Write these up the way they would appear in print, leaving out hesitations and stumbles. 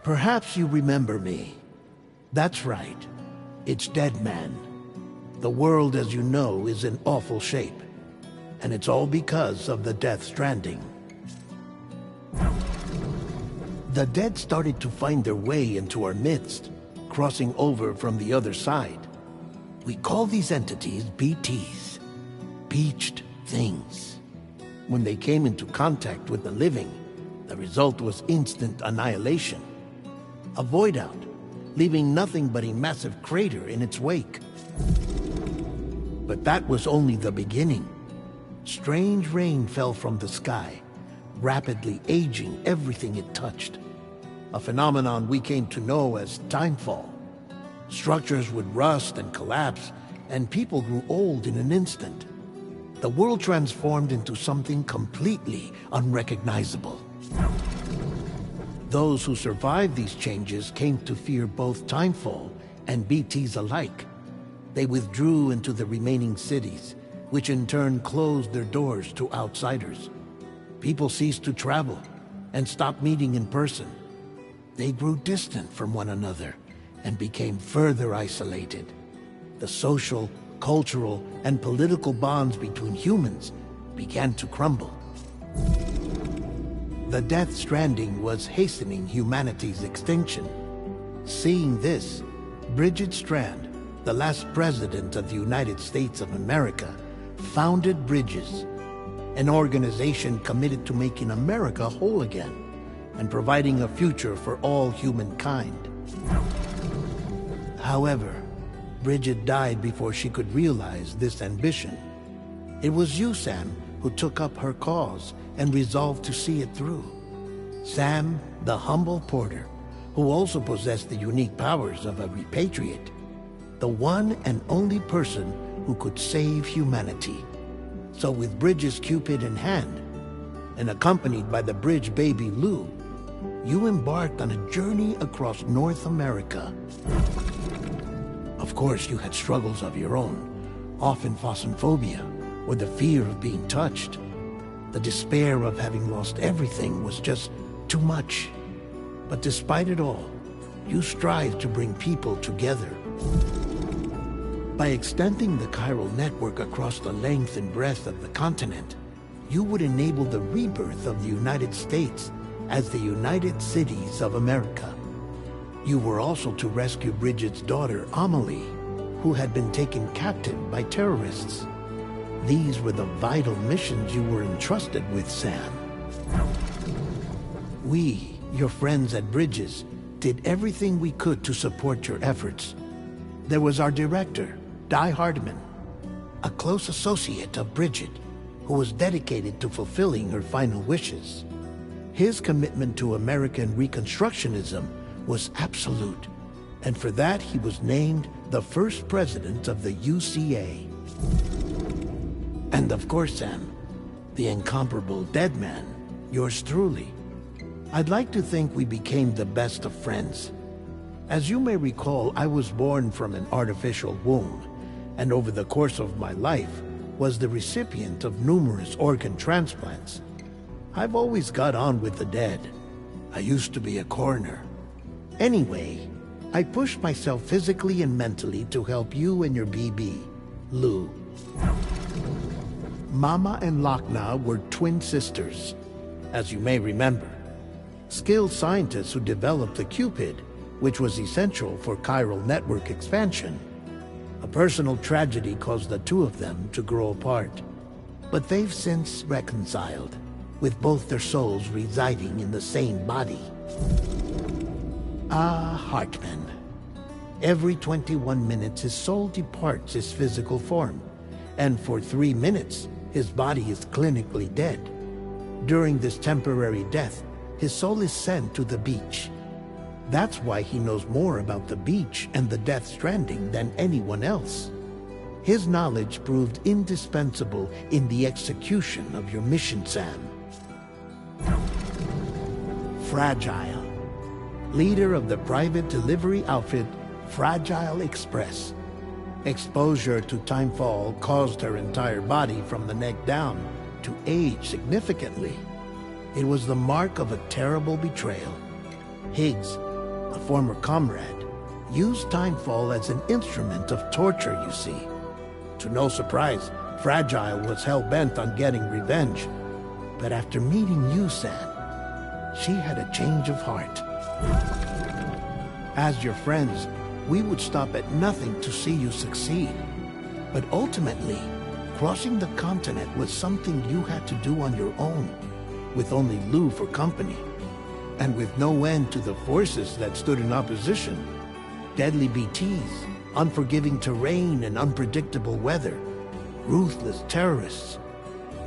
Perhaps you remember me. That's right. It's Dead Man. The world, as you know, is in awful shape. And it's all because of the Death Stranding. The dead started to find their way into our midst, crossing over from the other side. We call these entities BTs, Beached Things. When they came into contact with the living, the result was instant annihilation. A void out, leaving nothing but a massive crater in its wake. But that was only the beginning. Strange rain fell from the sky, rapidly aging everything it touched. A phenomenon we came to know as timefall. Structures would rust and collapse, and people grew old in an instant. The world transformed into something completely unrecognizable. Those who survived these changes came to fear both timefall and BTs alike. They withdrew into the remaining cities, which in turn closed their doors to outsiders. People ceased to travel and stopped meeting in person. They grew distant from one another and became further isolated. The social, cultural, and political bonds between humans began to crumble. The Death Stranding was hastening humanity's extinction. Seeing this, Bridget Strand, the last president of the United States of America, founded Bridges, an organization committed to making America whole again and providing a future for all humankind. However, Bridget died before she could realize this ambition. It was you, Sam, who took up her cause and resolved to see it through. Sam, the humble porter, who also possessed the unique powers of a repatriate. The one and only person who could save humanity. So with Bridges' Cupid in hand, and accompanied by the bridge baby Lou, you embarked on a journey across North America. Of course, you had struggles of your own, often phasmophobia, or the fear of being touched. The despair of having lost everything was just too much. But despite it all, you strived to bring people together. By extending the chiral network across the length and breadth of the continent, you would enable the rebirth of the United States as the United Cities of America. You were also to rescue Bridget's daughter, Amelie, who had been taken captive by terrorists. These were the vital missions you were entrusted with, Sam. We, your friends at Bridges, did everything we could to support your efforts. There was our director, Di Hardman, a close associate of Bridget, who was dedicated to fulfilling her final wishes. His commitment to American Reconstructionism was absolute, and for that he was named the first president of the UCA. And of course, Sam, the incomparable Dead Man, yours truly. I'd like to think we became the best of friends. As you may recall, I was born from an artificial womb, and over the course of my life was the recipient of numerous organ transplants. I've always got on with the dead. I used to be a coroner. Anyway, I pushed myself physically and mentally to help you and your BB, Lou. Mama and Lakna were twin sisters, as you may remember. Skilled scientists who developed the Cupid, which was essential for chiral network expansion. A personal tragedy caused the two of them to grow apart. But they've since reconciled, with both their souls residing in the same body. Ah, Hartman. Every 21 minutes his soul departs his physical form, and for 3 minutes his body is clinically dead. During this temporary death, his soul is sent to the beach. That's why he knows more about the beach and the Death Stranding than anyone else. His knowledge proved indispensable in the execution of your mission, Sam. Fragile, leader of the private delivery outfit Fragile Express. Exposure to timefall caused her entire body from the neck down to age significantly. It was the mark of a terrible betrayal. Higgs, a former comrade, used Timefall as an instrument of torture, you see. To no surprise, Fragile was hell-bent on getting revenge. But after meeting you, Sam, she had a change of heart. As your friends, we would stop at nothing to see you succeed. But ultimately, crossing the continent was something you had to do on your own, with only Lou for company, and with no end to the forces that stood in opposition. Deadly BTs, unforgiving terrain and unpredictable weather, ruthless terrorists.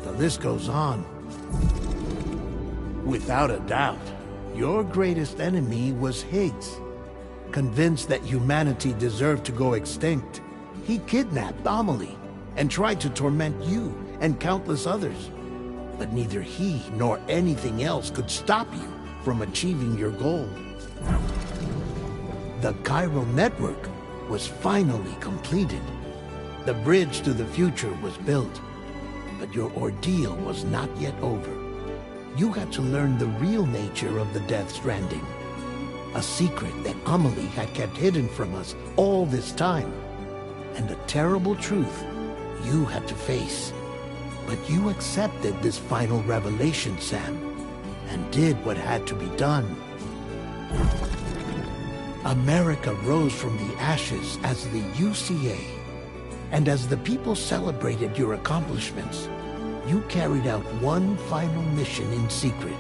The list goes on. Without a doubt, your greatest enemy was Higgs. Convinced that humanity deserved to go extinct, he kidnapped Amelie and tried to torment you and countless others. But neither he nor anything else could stop you from achieving your goal. The chiral network was finally completed. The bridge to the future was built, but your ordeal was not yet over. You had to learn the real nature of the Death Stranding, a secret that Amelie had kept hidden from us all this time, and a terrible truth you had to face. But you accepted this final revelation, Sam, and did what had to be done. America rose from the ashes as the UCA, and as the people celebrated your accomplishments, you carried out one final mission in secret,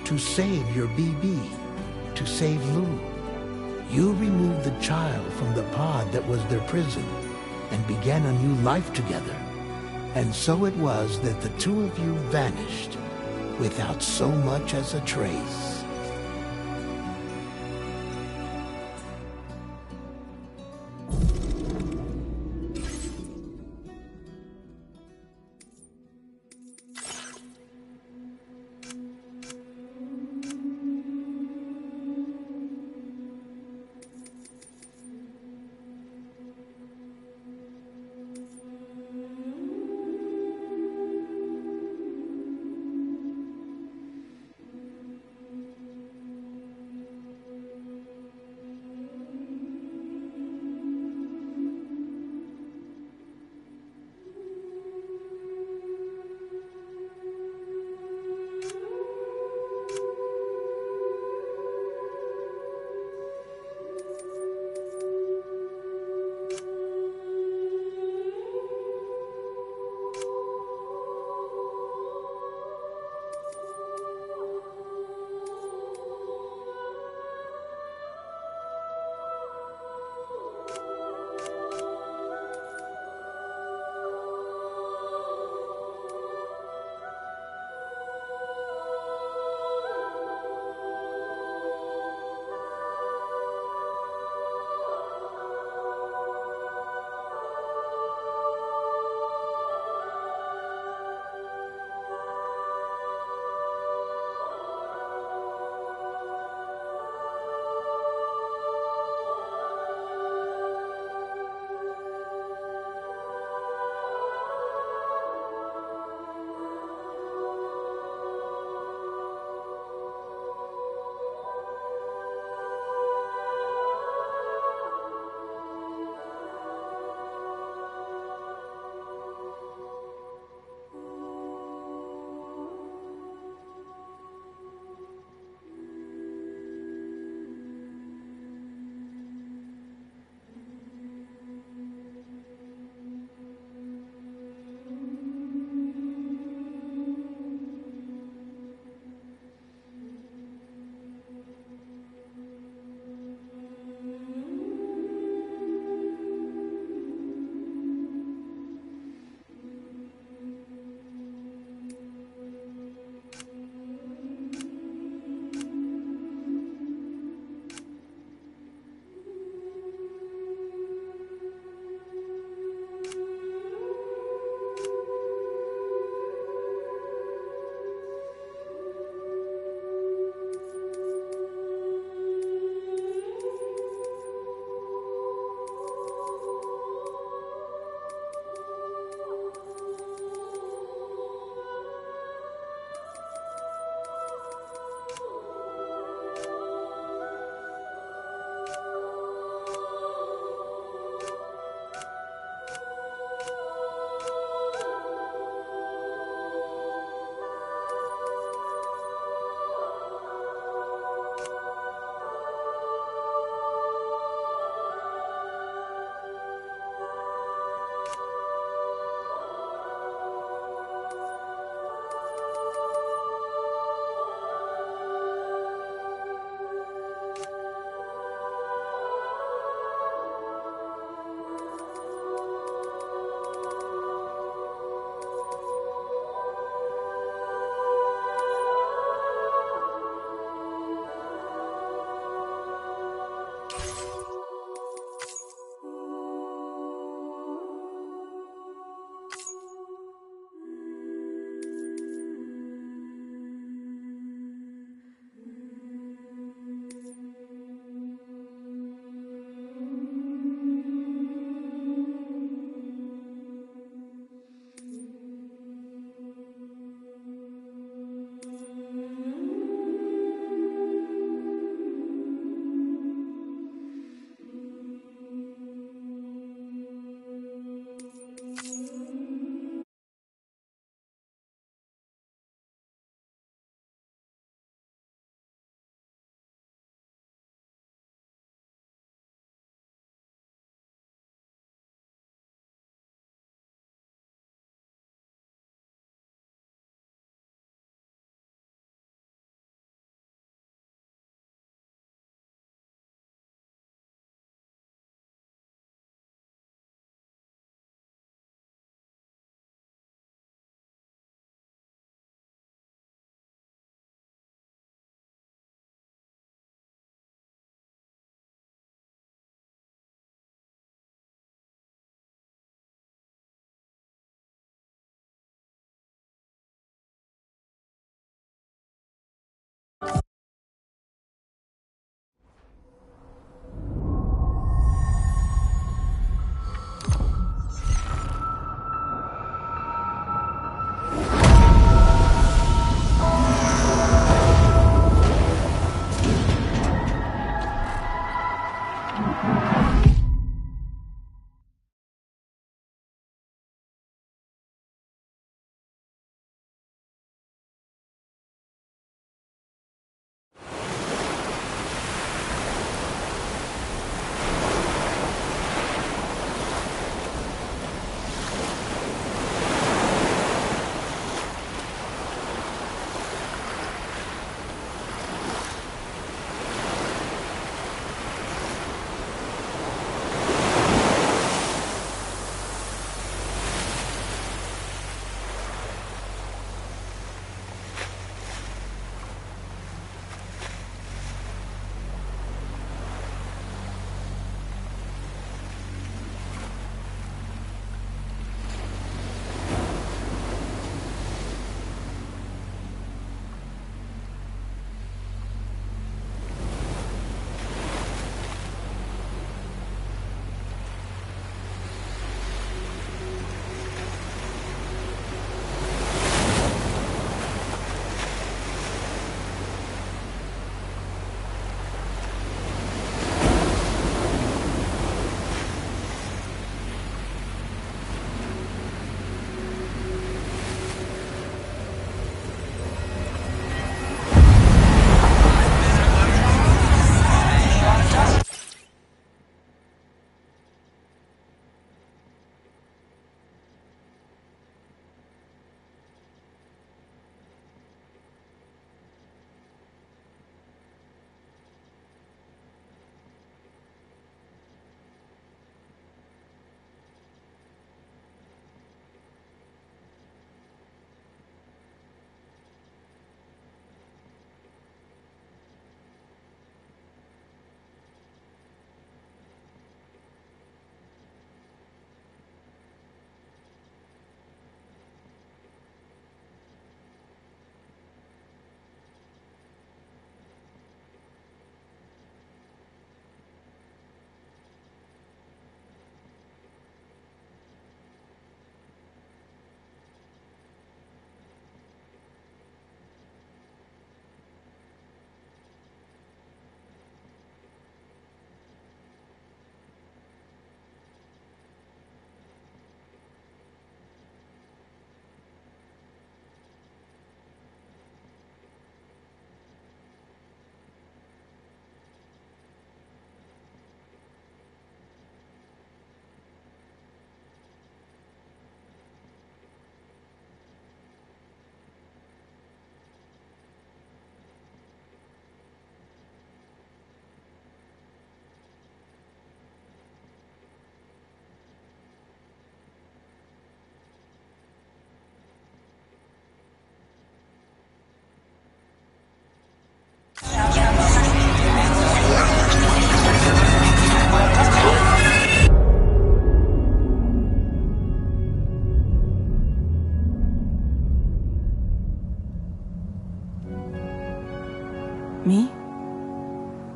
to save your BB, to save Lou. You removed the child from the pod that was their prison, and began a new life together. And so it was that the two of you vanished, without so much as a trace.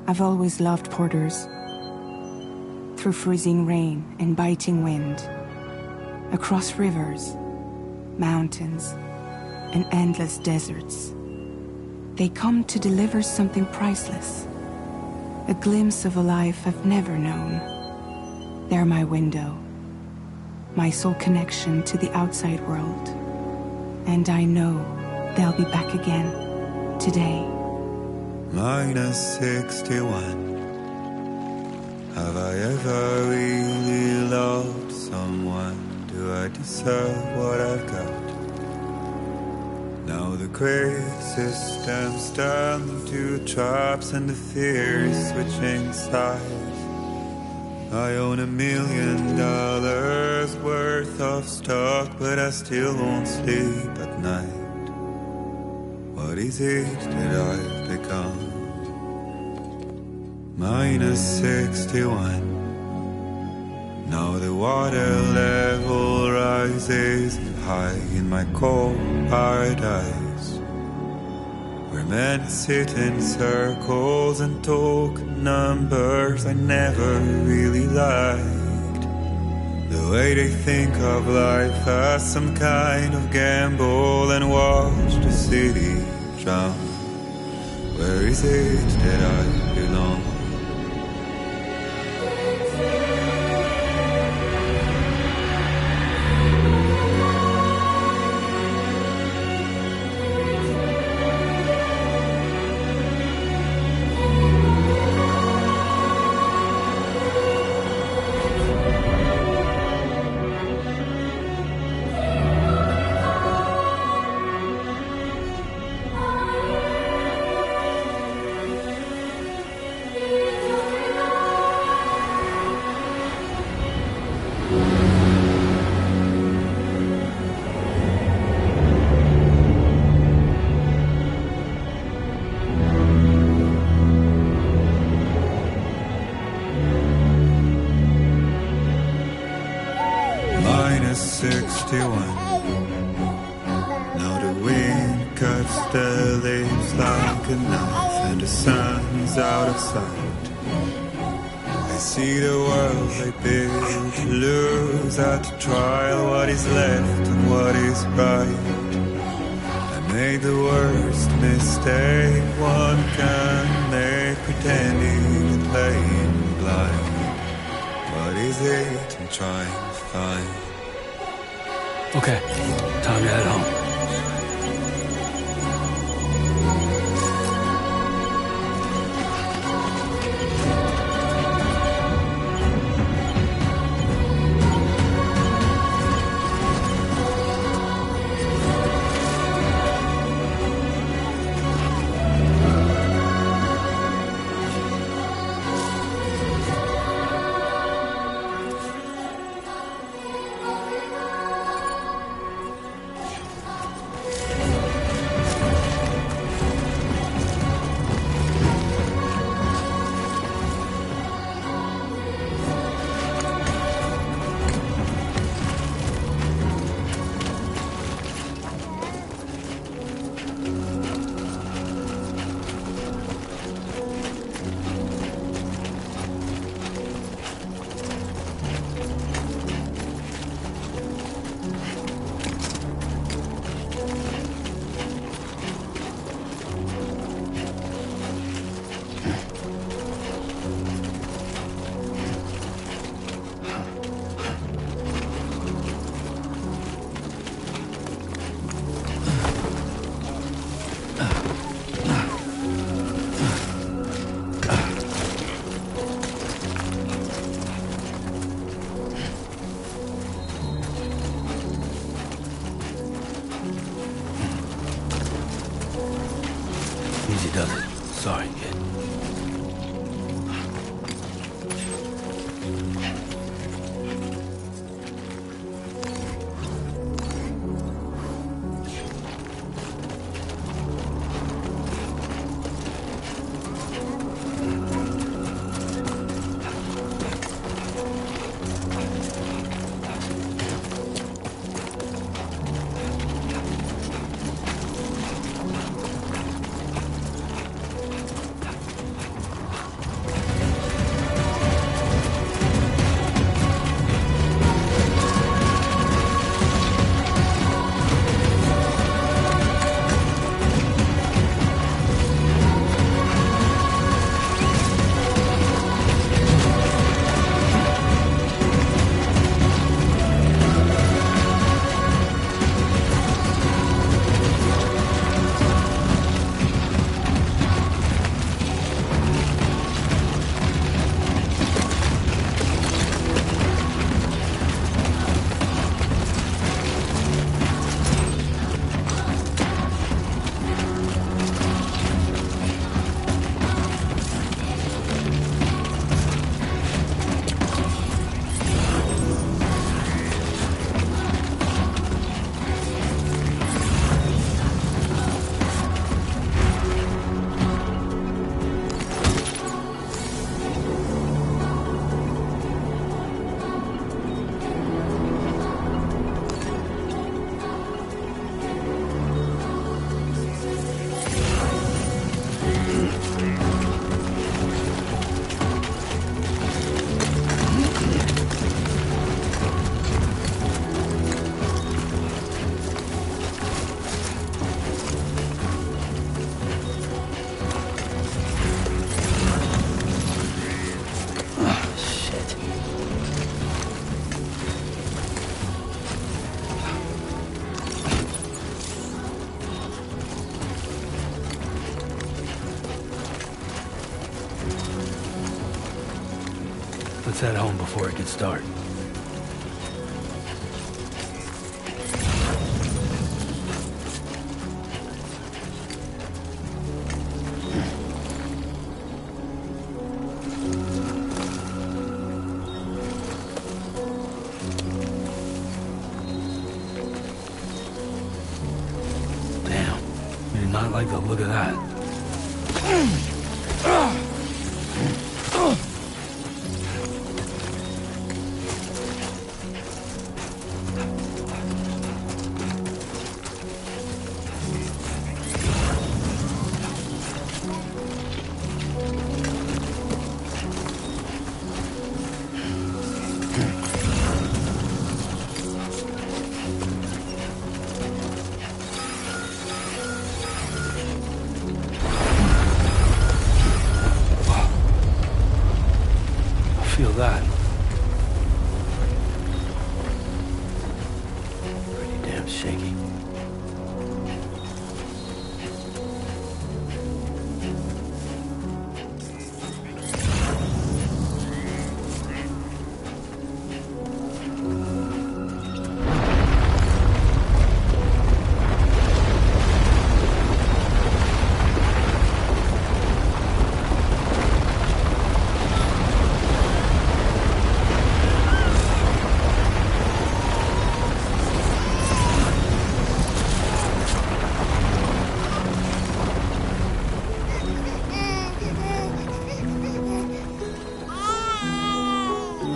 I've always loved porters. Through freezing rain and biting wind, across rivers, mountains, and endless deserts, they come to deliver something priceless, a glimpse of a life I've never known. They're my window, my sole connection to the outside world, and I know they'll be back again today. -61. Have I ever really loved someone? Do I deserve what I've got? Now the great system's turned into traps and the fear is switching sides. I own $1 million worth of stock, but I still won't sleep at night. What is it that I've become? -61. Now the water level rises high in my cold paradise, where men sit in circles and talk numbers I never really liked. The way they think of life as some kind of gamble and watch the city drown. Where is it that I belong? -61. Now the wind cuts the leaves like a knife and the sun's out of sight. I see the world they build to lose at the trial, what is left and what is right. I made the worst mistake one can make, pretending and playing blind. What is it I'm trying to find? Okay, time to head home. Let's head home before it gets dark. Damn, I do not like the look of that. Feel that. Pretty damn shaky.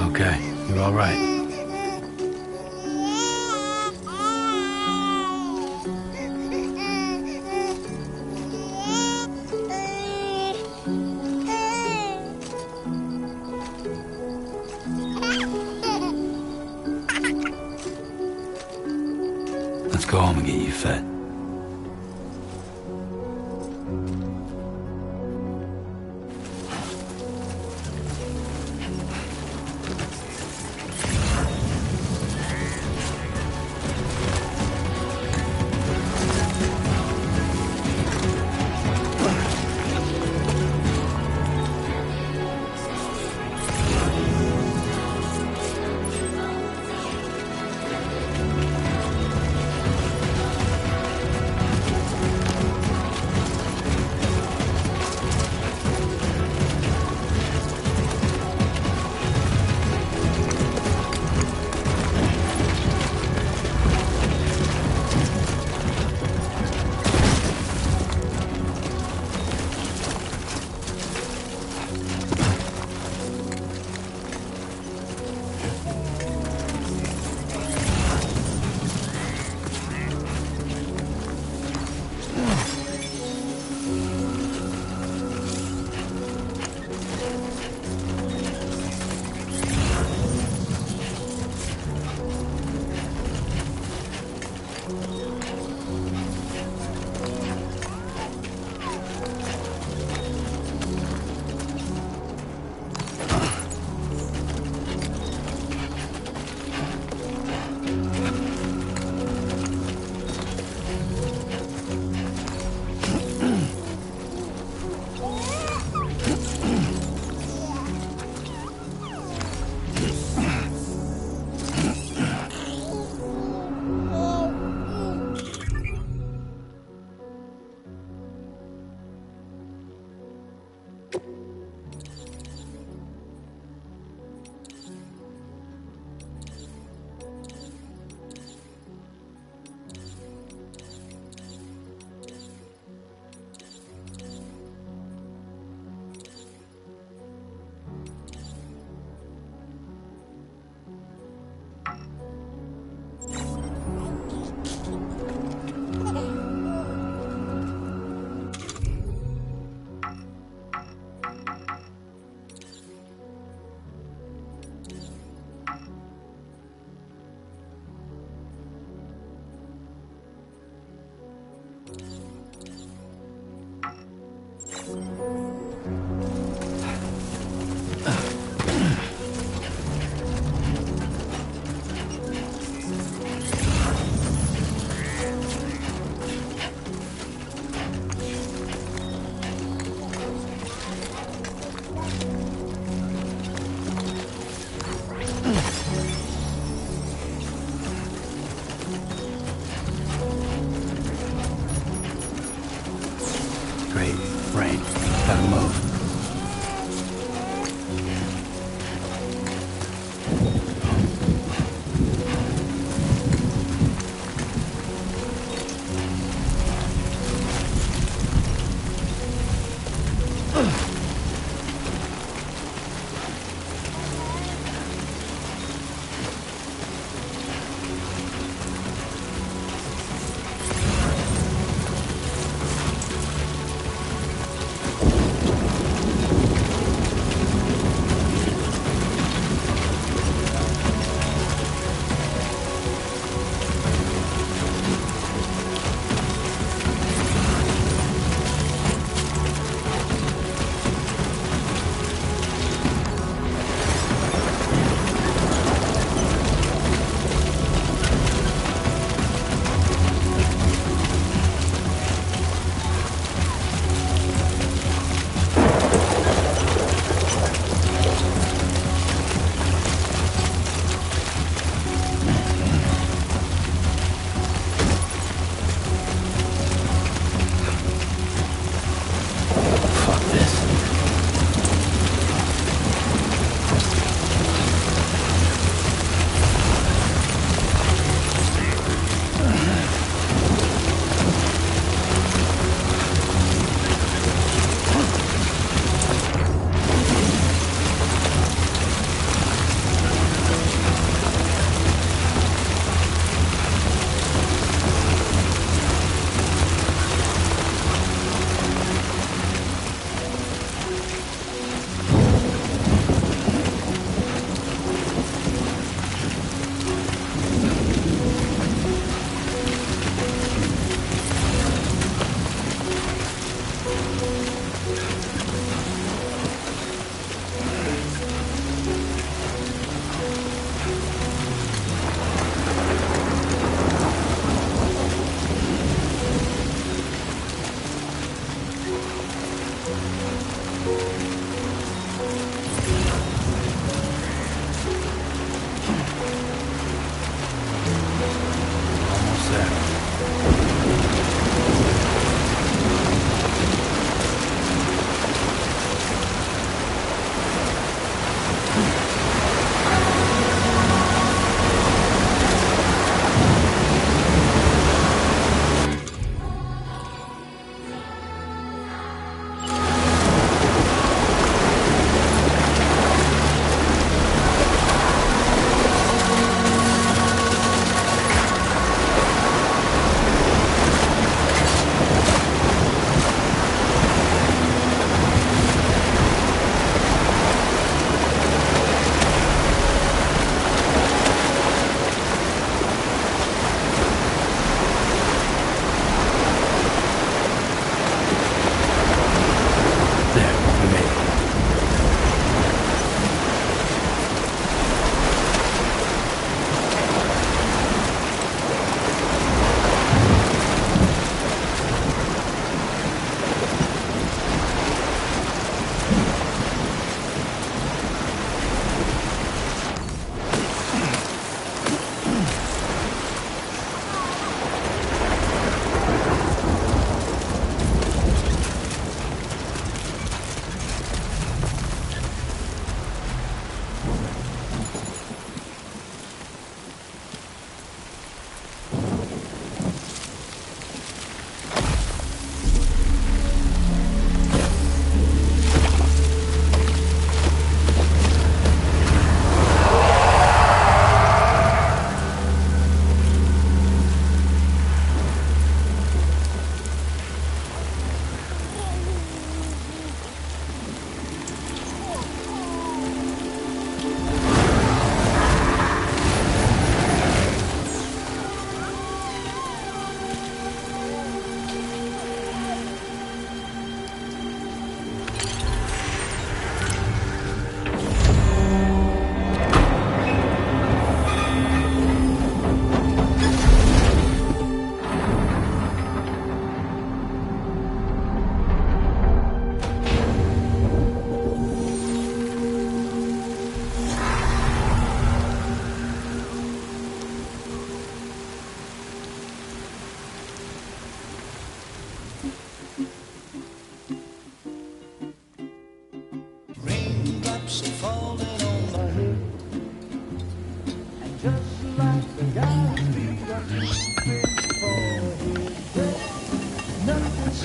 Okay, you're all right. Let's go home and get you fed.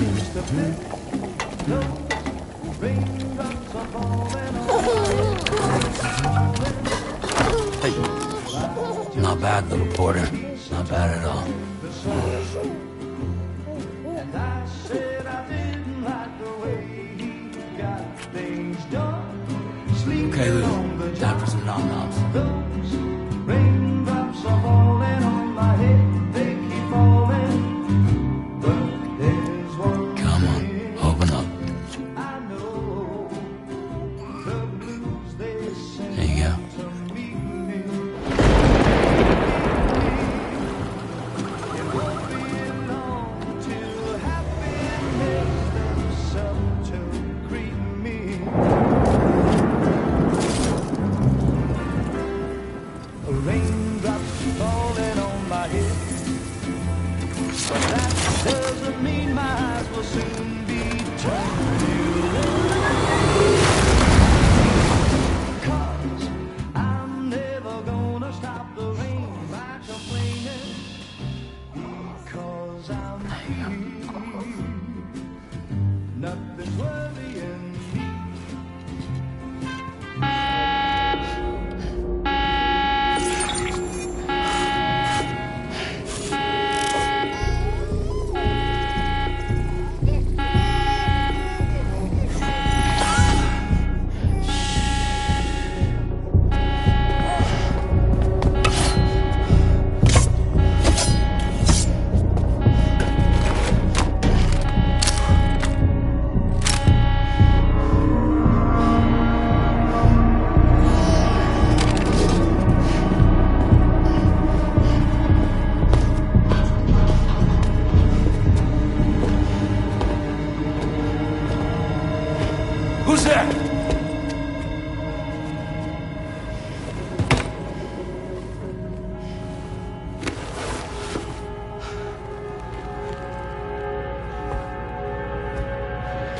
Hey. Not bad, little porter. Not bad at all. Okay, Lou. Time for some nom-noms. Raindrops are falling on my head, they keep falling. But there's one Come on, open up. I know, the blues they sing There you go. to me. It won't be long till happiness steps up to greet me. Raindrops falling on my head, but that doesn't mean my eyes will soon be turned to lead. 'Cause I'm never gonna stop the rain by complaining, because I'm free. Nothing's worrying me. Who's there?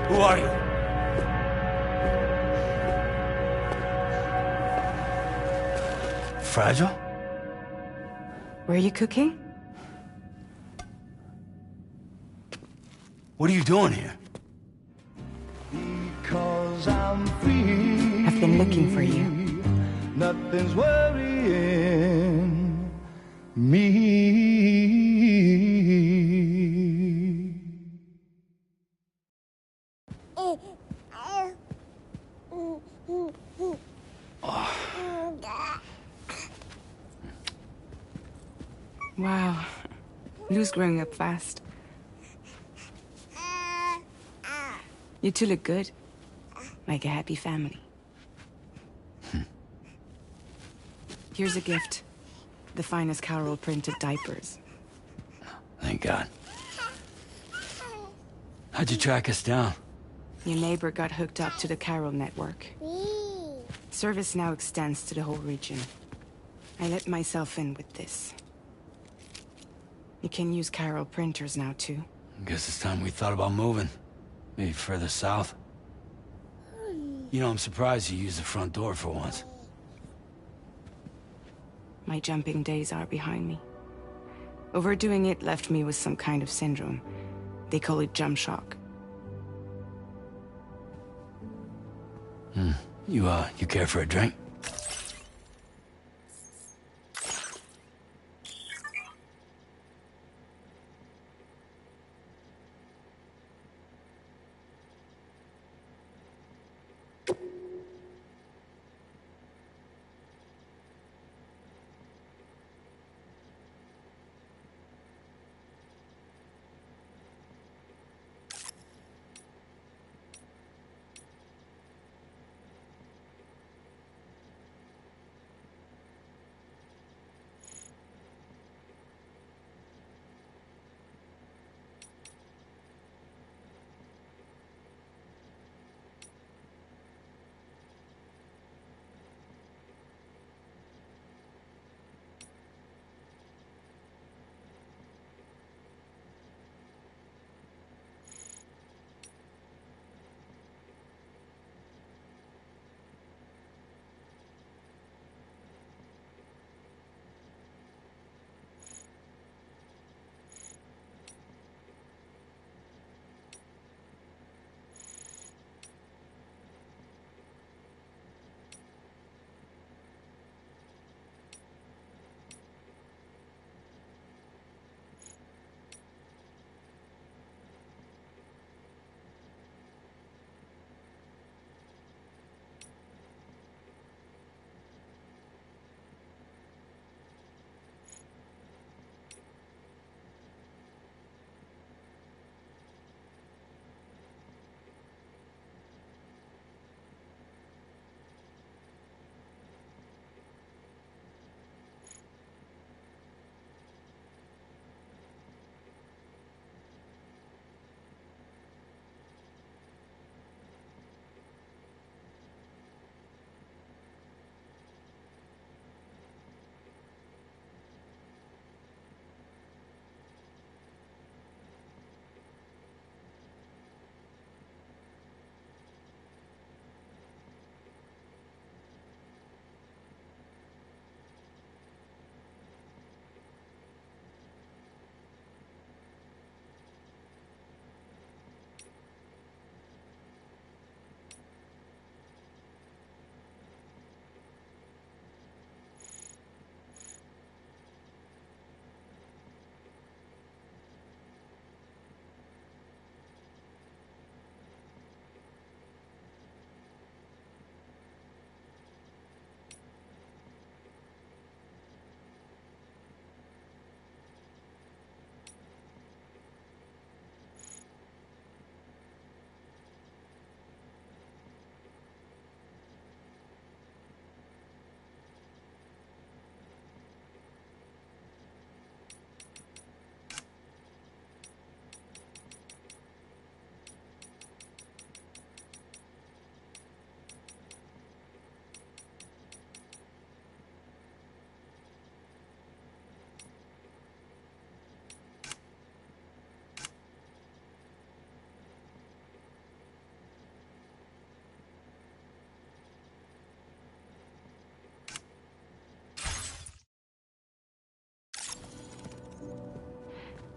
Who are you? Fragile? Were you cooking? What are you doing here? Because I'm free. I've been looking for you. Nothing's worrying me. Wow. Lou's growing up fast. You two look good. Like a happy family. Here's a gift. The finest Carol printed diapers. Thank God. How'd you track us down? Your neighbor got hooked up to the Carol network. Service now extends to the whole region. I let myself in with this. You can use Carol printers now, too. Guess it's time we thought about moving. Maybe further south. You know, I'm surprised you used the front door for once. My jumping days are behind me. Overdoing it left me with some kind of syndrome. They call it jump shock. You care for a drink?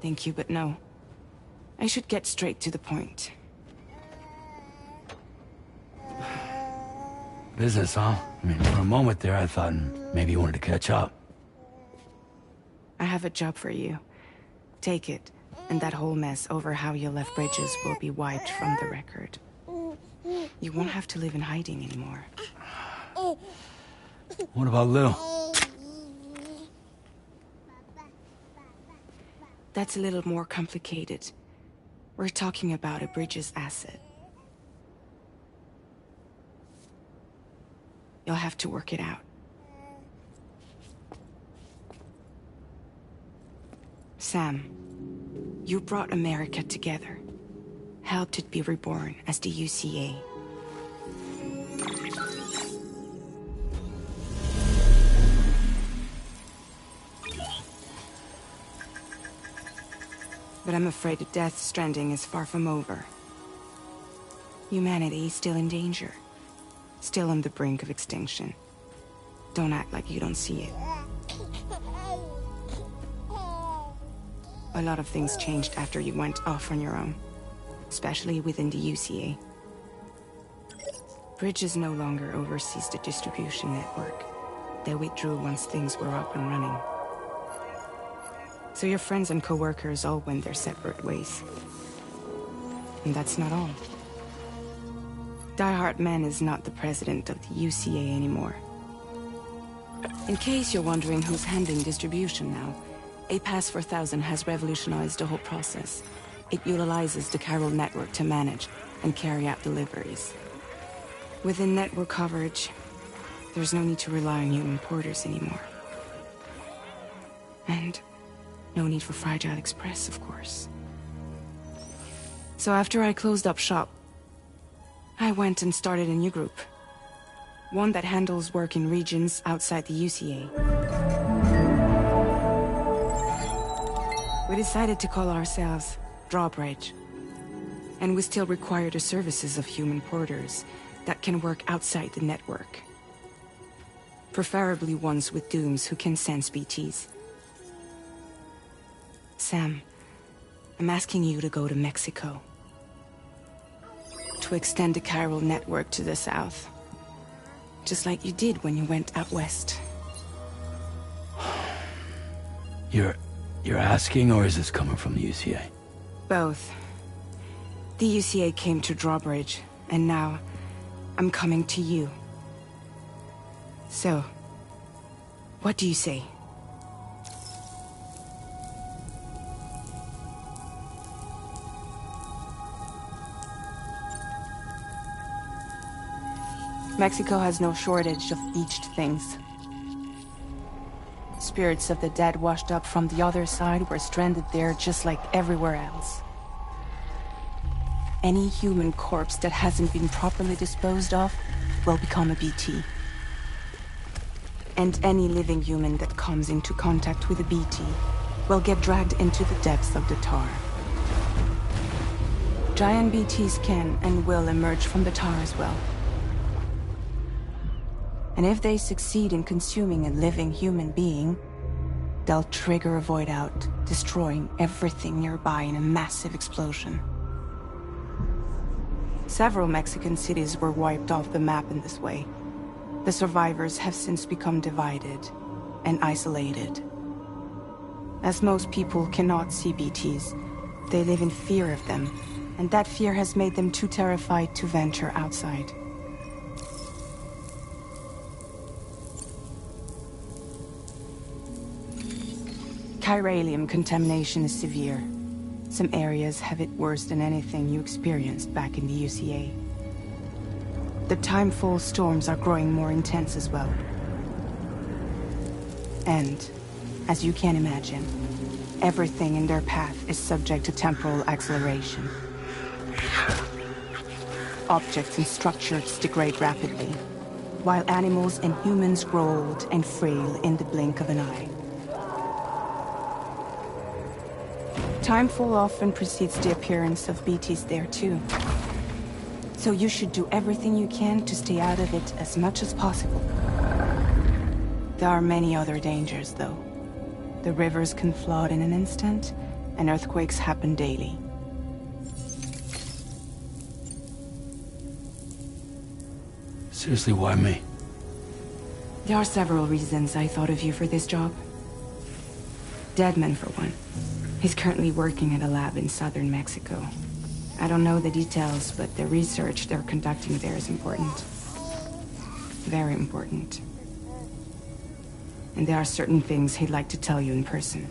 Thank you, but no. I should get straight to the point. Business, huh? I mean, for a moment there, I thought maybe you wanted to catch up. I have a job for you. Take it, and that whole mess over how you left Bridges will be wiped from the record. You won't have to live in hiding anymore. What about Lou? That's a little more complicated. We're talking about a Bridges asset. You'll have to work it out. Sam, you brought America together. Helped it be reborn as the UCA. But I'm afraid that Death Stranding is far from over. Humanity is still in danger. Still on the brink of extinction. Don't act like you don't see it. A lot of things changed after you went off on your own. Especially within the UCA. Bridges no longer oversees the distribution network. They withdrew once things were up and running. So your friends and co-workers all went their separate ways. And that's not all. Die Hard Man is not the president of the UCA anymore. In case you're wondering who's handling distribution now, A Pass for 1000 has revolutionized the whole process. It utilizes the Chiral network to manage and carry out deliveries. Within network coverage, there's no need to rely on human porters anymore. And no need for Fragile Express, of course. So after I closed up shop, I went and started a new group. One that handles work in regions outside the UCA. We decided to call ourselves Drawbridge. And we still require the services of human porters that can work outside the network. Preferably ones with dooms who can sense BTs. Sam, I'm asking you to go to Mexico. To extend the Chiral network to the south. Just like you did when you went out west. You're asking, or is this coming from the UCA? Both. The UCA came to Drawbridge, and now I'm coming to you. So, what do you say? Mexico has no shortage of beached things. Spirits of the dead washed up from the other side were stranded there just like everywhere else. Any human corpse that hasn't been properly disposed of will become a BT. And any living human that comes into contact with a BT will get dragged into the depths of the tar. Giant BTs can and will emerge from the tar as well. And if they succeed in consuming a living human being, they'll trigger a void out, destroying everything nearby in a massive explosion. Several Mexican cities were wiped off the map in this way. The survivors have since become divided and isolated. As most people cannot see BTs, they live in fear of them, and that fear has made them too terrified to venture outside. Chiralium contamination is severe. Some areas have it worse than anything you experienced back in the UCA. The timefall storms are growing more intense as well. And, as you can imagine, everything in their path is subject to temporal acceleration. Objects and structures degrade rapidly, while animals and humans grow old and frail in the blink of an eye. Timefall often precedes the appearance of BTs there too. So you should do everything you can to stay out of it as much as possible. There are many other dangers though. The rivers can flood in an instant, and earthquakes happen daily. Seriously, why me? There are several reasons I thought of you for this job. Deadman, for one. He's currently working at a lab in southern Mexico. I don't know the details, but the research they're conducting there is important. Very important. And there are certain things he'd like to tell you in person.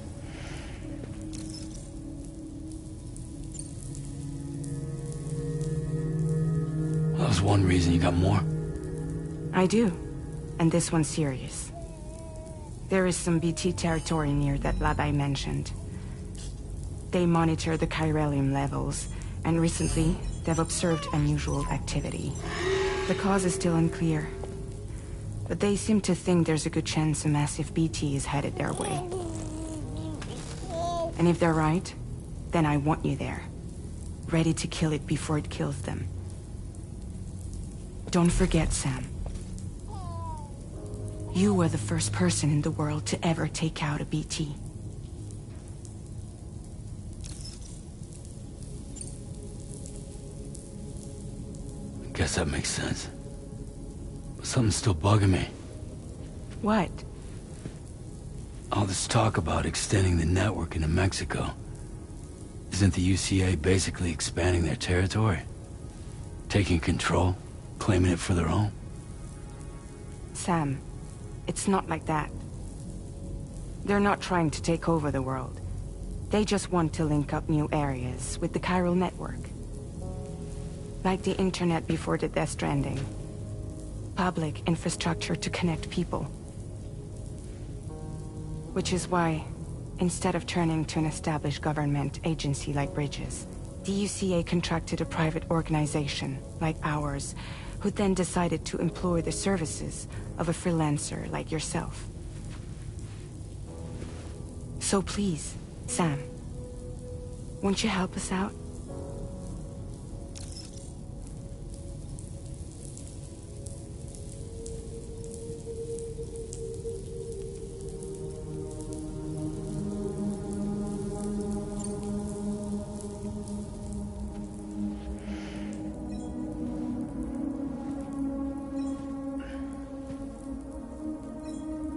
Well, that was one reason. You got more? I do. And this one's serious. There is some BT territory near that lab I mentioned. They monitor the chiralium levels, and recently, they've observed unusual activity. The cause is still unclear, but they seem to think there's a good chance a massive BT is headed their way. And if they're right, then I want you there, ready to kill it before it kills them. Don't forget, Sam. You were the first person in the world to ever take out a BT. I guess that makes sense. But something's still bugging me. What? All this talk about extending the network into Mexico. Isn't the UCA basically expanding their territory? Taking control? Claiming it for their own? Sam, it's not like that. They're not trying to take over the world. They just want to link up new areas with the chiral network. Like the internet before the Gestrandeden. Public infrastructure to connect people. Which is why, instead of turning to an established government agency like Bridges, the UCA contracted a private organization, like ours, who then decided to employ the services of a freelancer like yourself. So please, Sam, won't you help us out?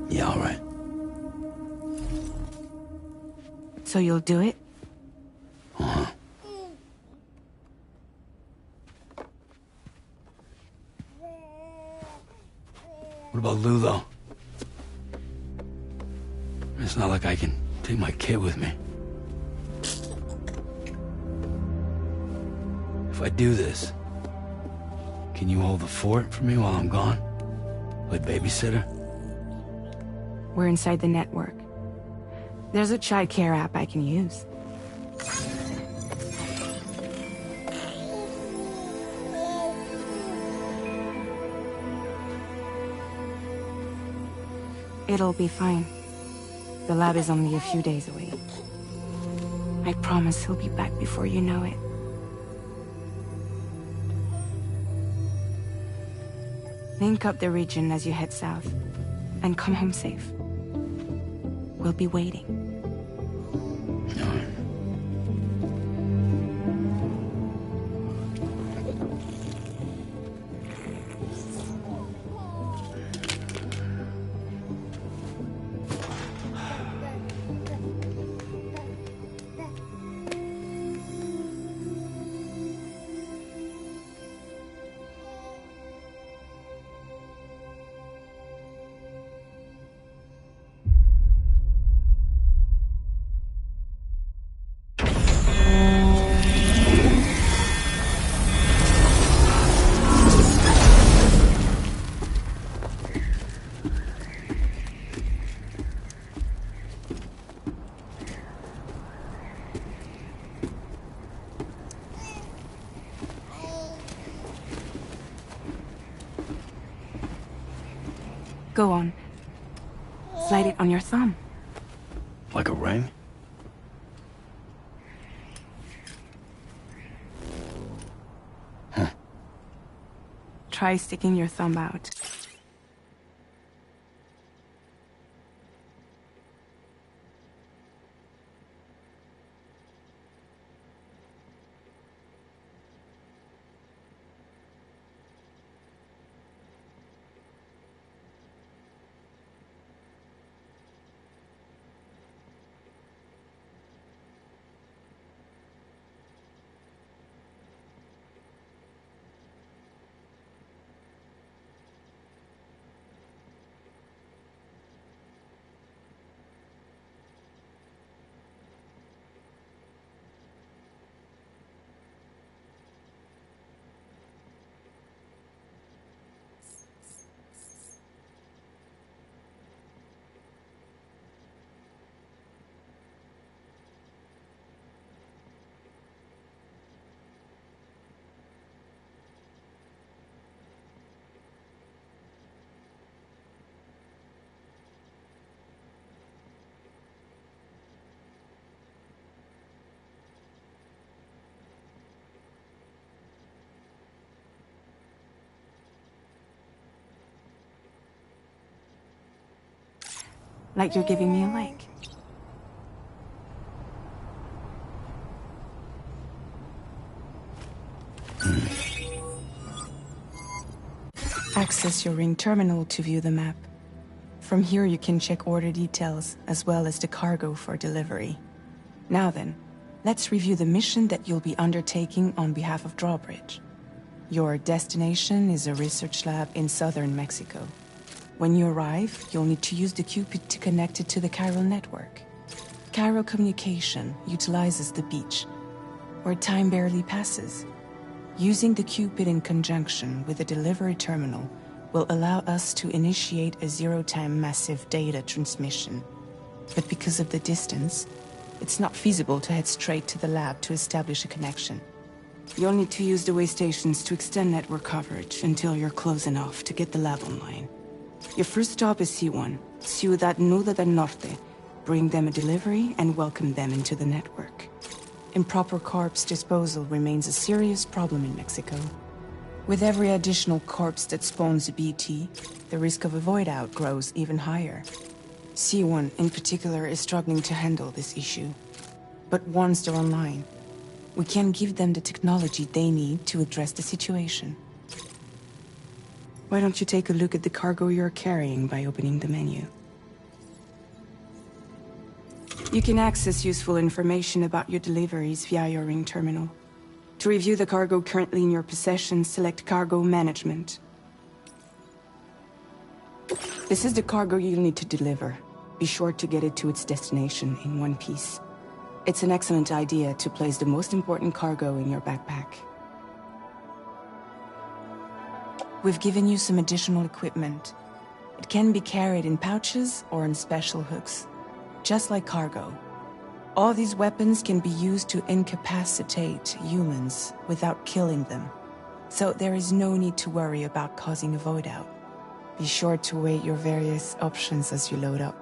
Yeah, all right. So you'll do it? Uh-huh. What about Lou, though? It's not like I can take my kid with me. If I do this, can you hold the fort for me while I'm gone? Play babysitter? We're inside the network. There's a child care app I can use. It'll be fine. The lab is only a few days away. I promise he'll be back before you know it. Link up the region as you head south, and come home safe. We'll be waiting. All right. Go on. Slide it on your thumb. Like a ring? Huh. Try sticking your thumb out. Like you're giving me a like. Access your ring terminal to view the map. From here you can check order details, as well as the cargo for delivery. Now then, let's review the mission that you'll be undertaking on behalf of Drawbridge. Your destination is a research lab in southern Mexico. When you arrive, you'll need to use the Cupid to connect it to the chiral network. Chiral communication utilizes the beach, where time barely passes. Using the Cupid in conjunction with the delivery terminal will allow us to initiate a zero-time massive data transmission. But because of the distance, it's not feasible to head straight to the lab to establish a connection. You'll need to use the way stations to extend network coverage until you're close enough to get the lab online. Your first stop is C1, Ciudad Nuda del Norte. Bring them a delivery and welcome them into the network. Improper corpse disposal remains a serious problem in Mexico. With every additional corpse that spawns a BT, the risk of a void-out grows even higher. C1 in particular is struggling to handle this issue. But once they're online, we can give them the technology they need to address the situation. Why don't you take a look at the cargo you're carrying by opening the menu? You can access useful information about your deliveries via your ring terminal. To review the cargo currently in your possession, select Cargo Management. This is the cargo you'll need to deliver. Be sure to get it to its destination in one piece. It's an excellent idea to place the most important cargo in your backpack. We've given you some additional equipment. It can be carried in pouches or in special hooks, just like cargo. All these weapons can be used to incapacitate humans without killing them, so there is no need to worry about causing a void out. Be sure to weigh your various options as you load up.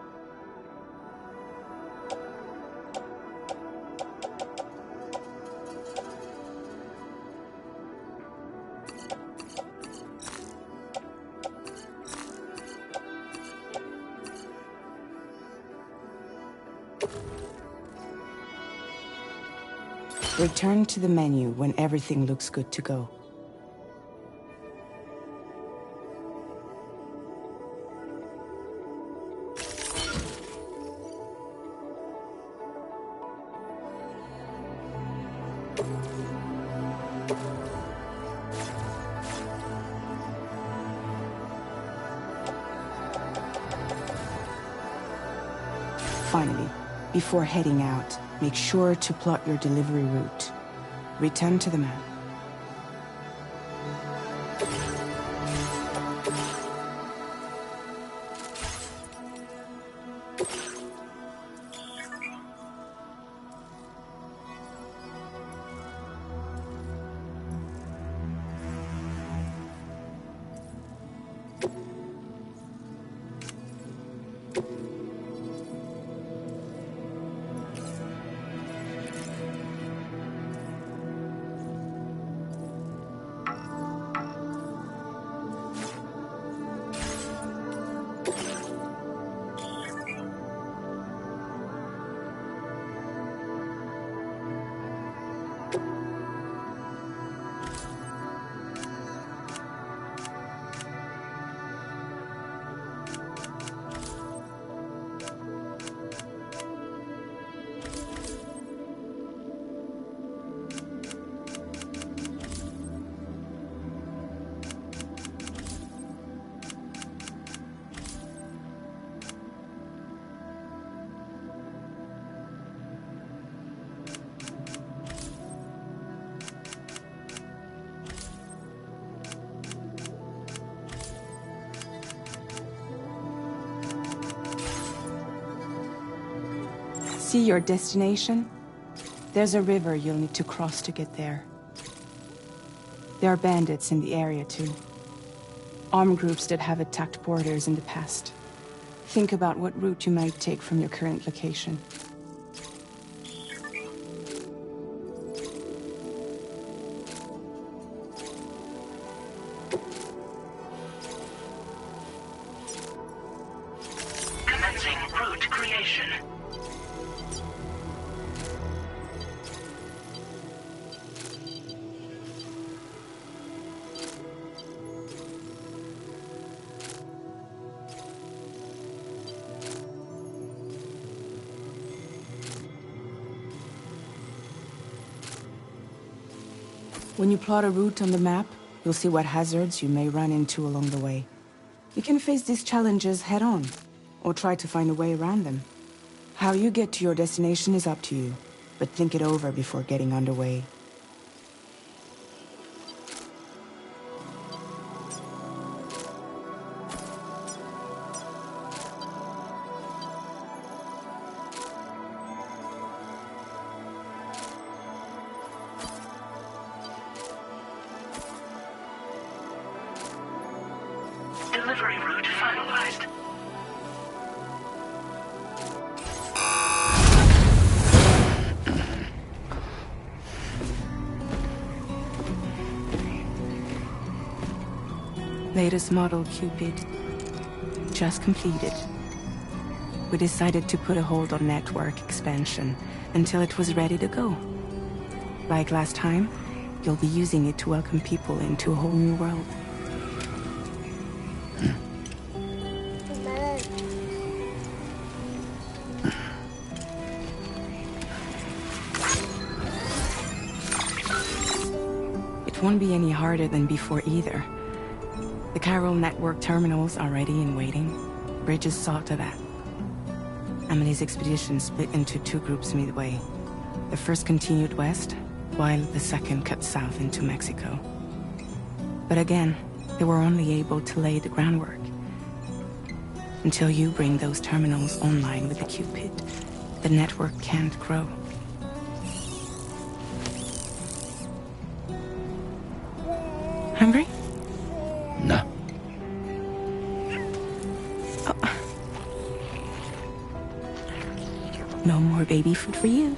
Return to the menu when everything looks good to go. Finally, before heading out, make sure to plot your delivery route. Return to the map. See your destination? There's a river you'll need to cross to get there. There are bandits in the area too. Armed groups that have attacked borders in the past. Think about what route you might take from your current location. Commencing route radiation. When you plot a route on the map, you'll see what hazards you may run into along the way. You can face these challenges head-on, or try to find a way around them. How you get to your destination is up to you, but think it over before getting underway. Delivery route finalized. Latest model Cupid. Just completed. We decided to put a hold on network expansion until it was ready to go. Like last time, you'll be using it to welcome people into a whole new world. It won't be any harder than before either. The Chiral network terminals are ready and waiting. Bridges saw to that. Emily's expedition split into two groups midway. The first continued west, while the second cut south into Mexico. But again, they were only able to lay the groundwork. Until you bring those terminals online with the Cupid, the network can't grow. Hungry? No. Oh. No more baby food for you.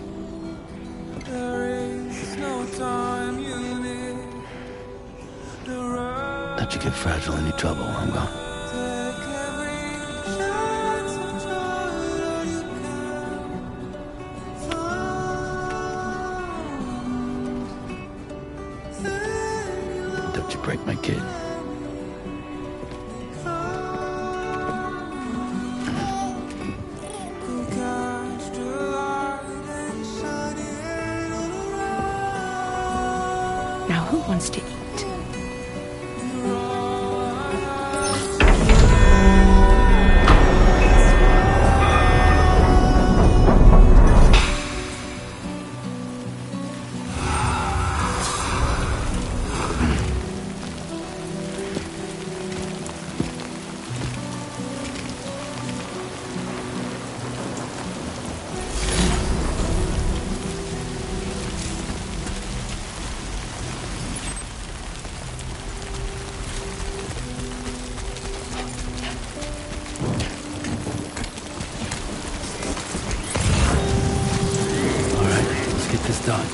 Don't you get fragile any trouble, I'm gone. Don't you break my kid. Now who wants to eat? Done.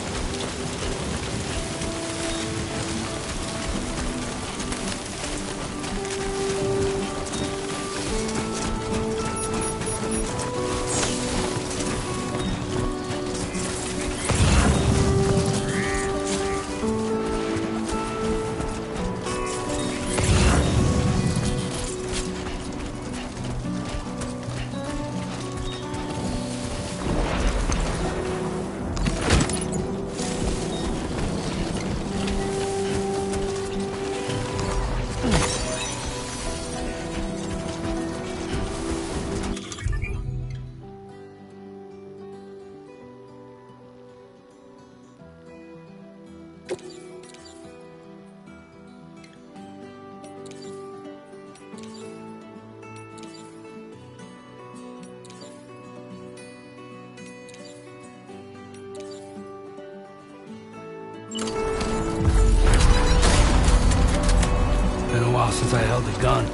Been a while since I held a gun.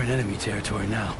We're in enemy territory now.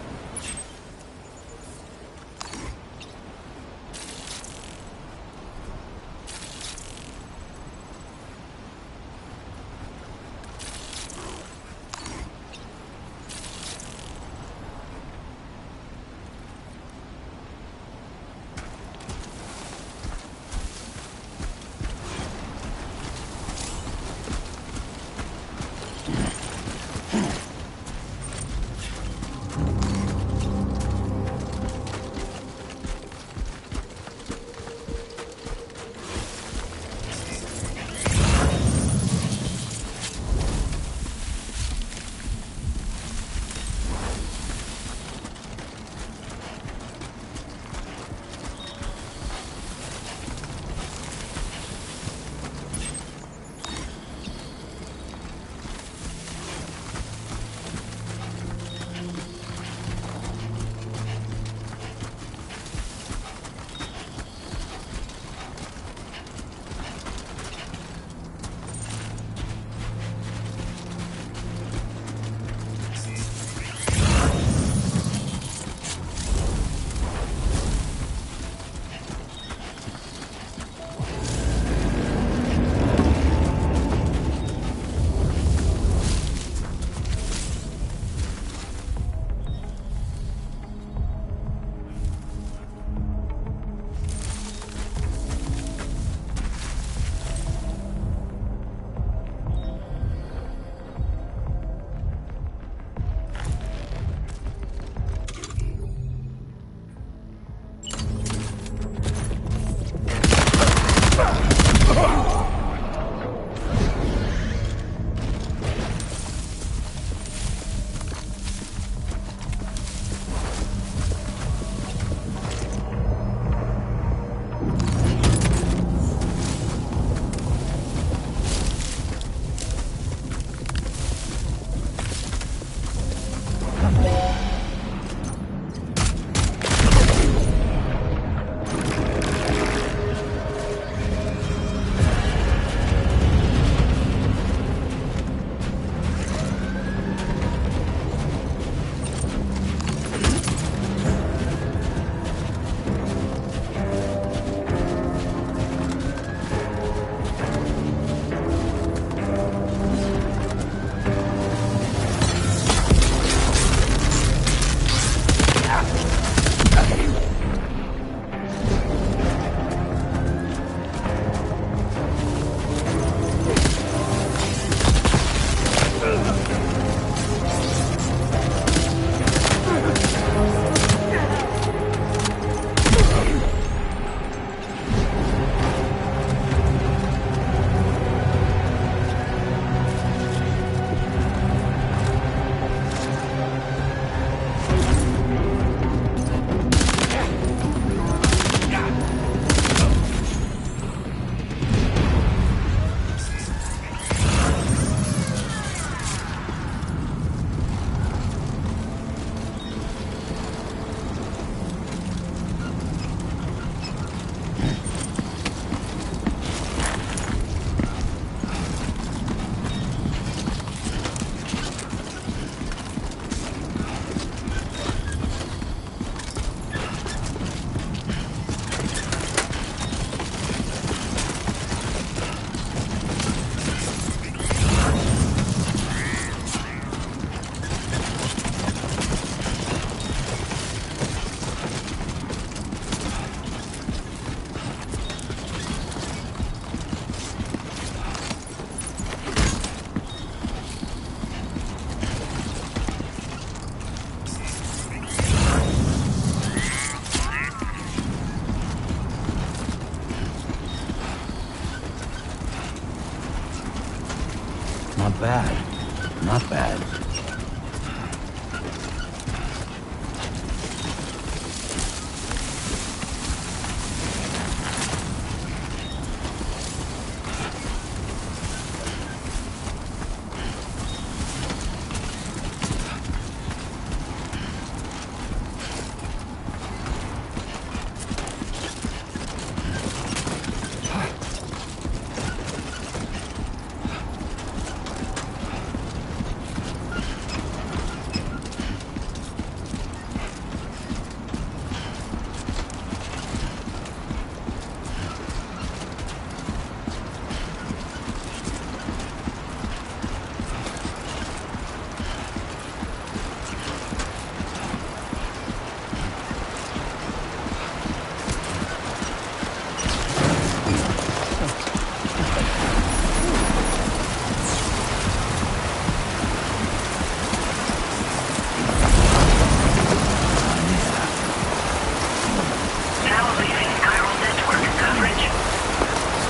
Not bad. Not bad.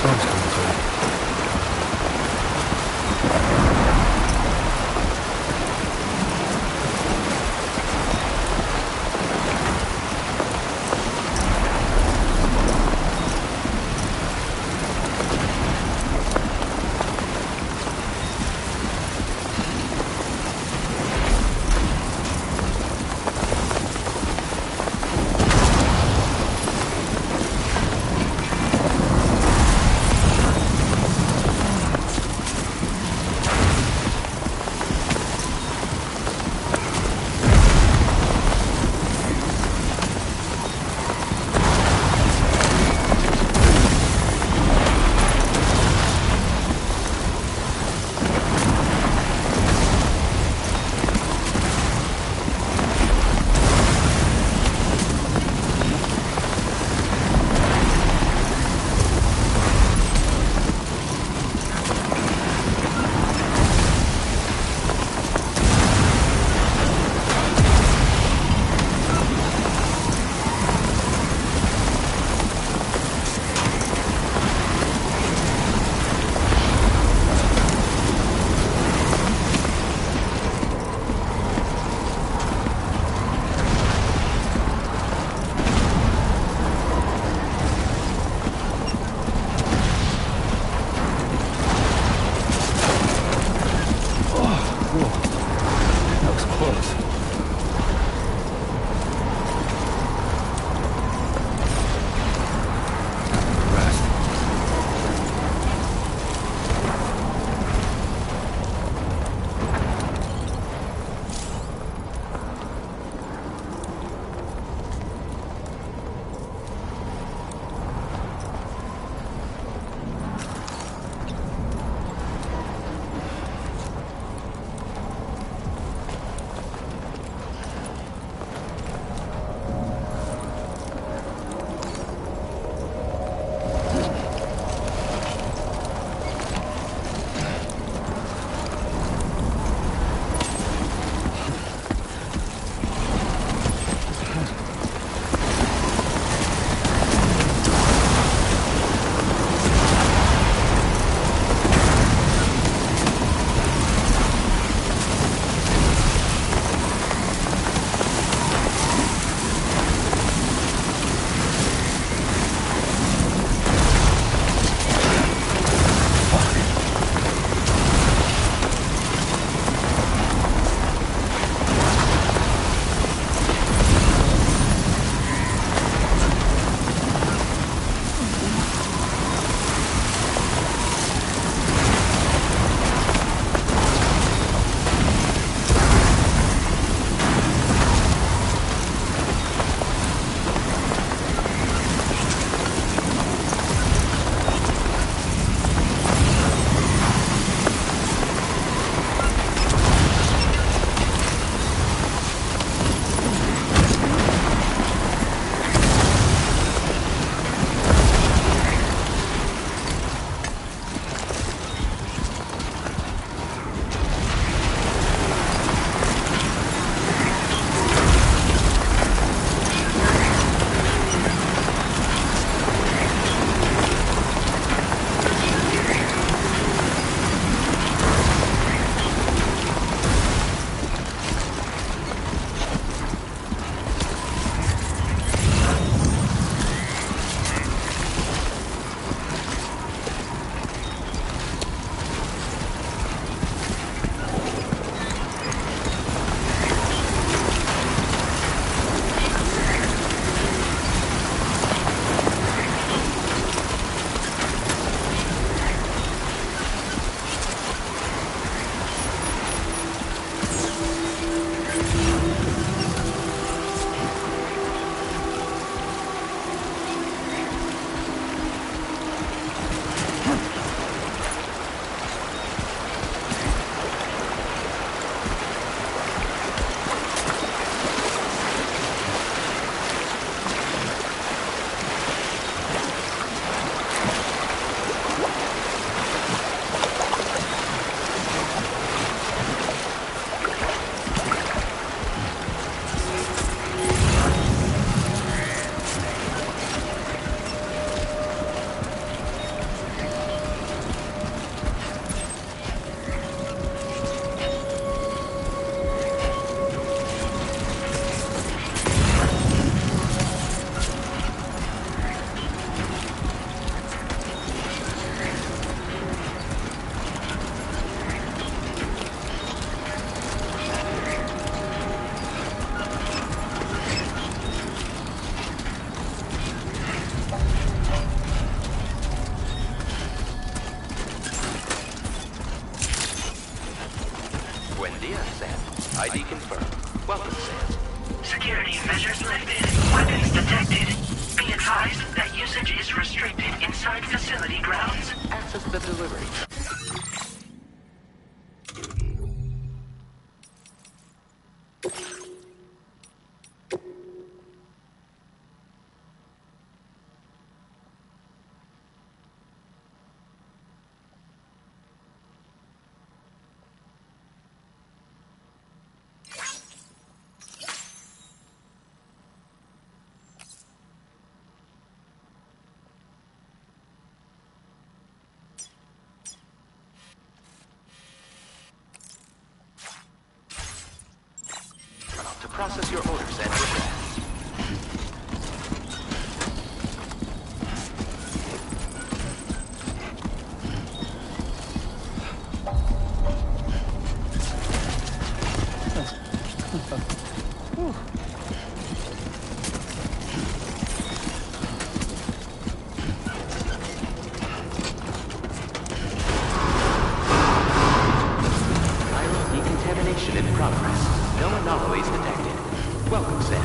Storm's coming through. Yes, Sam. ID confirmed. Welcome, Sam. Security measures lifted. Weapons detected. Be advised that usage is restricted inside facility grounds. Access the delivery. To process your orders and requests. Viral decontamination in progress. No anomalies detected. Welcome, Sam.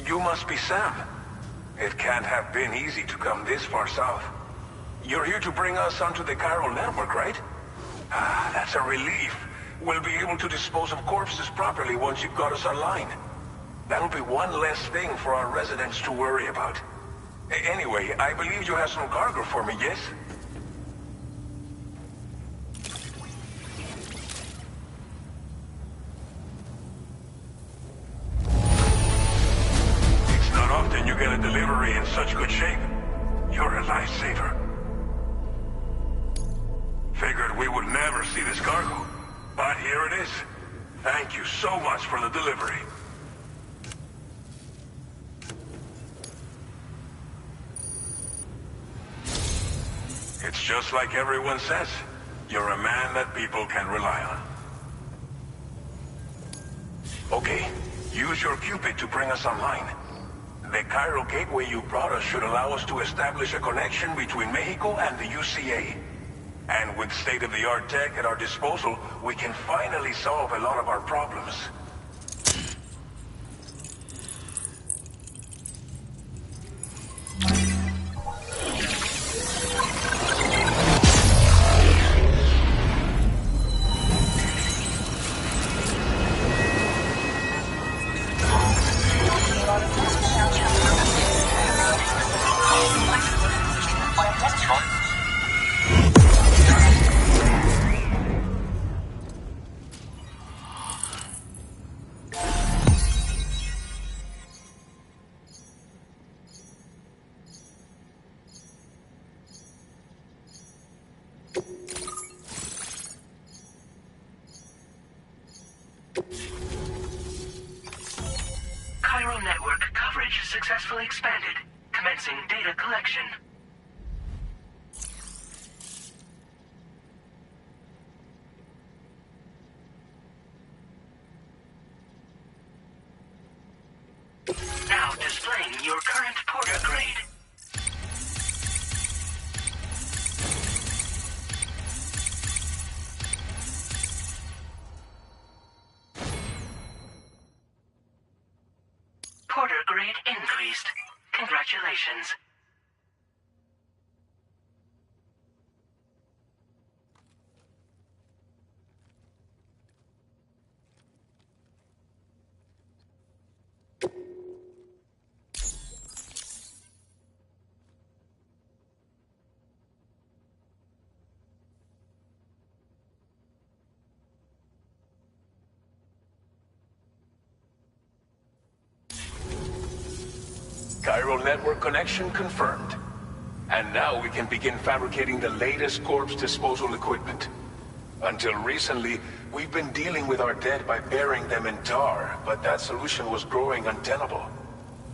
You must be Sam. It can't have been easy to come this far south. You're here to bring us onto the chiral network, right? Ah, that's a relief. We'll be able to dispose of corpses properly once you've got us online. That'll be one less thing for our residents to worry about. Anyway, I believe you have some cargo for me, yes? It's not often you get a delivery in such good shape. You're a lifesaver. Figured we would never see this cargo, but here it is. Thank you so much for the delivery. It's just like everyone says. You're a man that people can rely on. Okay, use your Cupid to bring us online. The chiral gateway you brought us should allow us to establish a connection between Mexico and the UCA. And with state-of-the-art tech at our disposal, we can finally solve a lot of our problems. Chiral network coverage successfully expanded. Commencing data collection. Now displaying your current Porter grade. Porter grade increased. Congratulations. Chiral network connection confirmed. And now we can begin fabricating the latest corpse disposal equipment. Until recently, we've been dealing with our dead by burying them in tar, but that solution was growing untenable.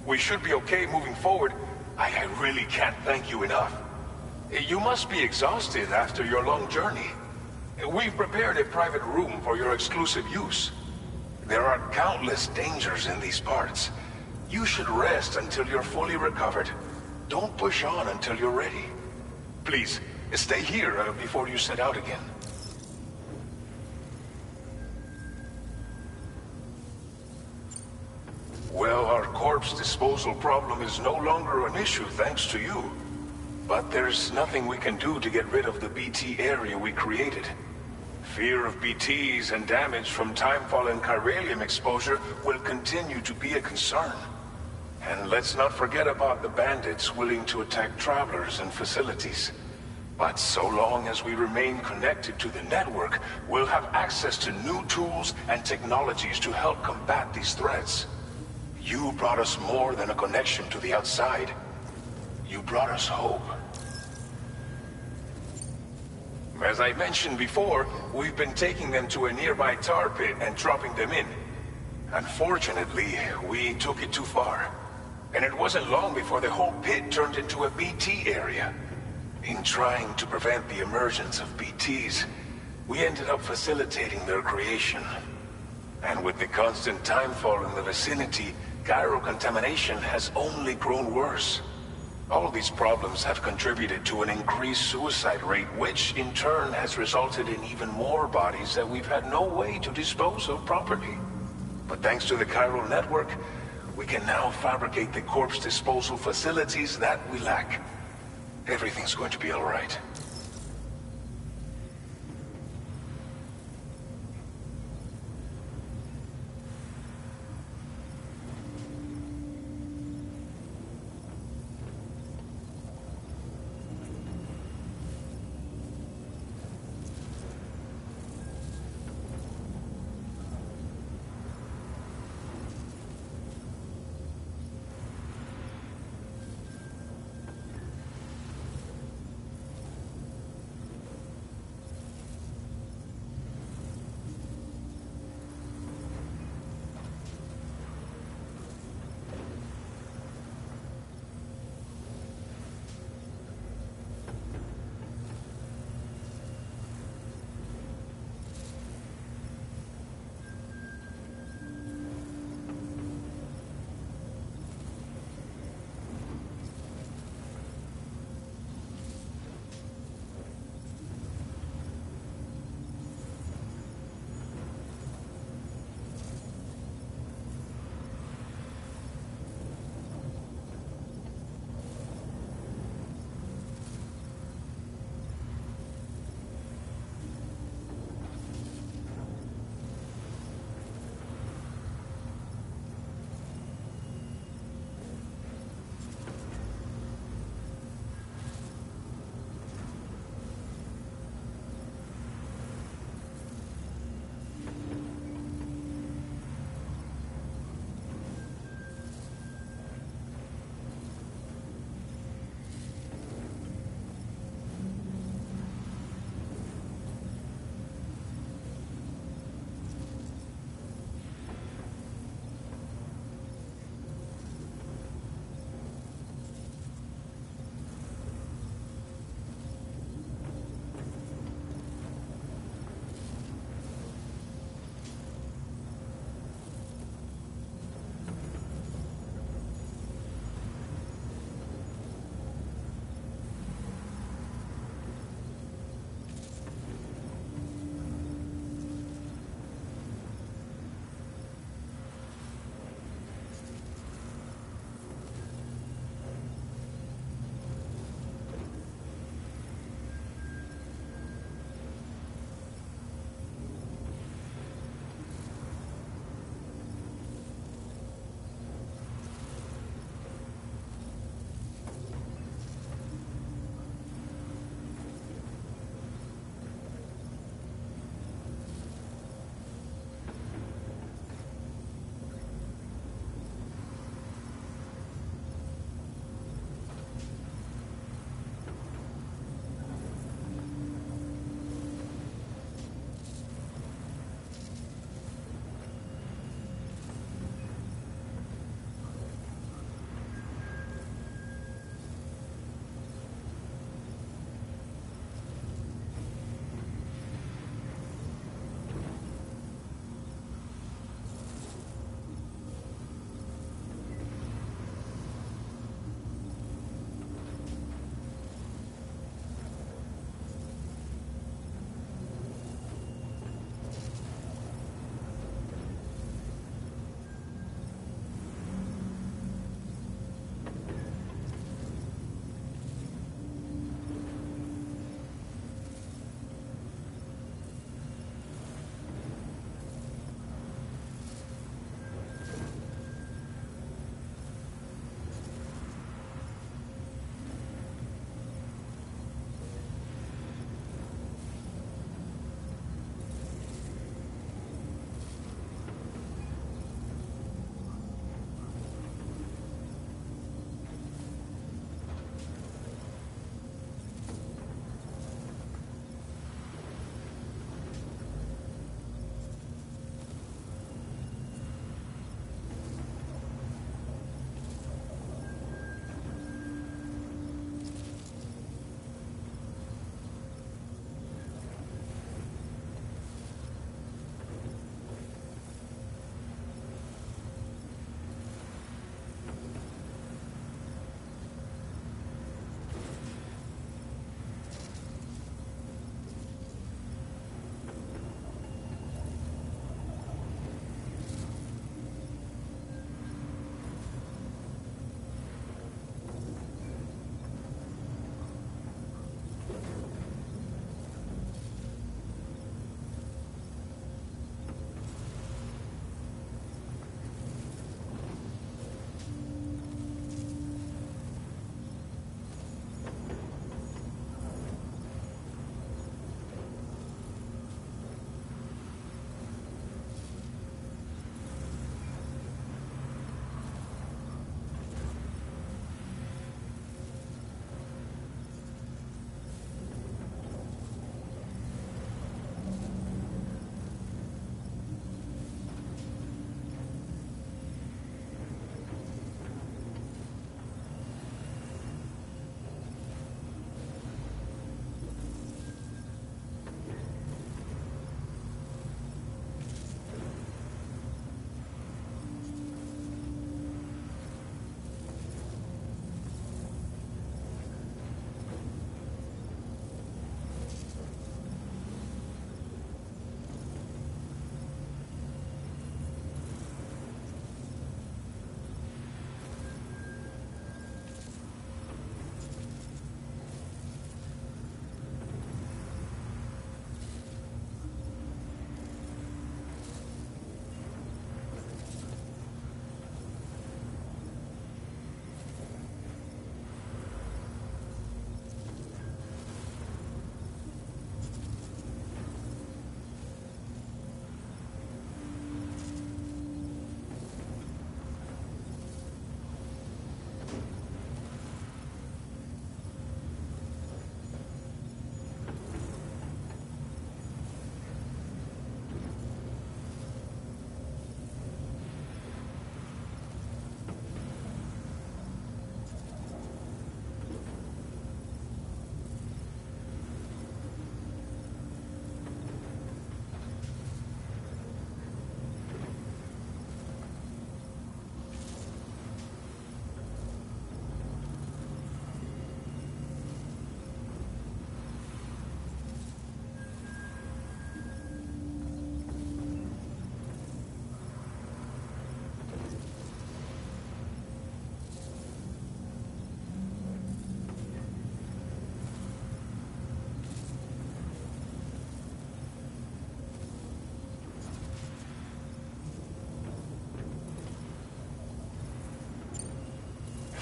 We should be okay moving forward. I really can't thank you enough. You must be exhausted after your long journey. We've prepared a private room for your exclusive use. There are countless dangers in these parts. You should rest until you're fully recovered. Don't push on until you're ready. Please, stay here before you set out again. Well, our corpse disposal problem is no longer an issue thanks to you. But there's nothing we can do to get rid of the BT area we created. Fear of BTs and damage from timefall and chiralium exposure will continue to be a concern. And let's not forget about the bandits willing to attack travelers and facilities. But so long as we remain connected to the network, we'll have access to new tools and technologies to help combat these threats. You brought us more than a connection to the outside. You brought us hope. As I mentioned before, we've been taking them to a nearby tar pit and dropping them in. Unfortunately, we took it too far. And it wasn't long before the whole pit turned into a BT area. In trying to prevent the emergence of BTs, we ended up facilitating their creation. And with the constant timefall in the vicinity, chiral contamination has only grown worse. All these problems have contributed to an increased suicide rate, which in turn has resulted in even more bodies that we've had no way to dispose of properly. But thanks to the chiral network, we can now fabricate the corpse disposal facilities that we lack. Everything's going to be all right.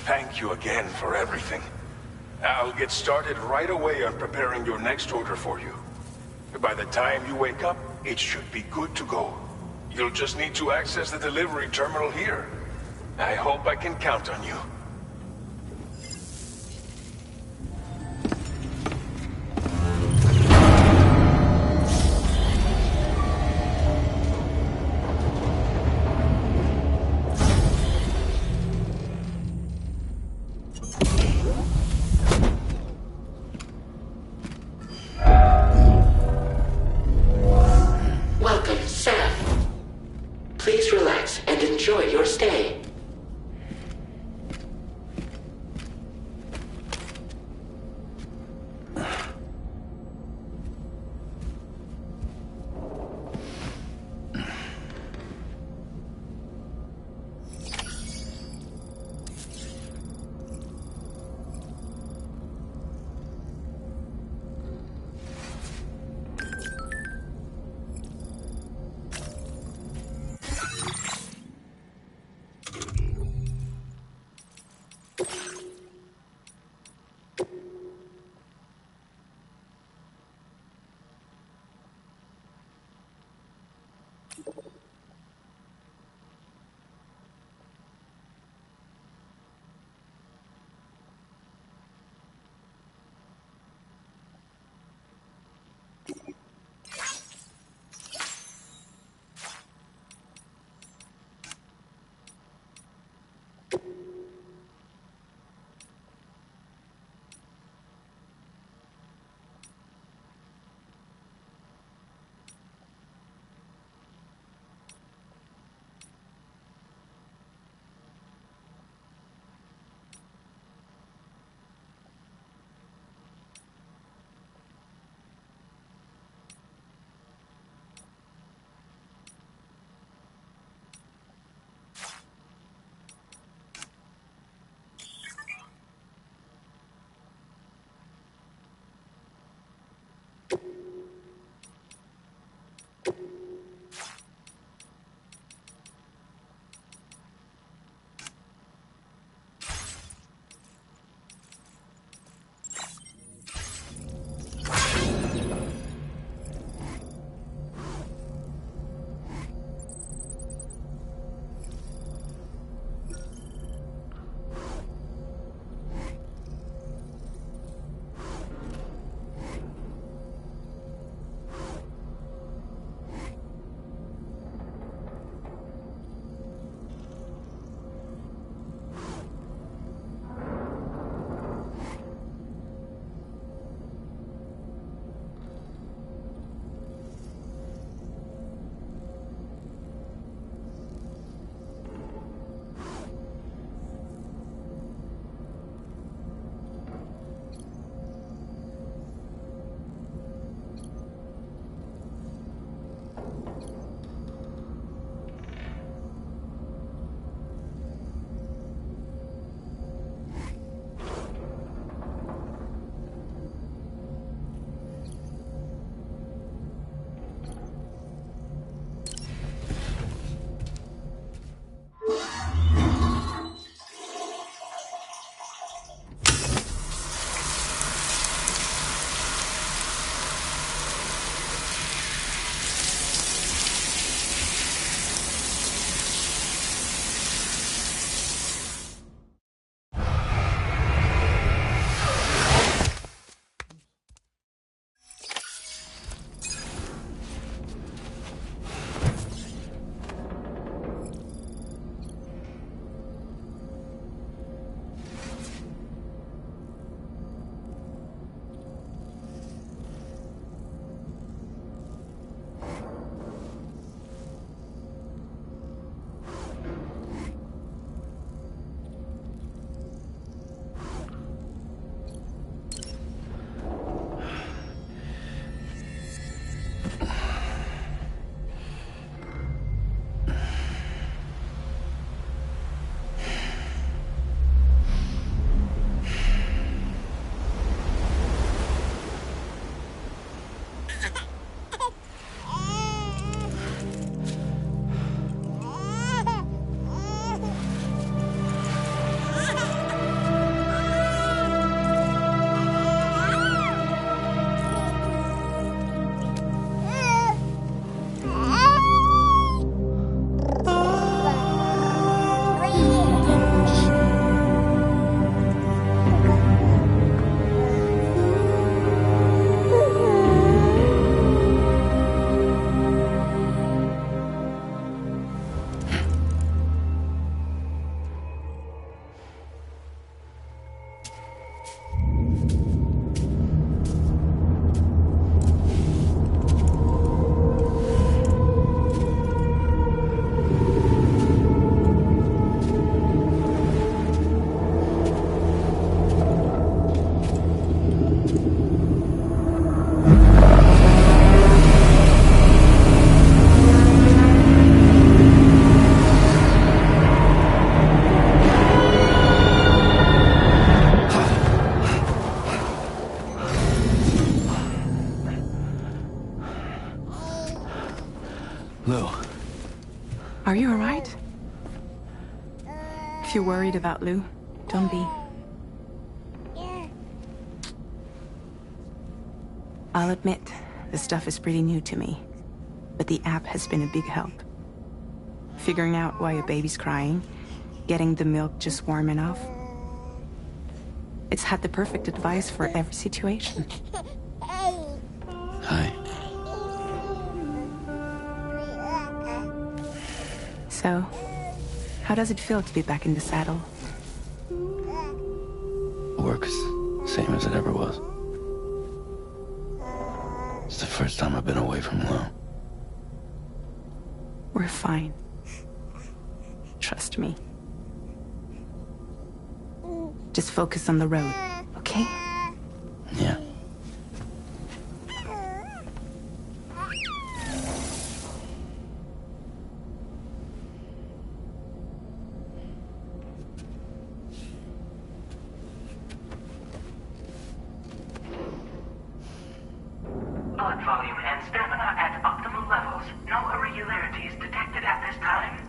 thank you again for everything. I'll get started right away on preparing your next order for you. By the time you wake up, it should be good to go. You'll just need to access the delivery terminal here. I hope I can count on you. Welcome, Sam. Please relax and enjoy your stay. worried about Lou. Don't be. I'll admit, the stuff is pretty new to me, but the app has been a big help. Figuring out why a baby's crying, getting the milk just warm enough. It's had the perfect advice for every situation. Hi. So, how does it feel to be back in the saddle? Work is the same as it ever was. It's the first time I've been away from Lou. We're fine. Trust me. Just focus on the road, okay? Yeah. Blood volume and stamina at optimal levels. No irregularities detected at this time.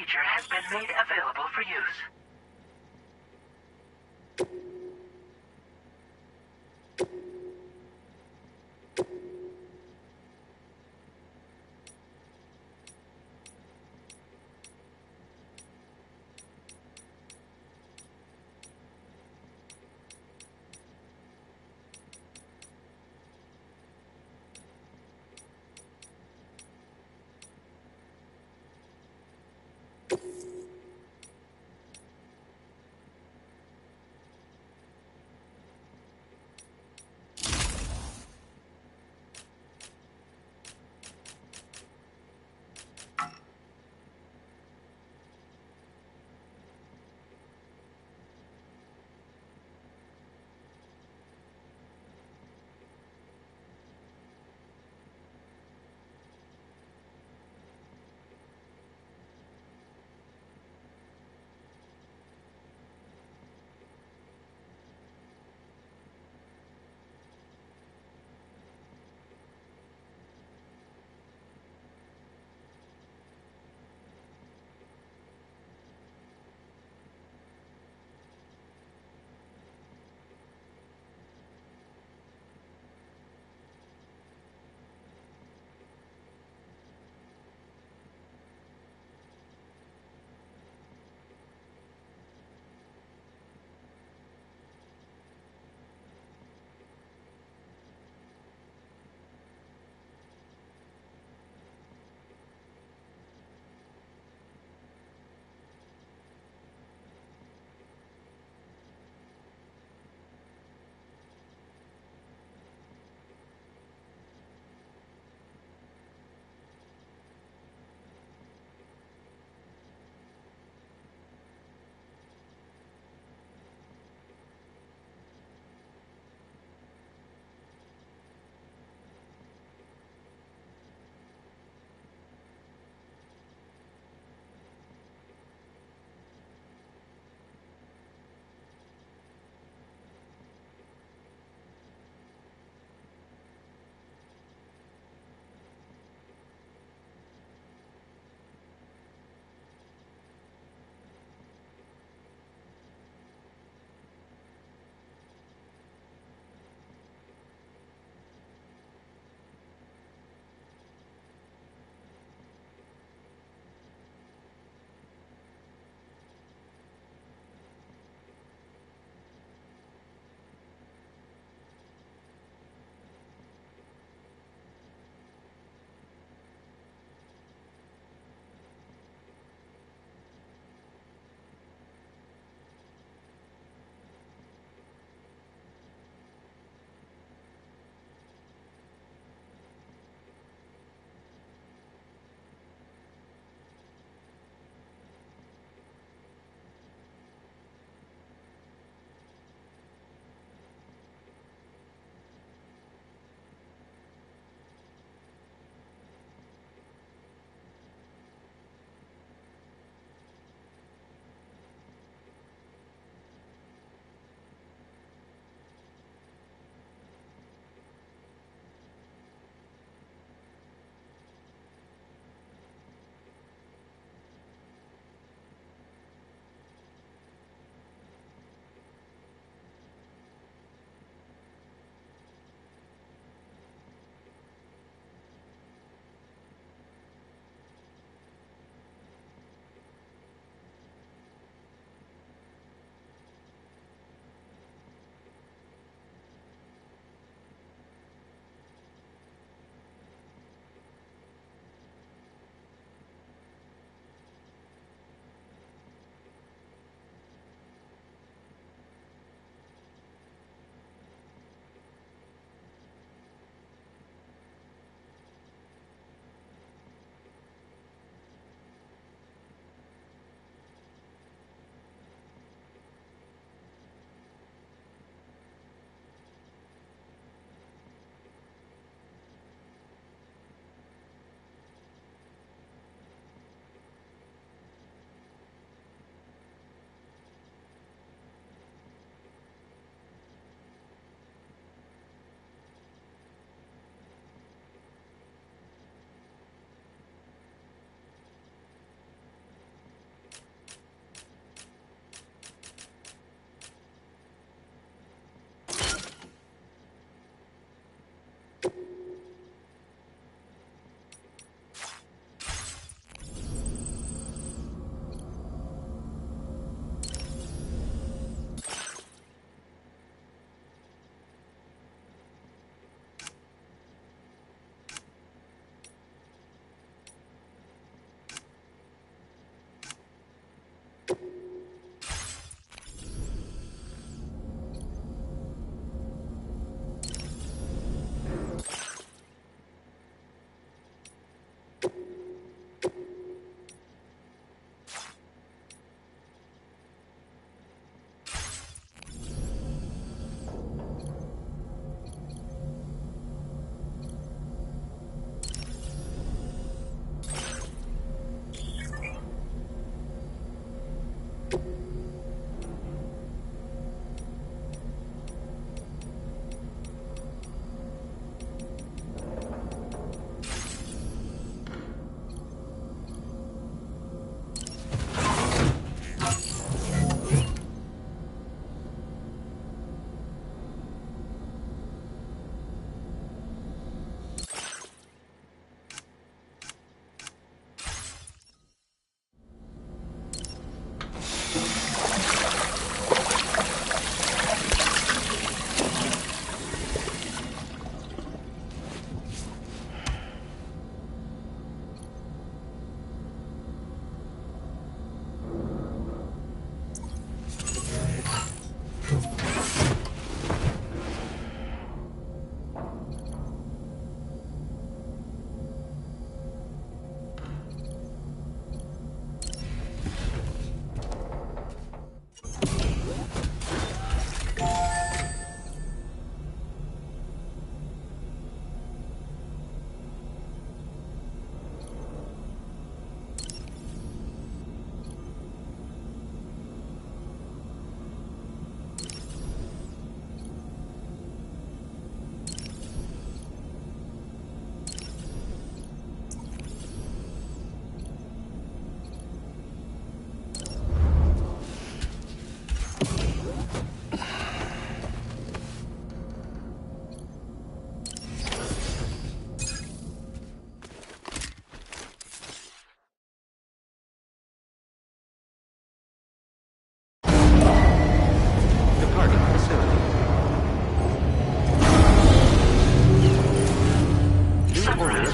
Has been made available for use.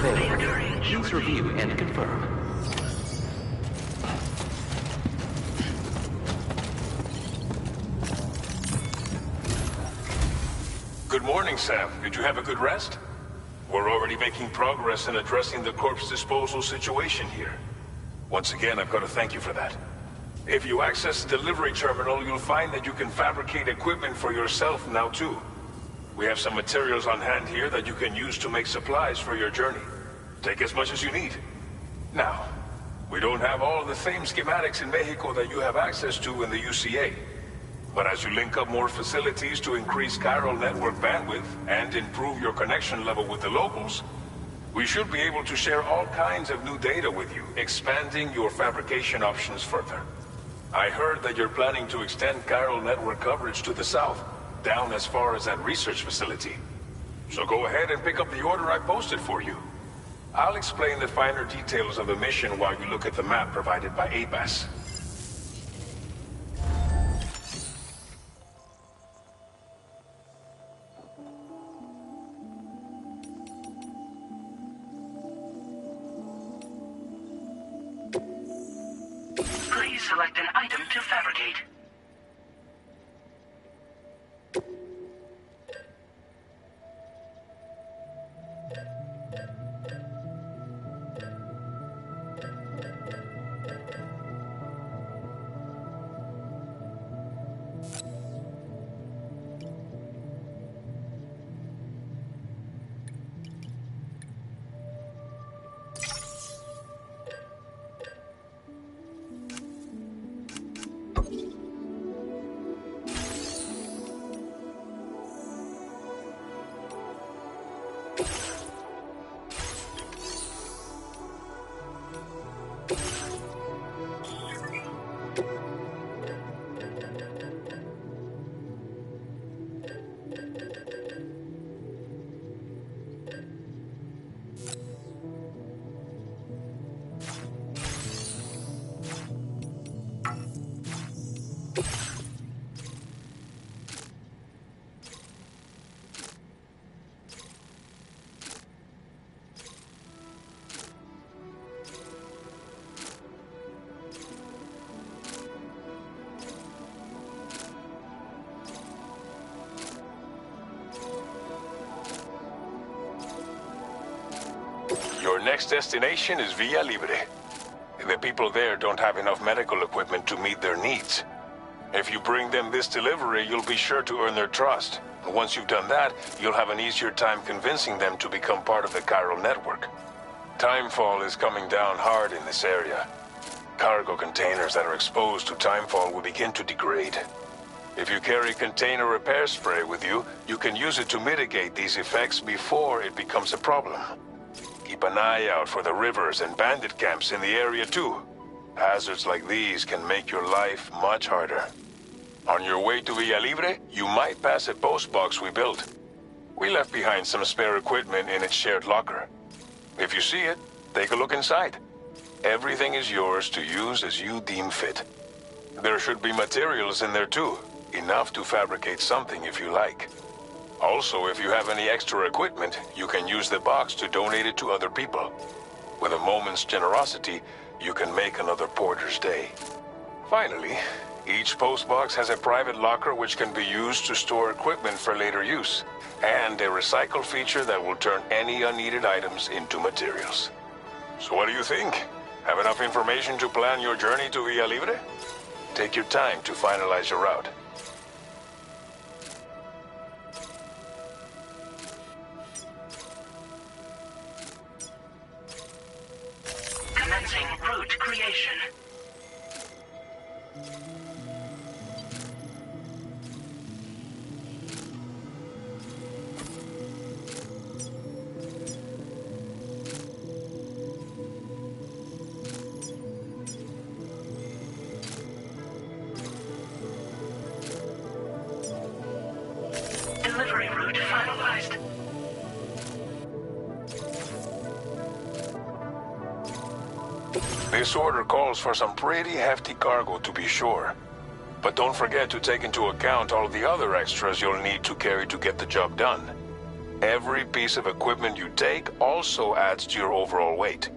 available. Please review and confirm. Good morning, Sam. Did you have a good rest? We're already making progress in addressing the corpse disposal situation here. Once again, I've got to thank you for that. If you access the delivery terminal, you'll find that you can fabricate equipment for yourself now too. We have some materials on hand here that you can use to make supplies for your journey. Take as much as you need. Now, we don't have all the same schematics in Mexico that you have access to in the UCA. But as you link up more facilities to increase chiral network bandwidth and improve your connection level with the locals, we should be able to share all kinds of new data with you, expanding your fabrication options further. I heard that you're planning to extend chiral network coverage to the south, down as far as that research facility. So go ahead and pick up the order I posted for you. I'll explain the finer details of the mission while you look at the map provided by ABAS. Please select an item to fabricate. Your next destination is Villa Libre. The people there don't have enough medical equipment to meet their needs. If you bring them this delivery, you'll be sure to earn their trust. And once you've done that, you'll have an easier time convincing them to become part of the chiral network. Timefall is coming down hard in this area. Cargo containers that are exposed to timefall will begin to degrade. If you carry container repair spray with you, you can use it to mitigate these effects before it becomes a problem. Keep an eye out for the rivers and bandit camps in the area too. Hazards like these can make your life much harder. On your way to Villa Libre, you might pass a post box we built. We left behind some spare equipment in its shared locker. If you see it, take a look inside. Everything is yours to use as you deem fit. There should be materials in there too, enough to fabricate something if you like. Also, if you have any extra equipment, you can use the box to donate it to other people. With a moment's generosity, you can make another porter's day. Finally, each postbox has a private locker which can be used to store equipment for later use, and a recycle feature that will turn any unneeded items into materials. So what do you think? Have enough information to plan your journey to Villa Libre? Take your time to finalize your route. Commencing route creation. Delivery route finalized. This order calls for some pretty hefty cargo to be sure. But don't forget to take into account all the other extras you'll need to carry to get the job done. Every piece of equipment you take also adds to your overall weight.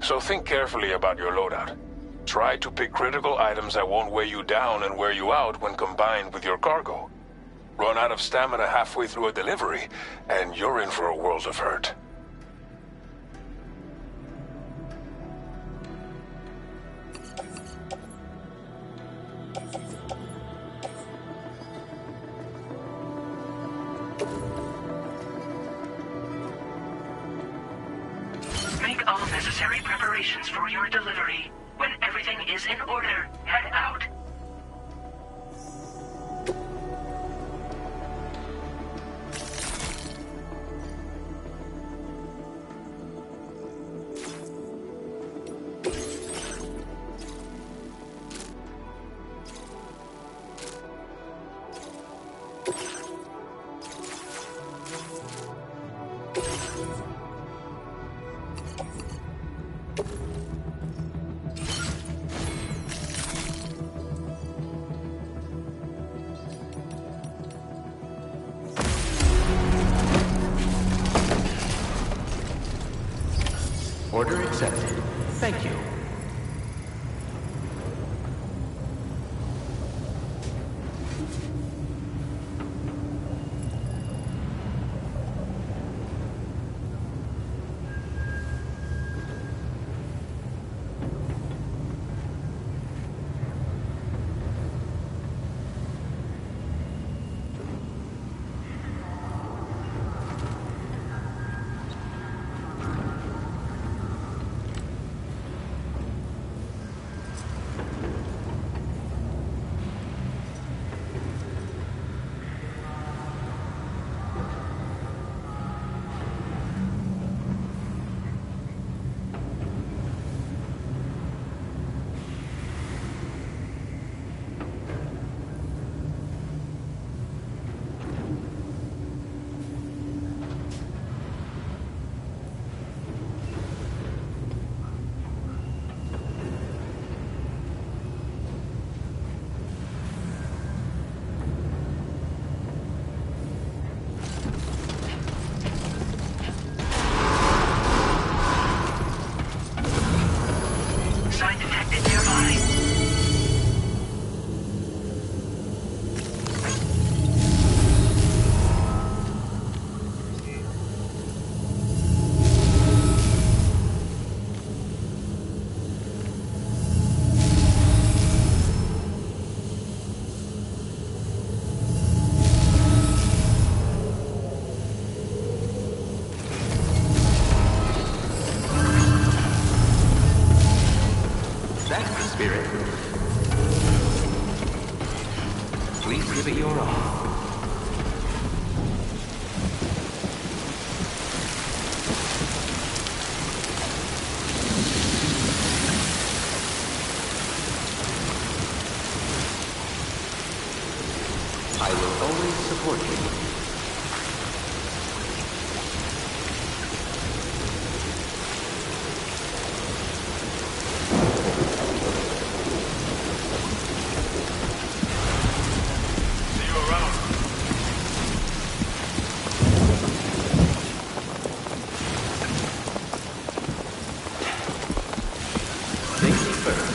So think carefully about your loadout. Try to pick critical items that won't weigh you down and wear you out when combined with your cargo. Run out of stamina halfway through a delivery, and you're in for a world of hurt. Make all necessary preparations for your delivery. When everything is in order, head out. Order accepted. Thank you. Sign detected nearby. That's the spirit. Please give it your all. I will always support you. Safety first.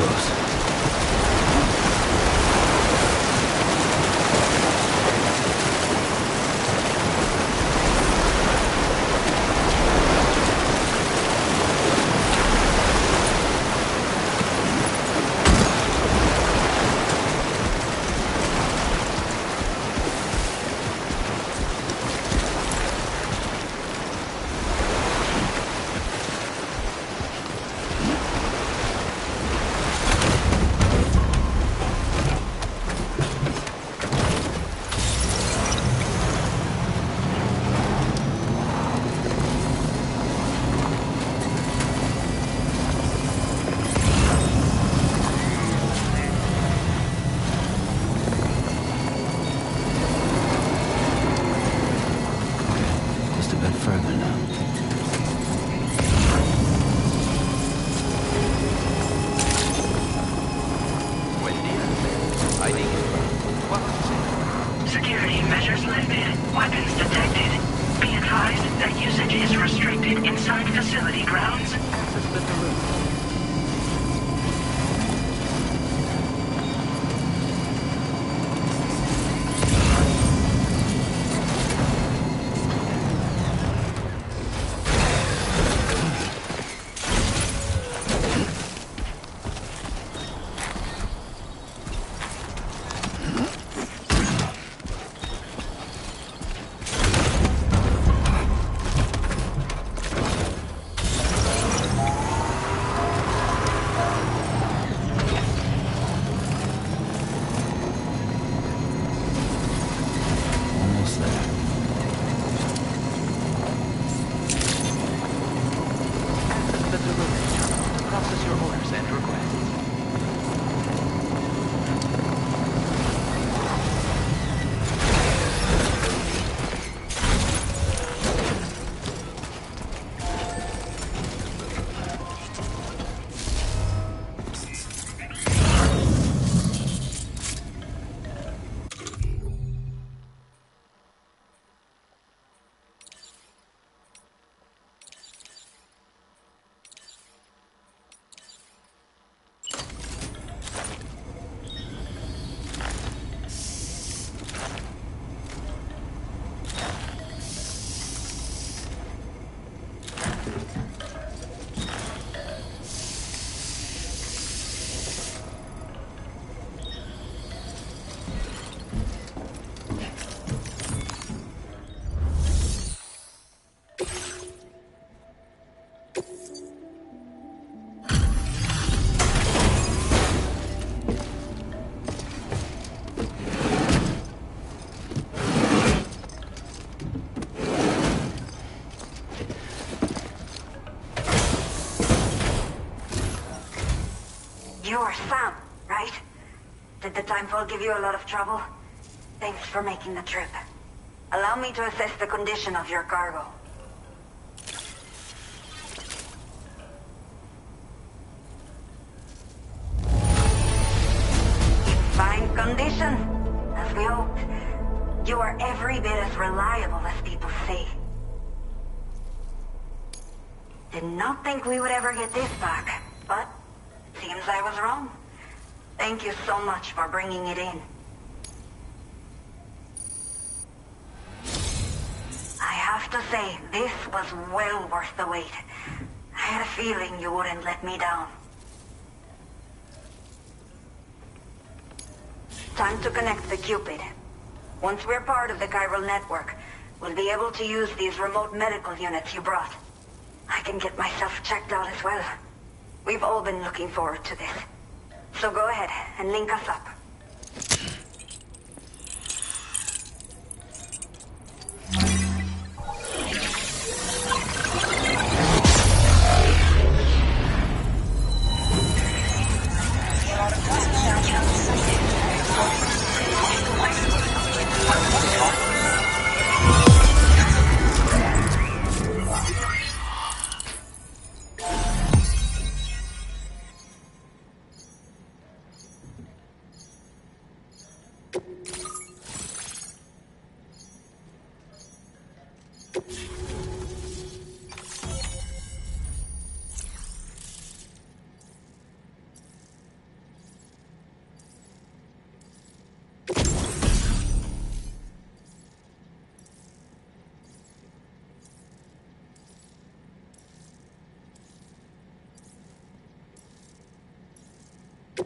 goes. Security measures lifted. Weapons detected. Be advised that usage is restricted inside facility grounds. Access the room. You're Sam, right? Did the timefall give you a lot of trouble? Thanks for making the trip. Allow me to assess the condition of your cargo. In fine condition, as we hoped. You are every bit as reliable as people say. Did not think we would ever get this back, but seems I was wrong. Thank you so much for bringing it in. I have to say, this was well worth the wait. I had a feeling you wouldn't let me down. Time to connect the Cupid. Once we're part of the chiral network, we'll be able to use these remote medical units you brought. I can get myself checked out as well. We've all been looking forward to this. So go ahead and link us up. Now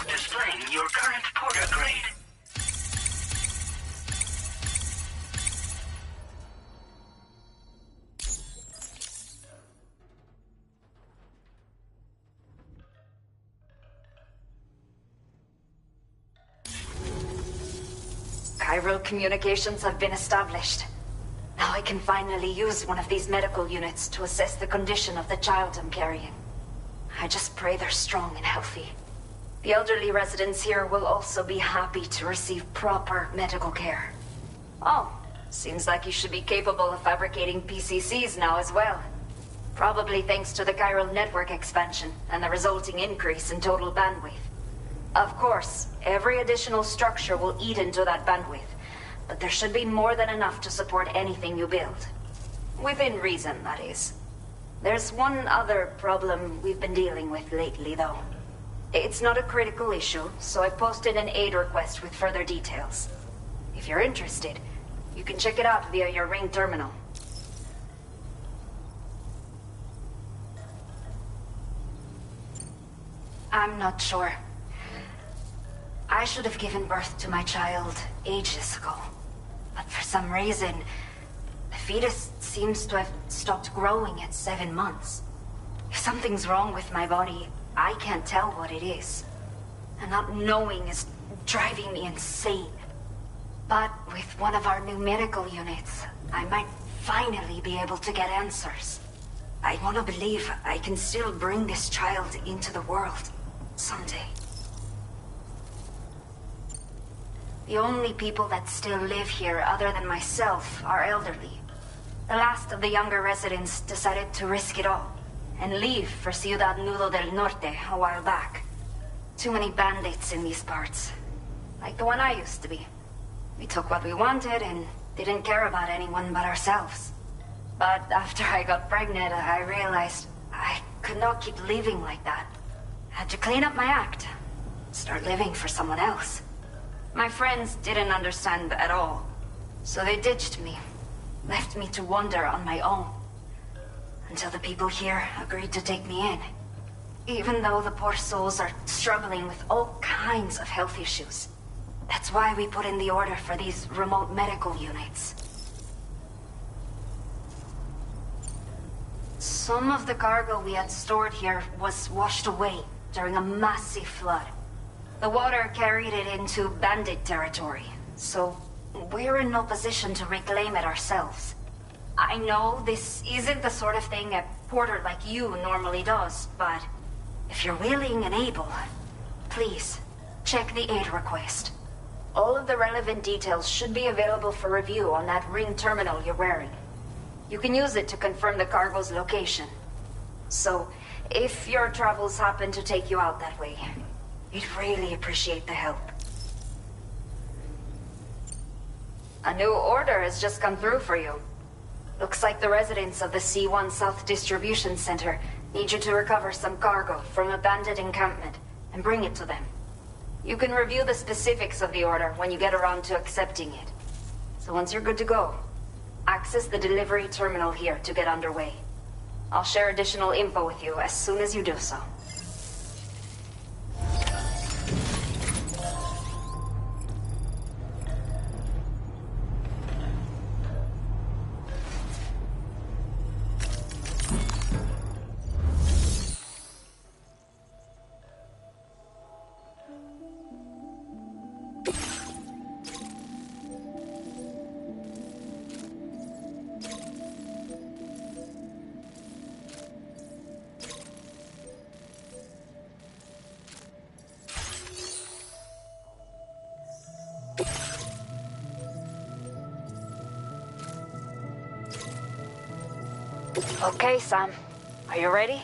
displaying your current porter grade. Chiral communications have been established. Now I can finally use one of these medical units to assess the condition of the child I'm carrying. I just pray they're strong and healthy. The elderly residents here will also be happy to receive proper medical care. Oh, seems like you should be capable of fabricating PCCs now as well. Probably thanks to the chiral network expansion and the resulting increase in total bandwidth. Of course, every additional structure will eat into that bandwidth, but there should be more than enough to support anything you build. Within reason, that is. There's one other problem we've been dealing with lately, though. It's not a critical issue, so I posted an aid request with further details. If you're interested, you can check it out via your ring terminal. I'm not sure. I should have given birth to my child ages ago. But for some reason, the fetus seems to have stopped growing at 7 months. If something's wrong with my body, I can't tell what it is. And not knowing is driving me insane. But with one of our new medical units, I might finally be able to get answers. I want to believe I can still bring this child into the world someday. The only people that still live here other than myself are elderly. The last of the younger residents decided to risk it all and leave for Ciudad Nudo del Norte a while back. Too many bandits in these parts. Like the one I used to be. We took what we wanted and didn't care about anyone but ourselves. But after I got pregnant, I realized I could not keep living like that. Had to clean up my act. Start living for someone else. My friends didn't understand at all. So they ditched me. Left me to wander on my own. Until the people here agreed to take me in. Even though the poor souls are struggling with all kinds of health issues. That's why we put in the order for these remote medical units. Some of the cargo we had stored here was washed away during a massive flood. The water carried it into bandit territory, so we're in no position to reclaim it ourselves. I know this isn't the sort of thing a porter like you normally does, but if you're willing and able, please, check the aid request. All of the relevant details should be available for review on that ring terminal you're wearing. You can use it to confirm the cargo's location. So, if your travels happen to take you out that way, we'd really appreciate the help. A new order has just come through for you. Looks like the residents of the C1 South Distribution Center need you to recover some cargo from a bandit encampment and bring it to them. You can review the specifics of the order when you get around to accepting it. So once you're good to go, access the delivery terminal here to get underway. I'll share additional info with you as soon as you do so. Okay, Sam. Are you ready?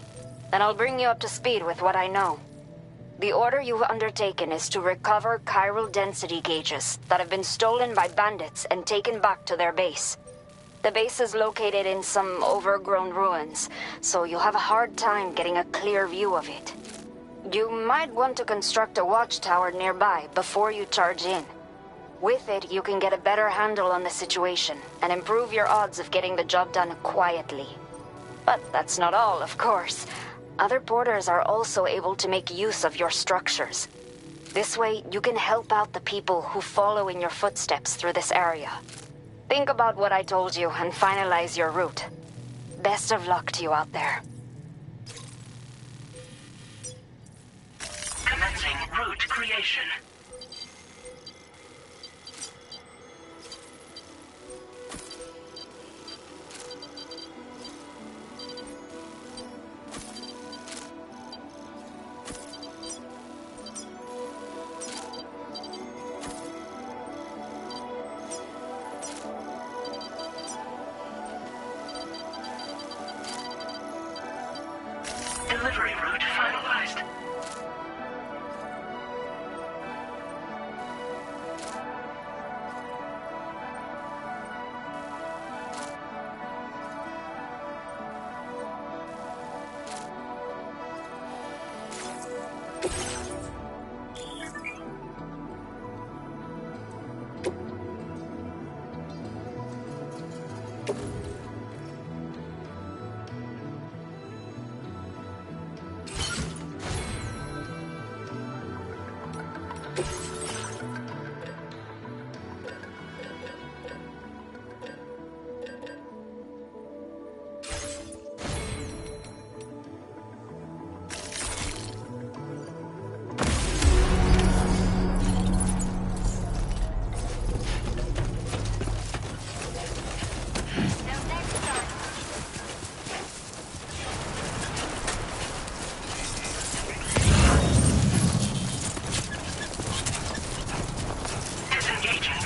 Then I'll bring you up to speed with what I know. The order you've undertaken is to recover chiral density gauges that have been stolen by bandits and taken back to their base. The base is located in some overgrown ruins, so you'll have a hard time getting a clear view of it. You might want to construct a watchtower nearby before you charge in. With it, you can get a better handle on the situation and improve your odds of getting the job done quietly. But that's not all, of course. Other porters are also able to make use of your structures. This way, you can help out the people who follow in your footsteps through this area. Think about what I told you and finalize your route. Best of luck to you out there. Commencing route creation. Delivery route finalized.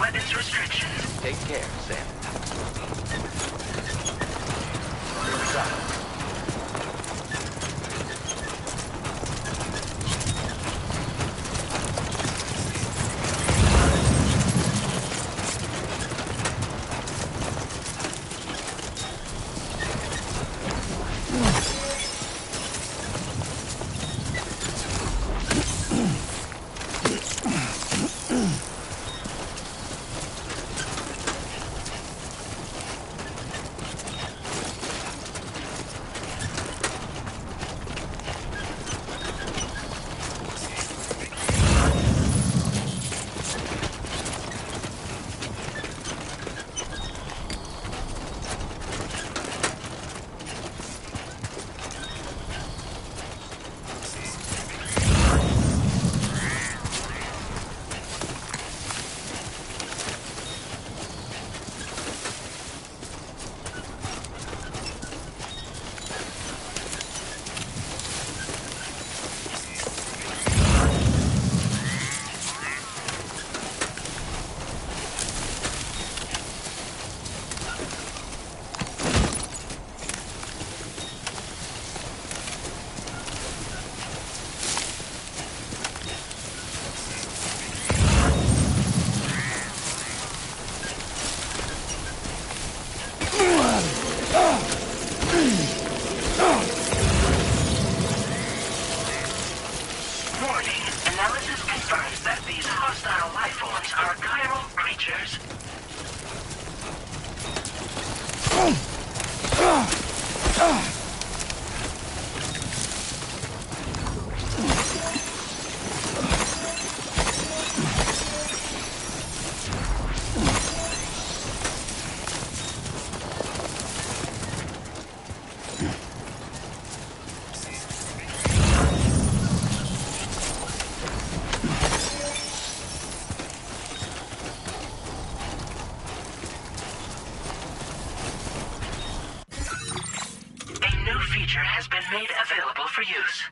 Weapons restrictions. Take care, Sam. Inside. Warning. Analysis confirms that these hostile life forms are chiral creatures. A new feature has been made available for use.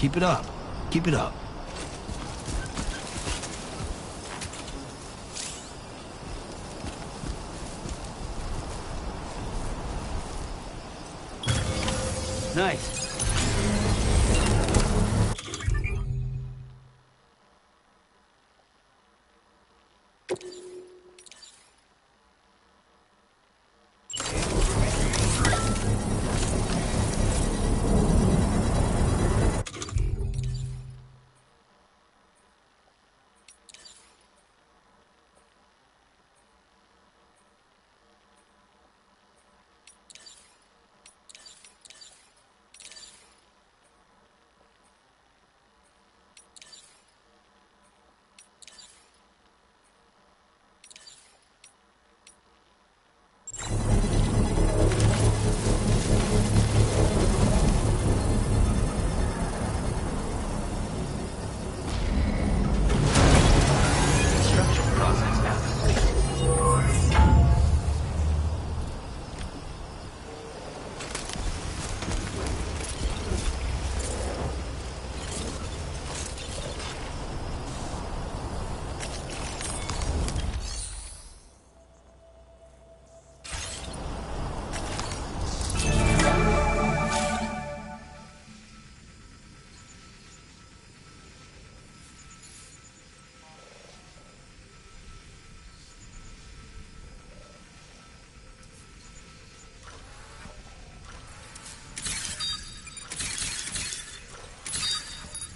Keep it up. Keep it up. Nice.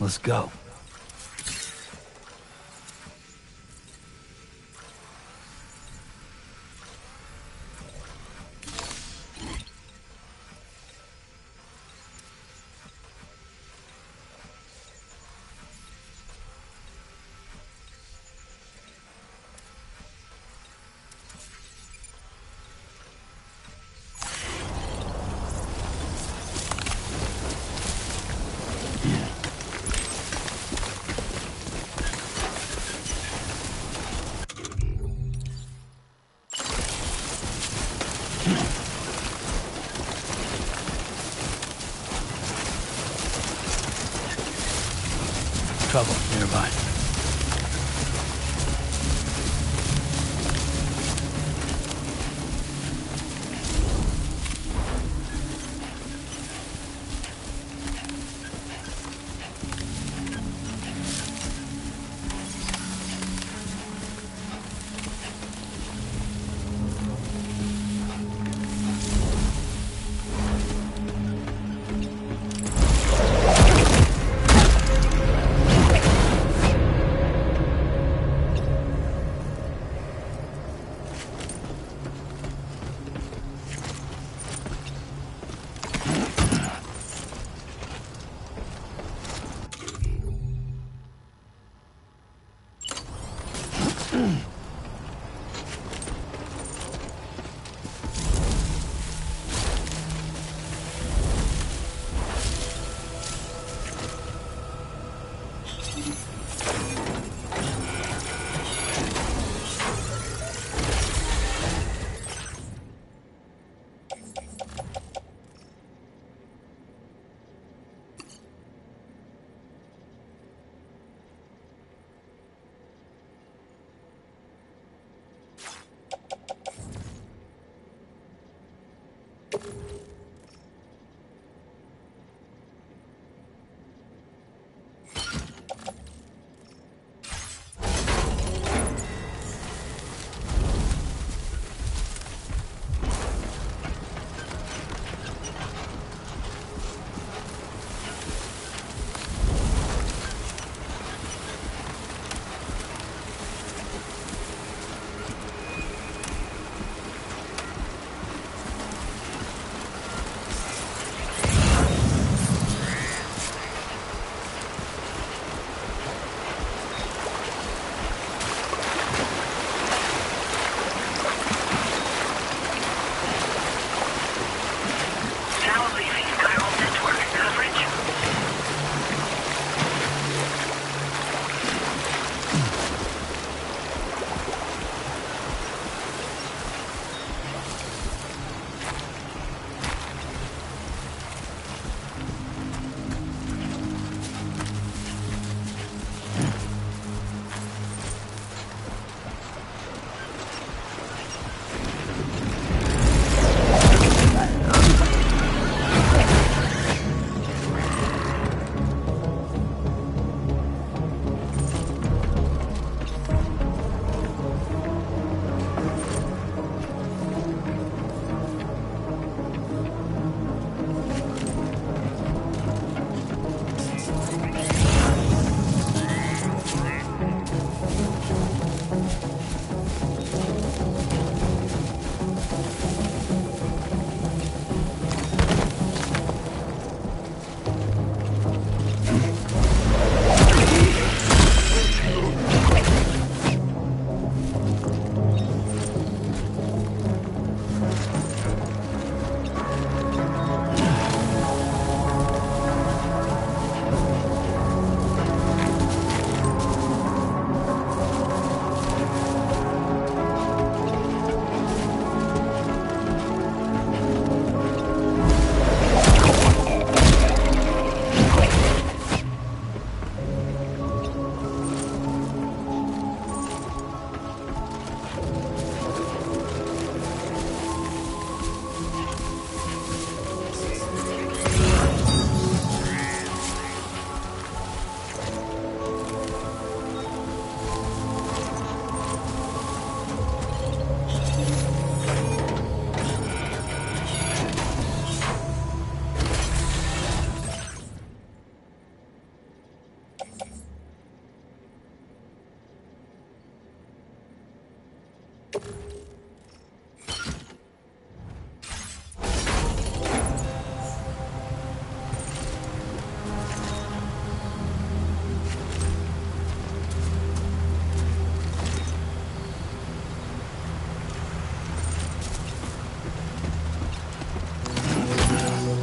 Let's go.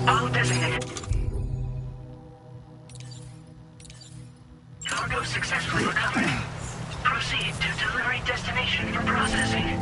All designated. Cargo successfully recovered. Proceed to delivery destination for processing.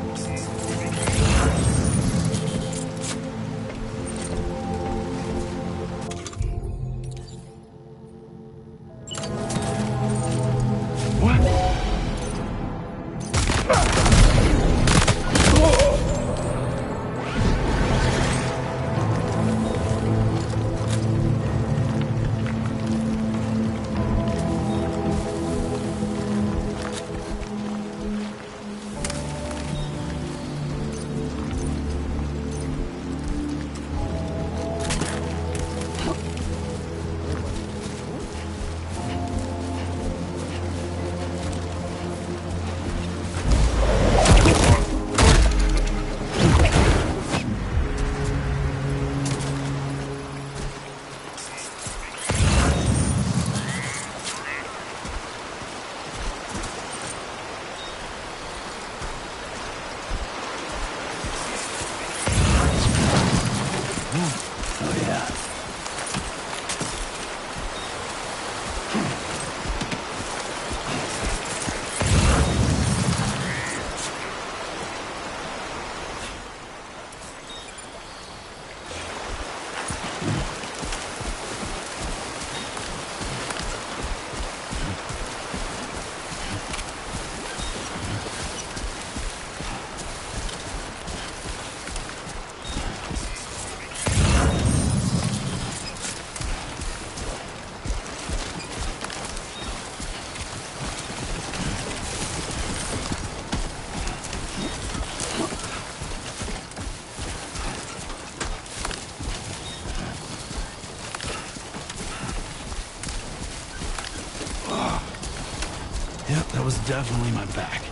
was definitely my back.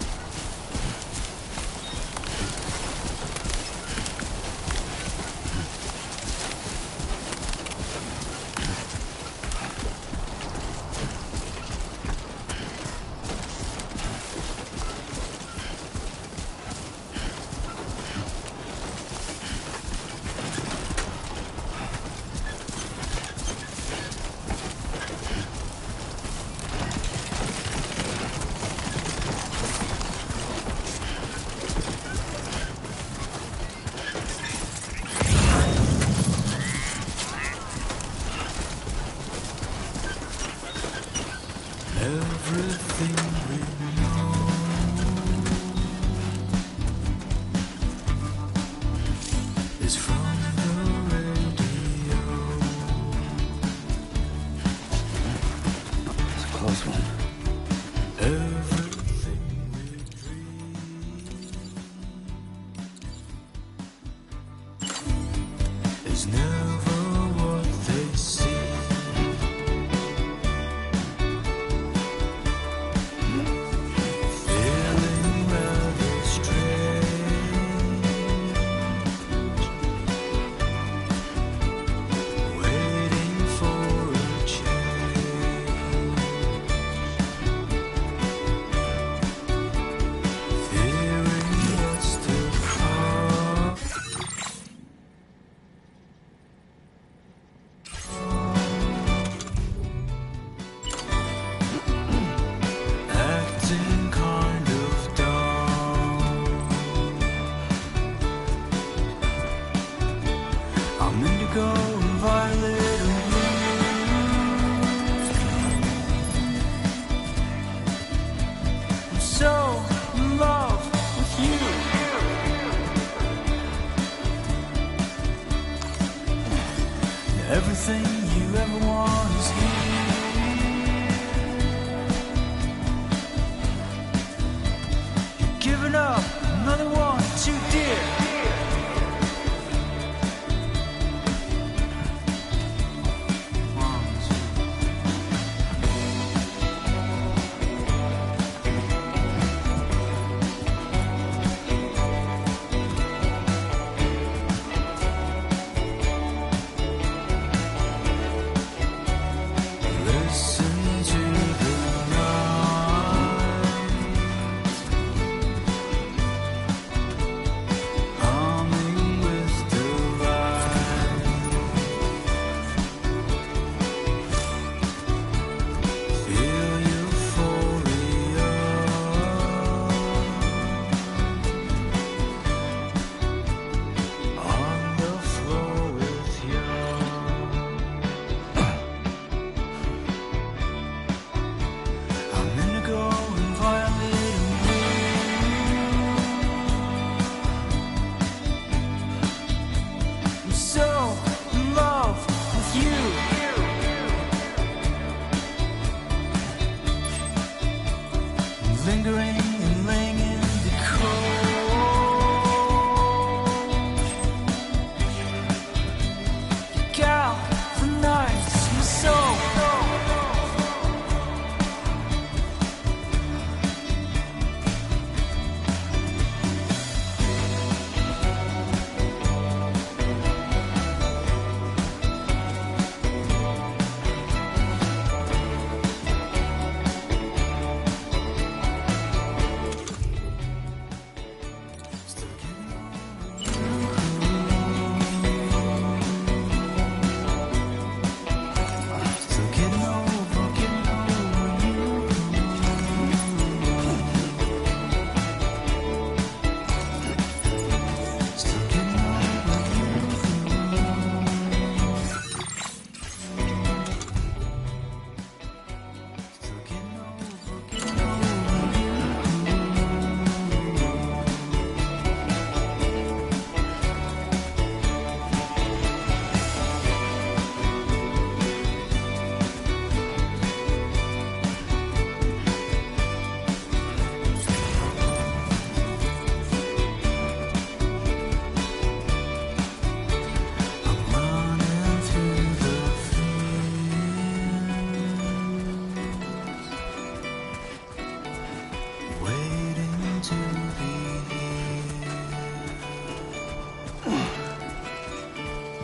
Everything you ever want is here. You're giving up another one too dear.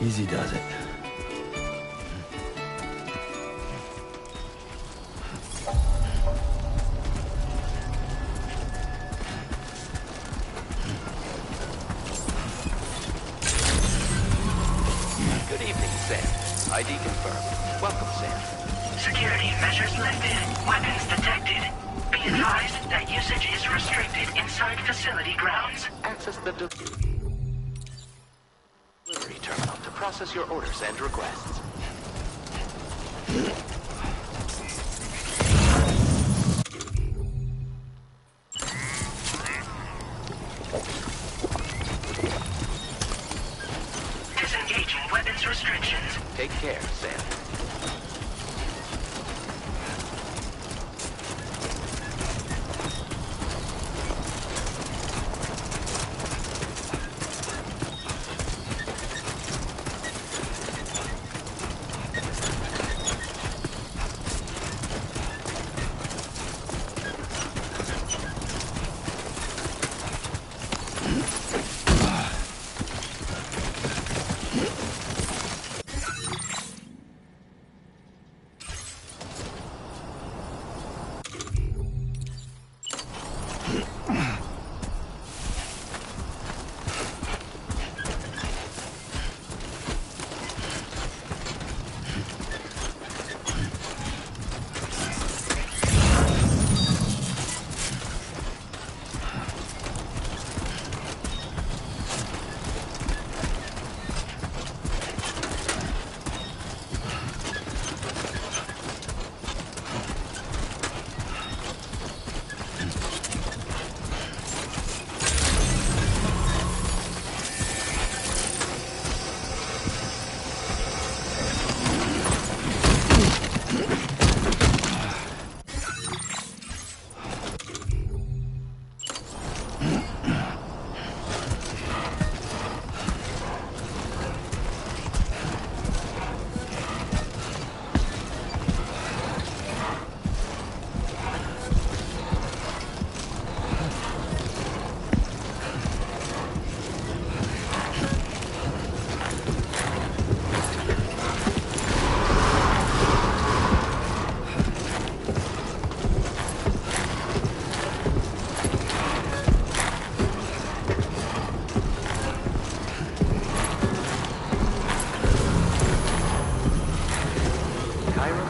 Easy does it. Good evening, Sam. ID confirmed. Welcome, Sam. Security measures lifted. Weapons detected. Be advised that usage is restricted inside facility grounds. Access the delivery terminal to process your orders and requests. Disengaging weapons restrictions. Take care, Sam.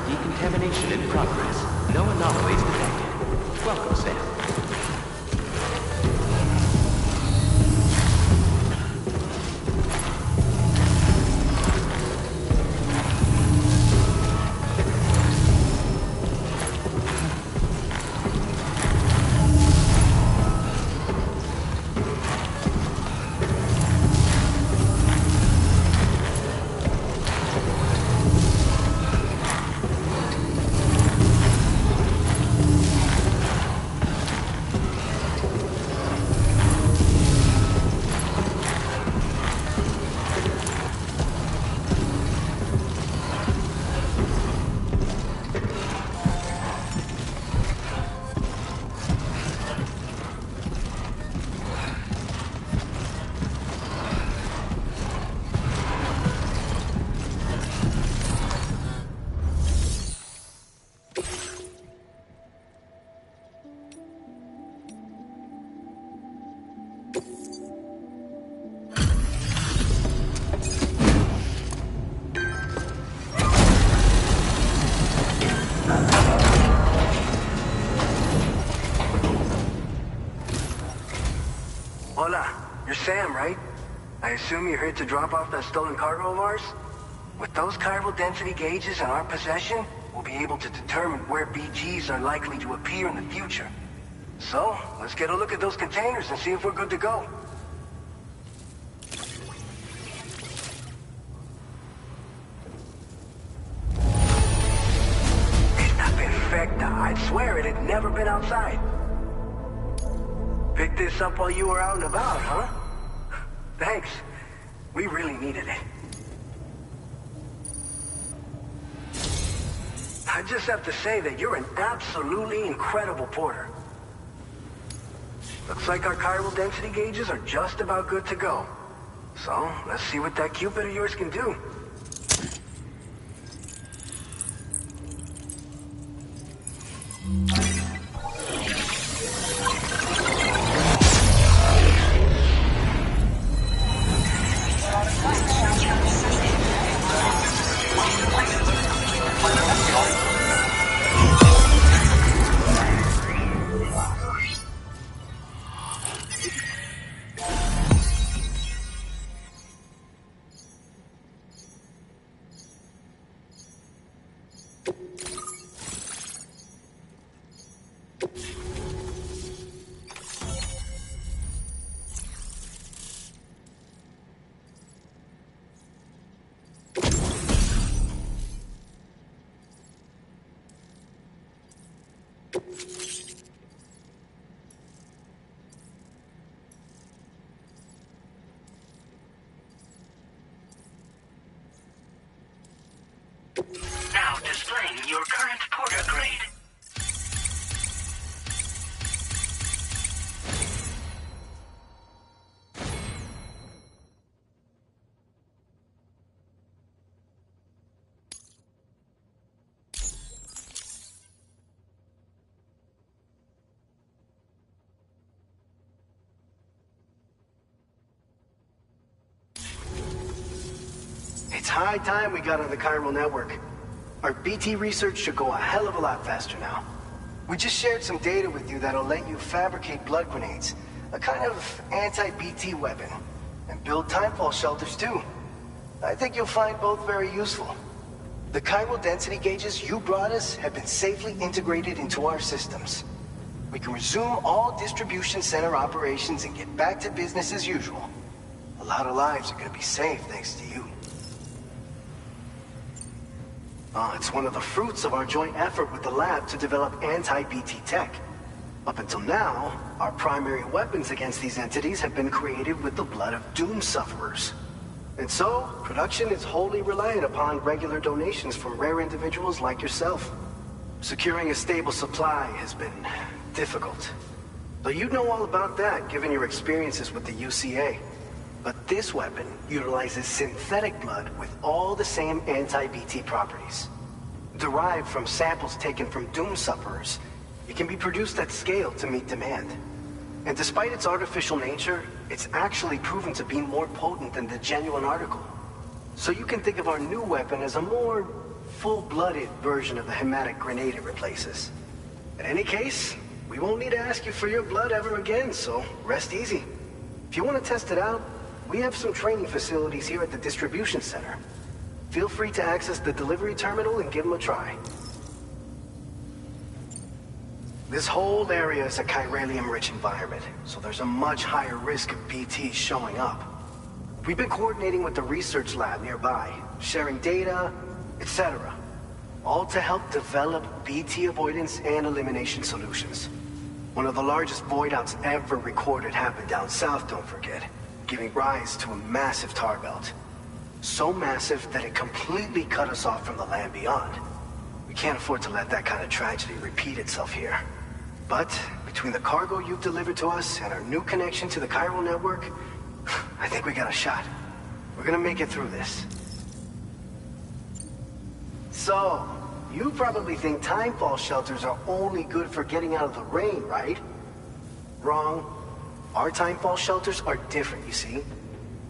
Decontamination in progress. No anomalies detected. Welcome, Sam. Hola, you're Sam, right? I assume you're here to drop off that stolen cargo of ours? With those chiral density gauges in our possession, we'll be able to determine where BGs are likely to appear in the future. So, let's get a look at those containers and see if we're good to go. Esta perfecta. I'd swear it had never been outside. Picked this up while you were out and about, huh? Thanks. We really needed it. I just have to say that you're an absolutely incredible porter. Looks like our chiral density gauges are just about good to go. So, let's see what that Cupid of yours can do. Now displaying your current porter grade. It's high time we got on the chiral network. Our BT research should go a hell of a lot faster now. We just shared some data with you that'll let you fabricate blood grenades, a kind of anti-BT weapon, and build timefall shelters too. I think you'll find both very useful. The chiral density gauges you brought us have been safely integrated into our systems. We can resume all distribution center operations and get back to business as usual. A lot of lives are gonna be saved thanks to you. It's one of the fruits of our joint effort with the lab to develop anti-BT tech. Up until now, our primary weapons against these entities have been created with the blood of doom sufferers. And so, production is wholly reliant upon regular donations from rare individuals like yourself. Securing a stable supply has been difficult. But you'd know all about that, given your experiences with the UCA. But this weapon utilizes synthetic blood with all the same anti-BT properties. Derived from samples taken from doom sufferers, it can be produced at scale to meet demand. And despite its artificial nature, it's actually proven to be more potent than the genuine article. So you can think of our new weapon as a more full-blooded version of the hematic grenade it replaces. In any case, we won't need to ask you for your blood ever again, so rest easy. If you want to test it out, we have some training facilities here at the distribution center. Feel free to access the delivery terminal and give them a try. This whole area is a chiralium-rich environment, so there's a much higher risk of BTs showing up. We've been coordinating with the research lab nearby, sharing data, etc. All to help develop BT avoidance and elimination solutions. One of the largest void-outs ever recorded happened down south, don't forget, giving rise to a massive tar belt. So massive that it completely cut us off from the land beyond. We can't afford to let that kind of tragedy repeat itself here. But between the cargo you've delivered to us and our new connection to the chiral network, I think we got a shot. We're gonna make it through this. So, you probably think timefall shelters are only good for getting out of the rain, right? Wrong. Our timefall shelters are different, you see.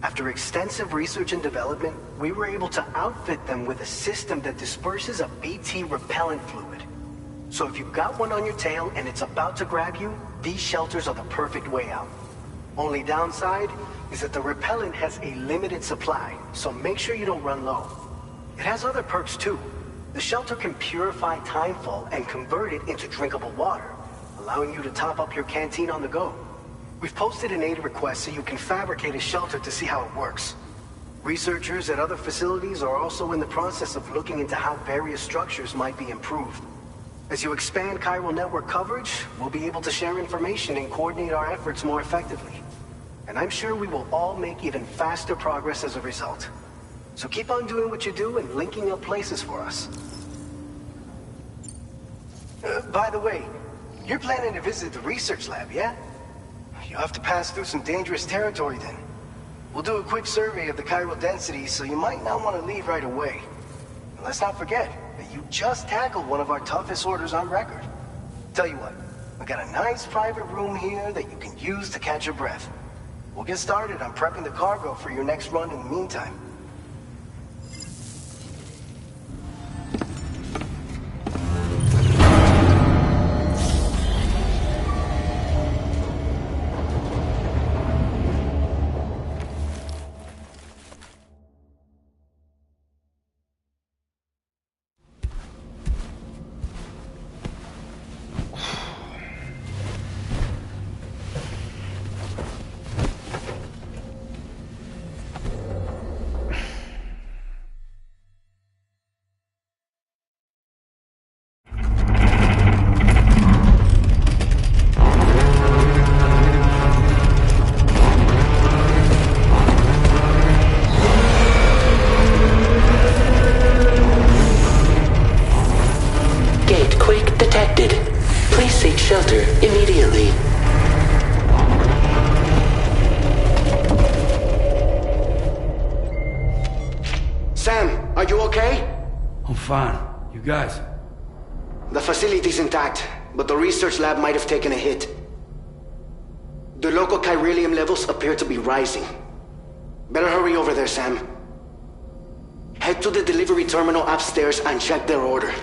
After extensive research and development, we were able to outfit them with a system that disperses a BT repellent fluid. So if you've got one on your tail and it's about to grab you, these shelters are the perfect way out. Only downside is that the repellent has a limited supply, so make sure you don't run low. It has other perks too. The shelter can purify timefall and convert it into drinkable water, allowing you to top up your canteen on the go. We've posted an aid request so you can fabricate a shelter to see how it works. Researchers at other facilities are also in the process of looking into how various structures might be improved. As you expand chiral network coverage, we'll be able to share information and coordinate our efforts more effectively. And I'm sure we will all make even faster progress as a result. So keep on doing what you do and linking up places for us. By the way, you're planning to visit the research lab, yeah? You'll have to pass through some dangerous territory then. We'll do a quick survey of the chiral density, so you might not want to leave right away. And let's not forget that you just tackled one of our toughest orders on record. Tell you what, I got a nice private room here that you can use to catch your breath. We'll get started on prepping the cargo for your next run in the meantime. Fine. You guys? The facility's intact, but the research lab might have taken a hit. The local chiralium levels appear to be rising. Better hurry over there, Sam. Head to the delivery terminal upstairs and check their order.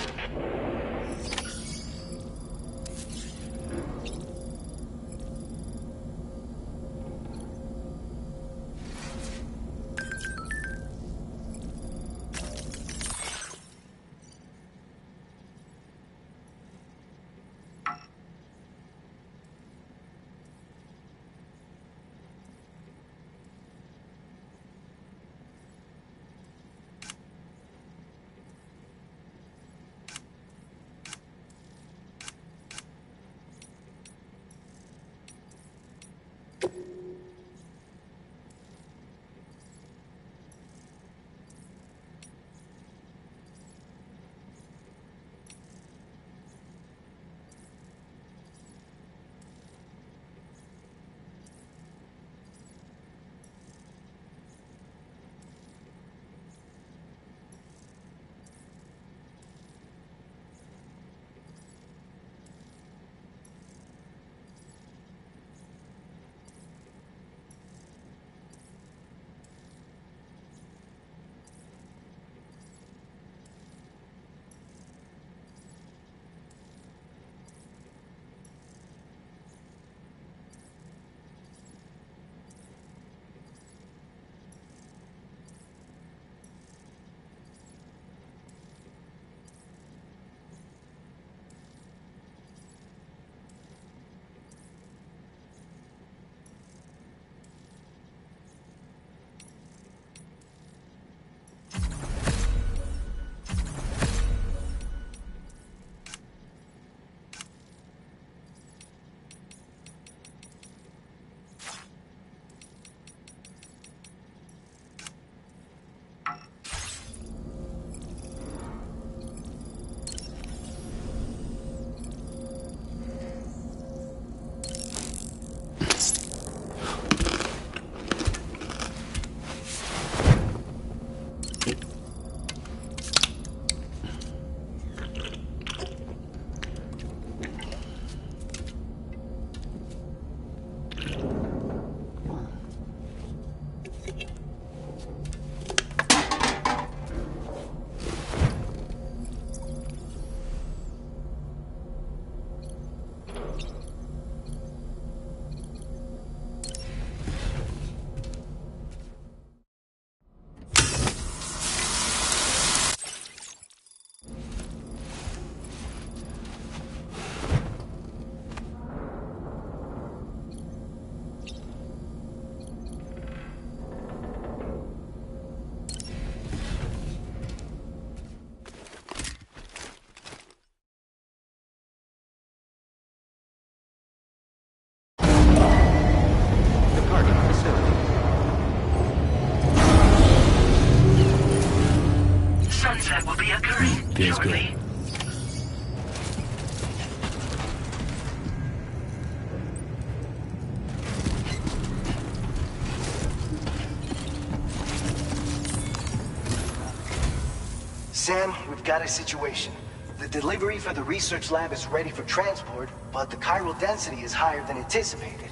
Sam, we've got a situation. The delivery for the research lab is ready for transport, but the chiral density is higher than anticipated.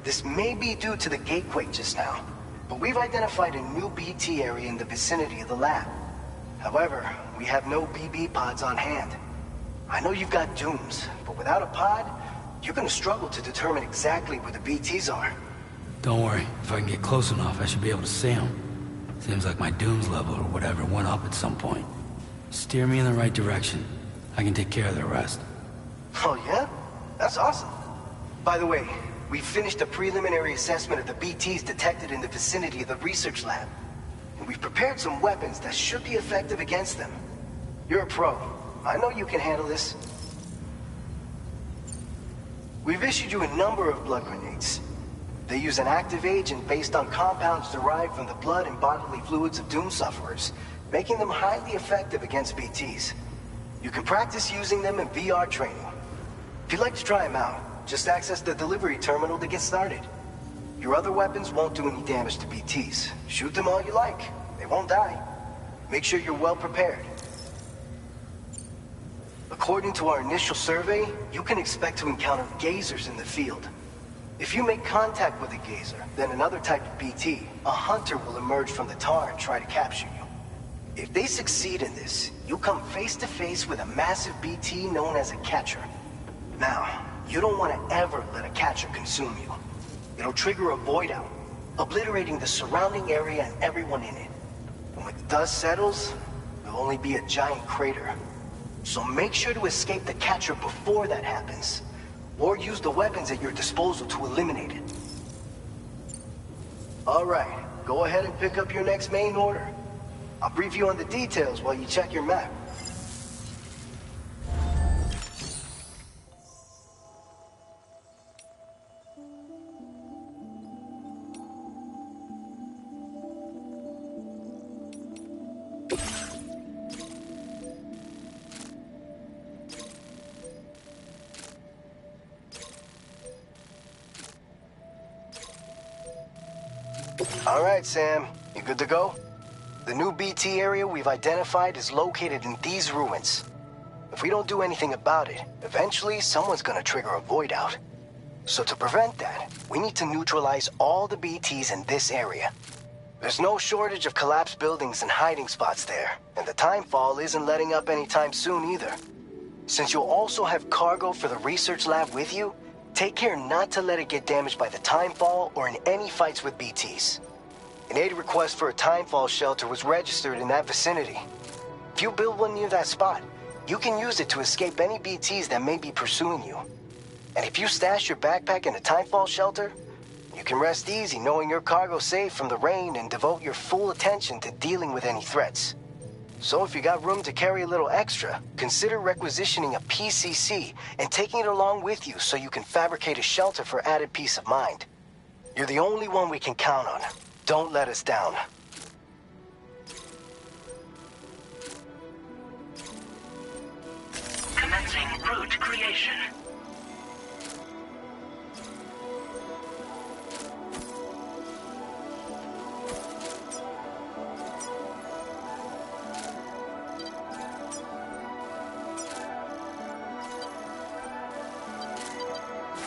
This may be due to the gatequake just now, but we've identified a new BT area in the vicinity of the lab. However, we have no BB pods on hand. I know you've got dooms, but without a pod, you're gonna struggle to determine exactly where the BTs are. Don't worry. If I can get close enough, I should be able to see them. Seems like my dooms level or whatever went up at some point. Steer me in the right direction. I can take care of the rest. Oh yeah? That's awesome. By the way, we finished a preliminary assessment of the BTs detected in the vicinity of the research lab. And we've prepared some weapons that should be effective against them. You're a pro. I know you can handle this. We've issued you a number of blood grenades. They use an active agent based on compounds derived from the blood and bodily fluids of Doom sufferers, making them highly effective against BTs. You can practice using them in VR training. If you'd like to try them out, just access the delivery terminal to get started. Your other weapons won't do any damage to BTs. Shoot them all you like. They won't die. Make sure you're well prepared. According to our initial survey, you can expect to encounter gazers in the field. If you make contact with a gazer, then another type of BT, a hunter will emerge from the tar and try to capture you. If they succeed in this, you'll come face to face with a massive BT known as a catcher. Now, you don't want to ever let a catcher consume you. It'll trigger a void out, obliterating the surrounding area and everyone in it. And when the dust settles, there'll only be a giant crater. So make sure to escape the catcher before that happens, or use the weapons at your disposal to eliminate it. All right, go ahead and pick up your next main order. I'll brief you on the details while you check your map. All right, Sam. You good to go? The new BT area we've identified is located in these ruins. If we don't do anything about it, eventually someone's gonna trigger a void out. So to prevent that, we need to neutralize all the BTs in this area. There's no shortage of collapsed buildings and hiding spots there, and the timefall isn't letting up anytime soon either. Since you'll also have cargo for the research lab with you, take care not to let it get damaged by the timefall or in any fights with BTs. An aid request for a timefall shelter was registered in that vicinity. If you build one near that spot, you can use it to escape any BTs that may be pursuing you. And if you stash your backpack in a timefall shelter, you can rest easy knowing your cargo's safe from the rain and devote your full attention to dealing with any threats. So if you got room to carry a little extra, consider requisitioning a PCC and taking it along with you so you can fabricate a shelter for added peace of mind. You're the only one we can count on. Don't let us down. Commencing route creation.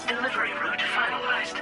Delivery route finalized.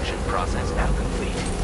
construction process now complete.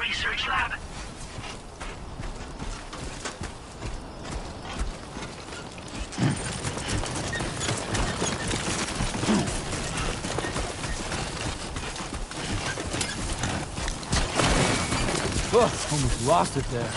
research lab. Oh, almost lost it there.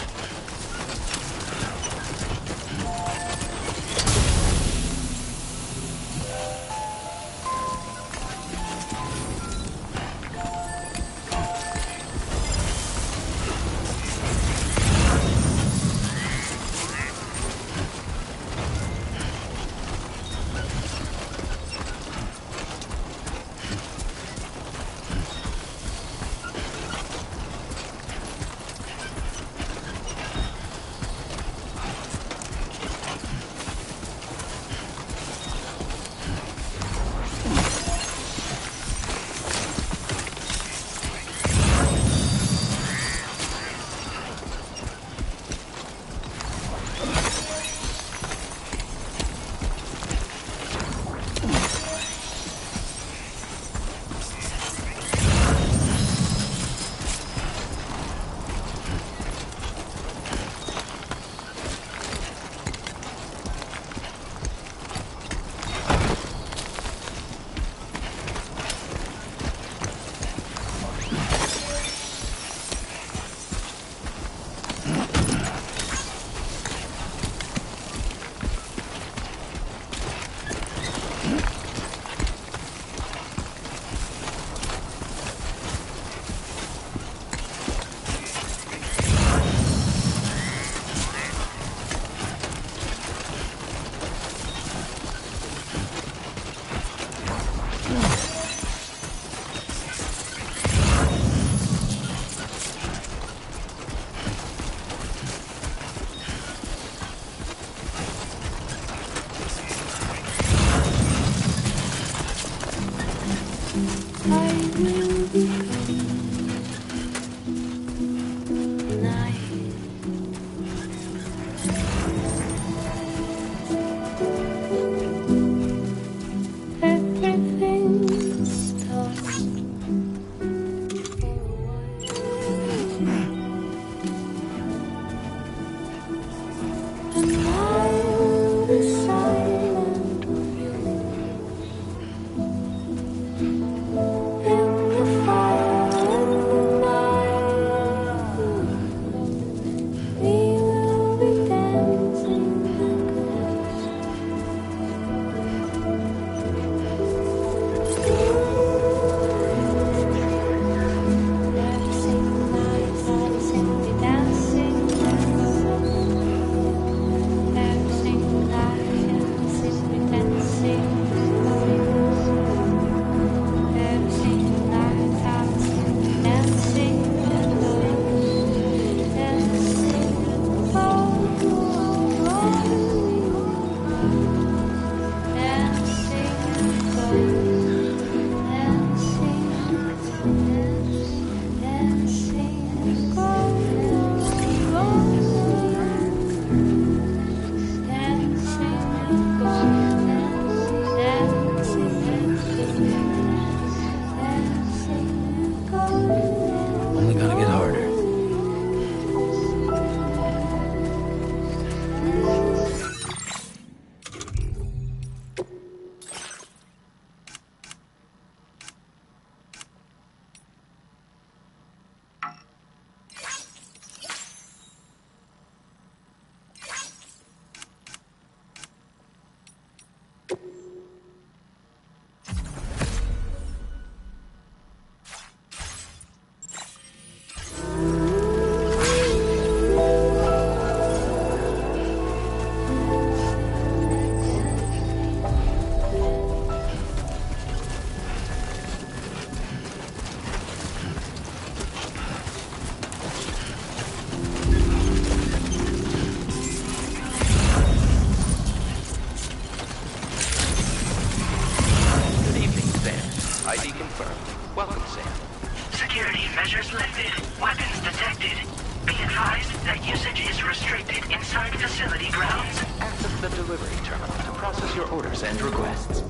Measures lifted. Weapons detected. Be advised that usage is restricted inside facility grounds. Access the delivery terminal to process your orders and requests.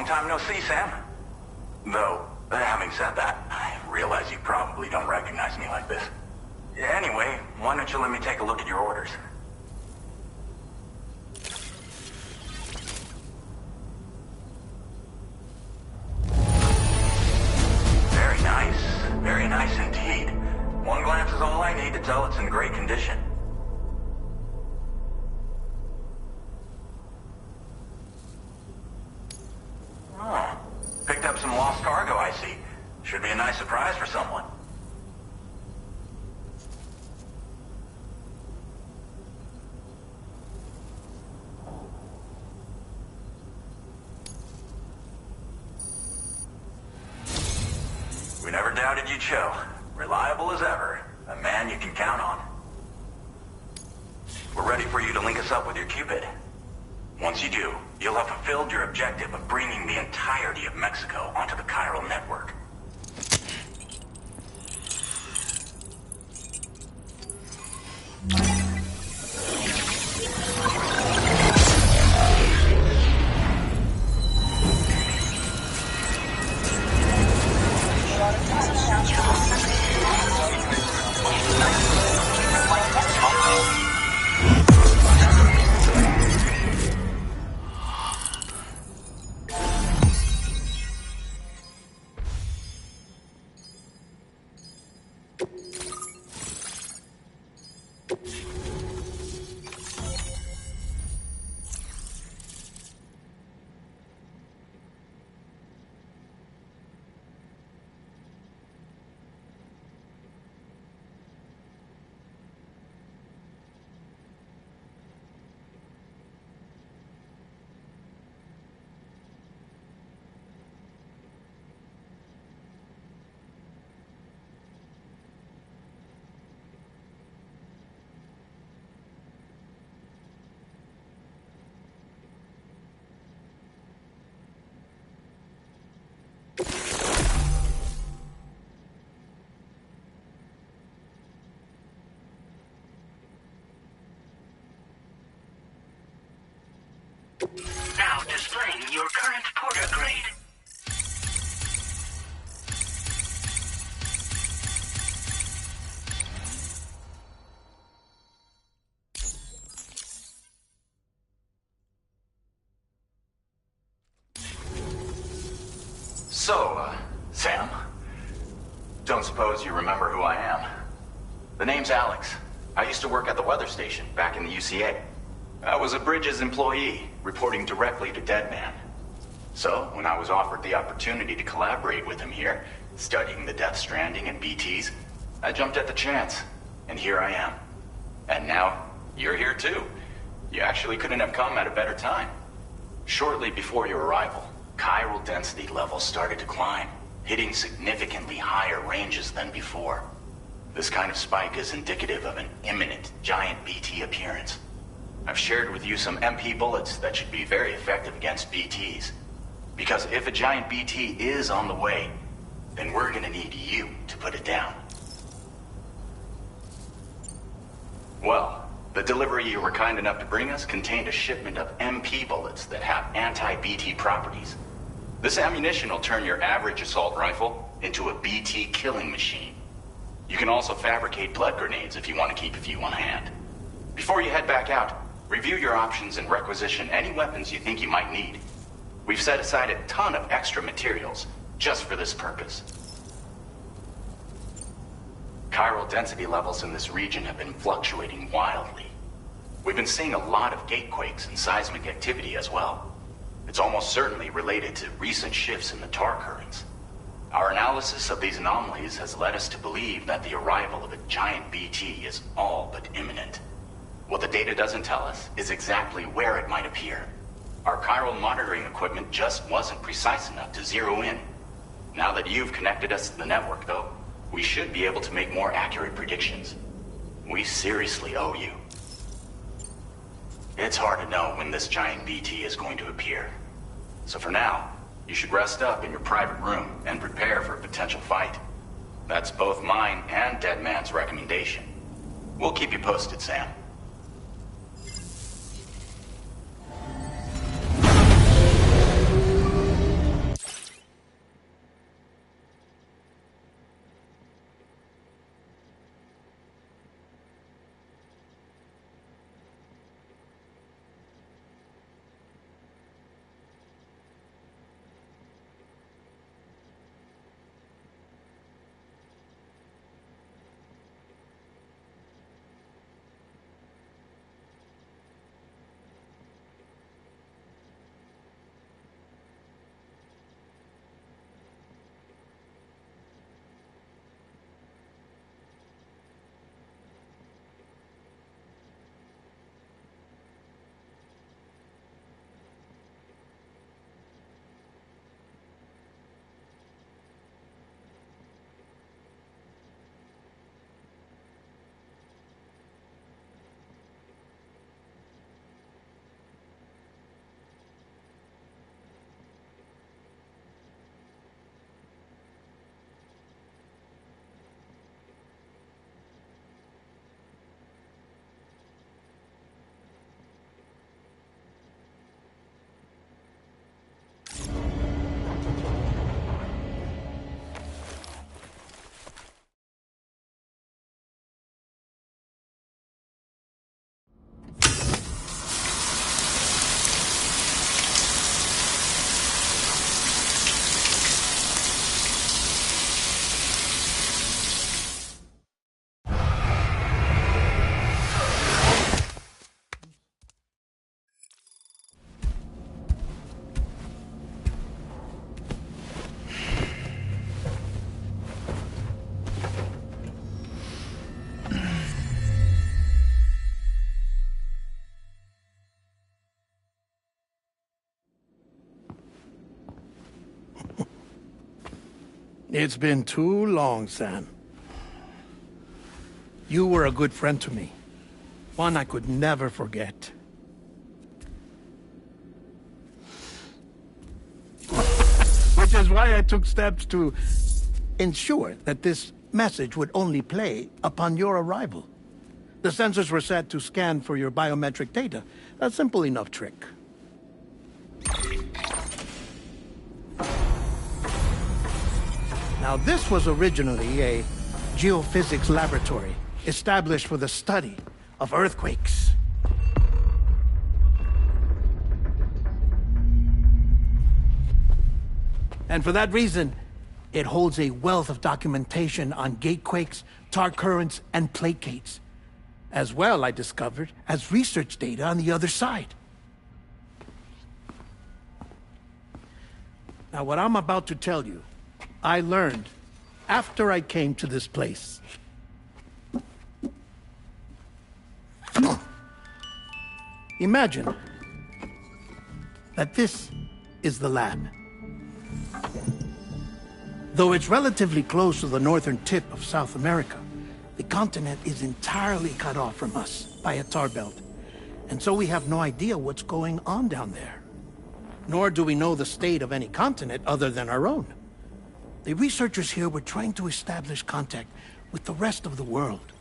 time no see, Sam. Though, having said that, I realize you probably don't recognize me like this. Anyway, why don't you let me take a look at your orders? Very nice indeed. One glance is all I need to tell it's in great condition. Oh, picked up some lost cargo, I see. Should be a nice surprise for someone. We never doubted you'd show. Reliable as ever. A man you can count on. We're ready for you to link us up with your Cupid. Once you do, you'll have fulfilled your objective of bringing the entirety of Mexico onto the chiral network. Now displaying your current porter grade. So, Sam, don't suppose you remember who I am? The name's Alex. I used to work at the weather station back in the UCA. I was a Bridges employee, reporting directly to Deadman. So, when I was offered the opportunity to collaborate with him here, studying the Gestrandeden and BTs, I jumped at the chance, and here I am. And now, you're here too. You actually couldn't have come at a better time. Shortly before your arrival, chiral density levels started to climb, hitting significantly higher ranges than before. This kind of spike is indicative of an imminent giant BT appearance. I've shared with you some MP bullets that should be very effective against BTs. Because if a giant BT is on the way, then we're gonna need you to put it down. Well, the delivery you were kind enough to bring us contained a shipment of MP bullets that have anti-BT properties. This ammunition will turn your average assault rifle into a BT killing machine. You can also fabricate blood grenades if you want to keep a few on hand. Before you head back out, review your options and requisition any weapons you think you might need. We've set aside a ton of extra materials just for this purpose. Chiral density levels in this region have been fluctuating wildly. We've been seeing a lot of gatequakes and seismic activity as well. It's almost certainly related to recent shifts in the tar currents. Our analysis of these anomalies has led us to believe that the arrival of a giant BT is all but imminent. What the data doesn't tell us is exactly where it might appear. Our chiral monitoring equipment just wasn't precise enough to zero in. Now that you've connected us to the network, though, we should be able to make more accurate predictions. We seriously owe you. It's hard to know when this giant BT is going to appear. So for now, you should rest up in your private room and prepare for a potential fight. That's both mine and Deadman's recommendation. We'll keep you posted, Sam. It's been too long, Sam. You were a good friend to me. One I could never forget. Which is why I took steps to ensure that this message would only play upon your arrival. The sensors were set to scan for your biometric data. A simple enough trick. Now, this was originally a geophysics laboratory established for the study of earthquakes. And for that reason, it holds a wealth of documentation on gatequakes, tar currents, and placates. As well, I discovered, as research data on the other side. Now, what I'm about to tell you, I learned after I came to this place. Imagine that this is the lab. Though it's relatively close to the northern tip of South America, the continent is entirely cut off from us by a tar belt. And so we have no idea what's going on down there. Nor do we know the state of any continent other than our own. The researchers here were trying to establish contact with the rest of the world.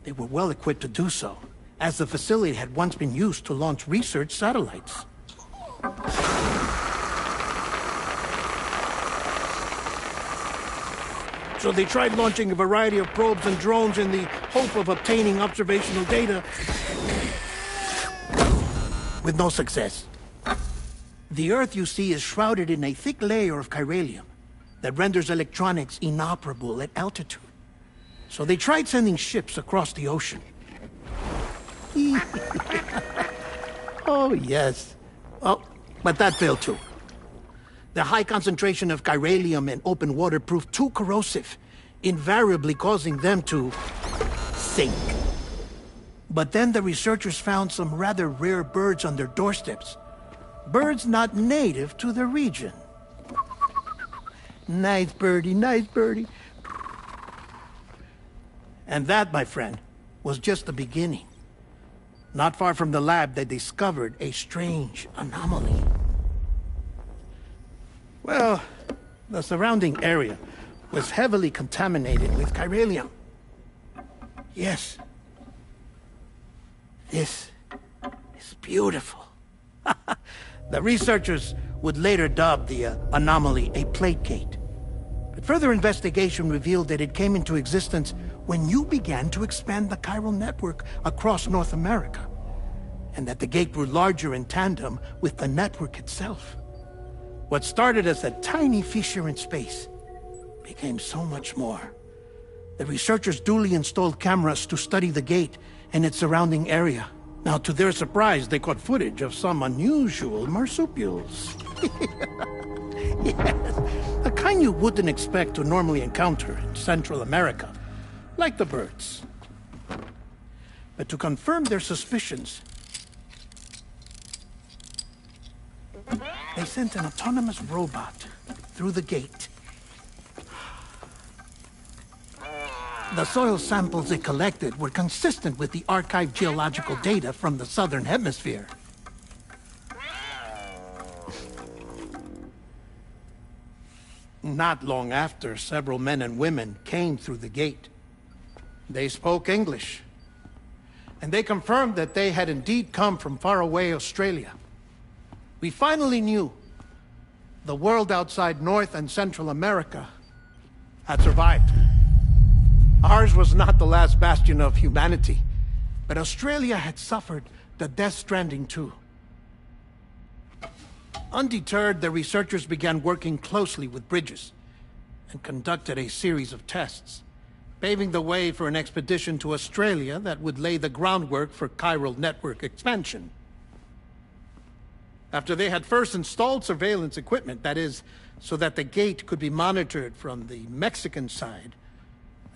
They were well equipped to do so, as the facility had once been used to launch research satellites. So they tried launching a variety of probes and drones in the hope of obtaining observational data, with no success. The Earth, you see, is shrouded in a thick layer of chiralium that renders electronics inoperable at altitude. So they tried sending ships across the ocean. Oh, yes. Oh, but that failed too. The high concentration of chiralium in open water proved too corrosive, invariably causing them to sink. But then the researchers found some rather rare birds on their doorsteps. Birds not native to the region. Nice birdie, nice birdie. And that, my friend, was just the beginning. Not far from the lab, they discovered a strange anomaly. Well, the surrounding area was heavily contaminated with chiralium. Yes. This is beautiful. The researchers would later dub the anomaly a placate. But further investigation revealed that it came into existence when you began to expand the chiral network across North America, and that the gate grew larger in tandem with the network itself. What started as a tiny fissure in space became so much more. The researchers duly installed cameras to study the gate and its surrounding area. Now, to their surprise, they caught footage of some unusual marsupials. Yes, a kind you wouldn't expect to normally encounter in Central America, like the birds. But to confirm their suspicions, they sent an autonomous robot through the gate. The soil samples it collected were consistent with the archived geological data from the southern hemisphere. Not long after, several men and women came through the gate. They spoke English, and they confirmed that they had indeed come from faraway Australia. We finally knew the world outside North and Central America had survived. Ours was not the last bastion of humanity, but Australia had suffered the death stranding too. Undeterred, the researchers began working closely with Bridges and conducted a series of tests, paving the way for an expedition to Australia that would lay the groundwork for chiral network expansion. After they had first installed surveillance equipment, that is, so that the gate could be monitored from the Mexican side,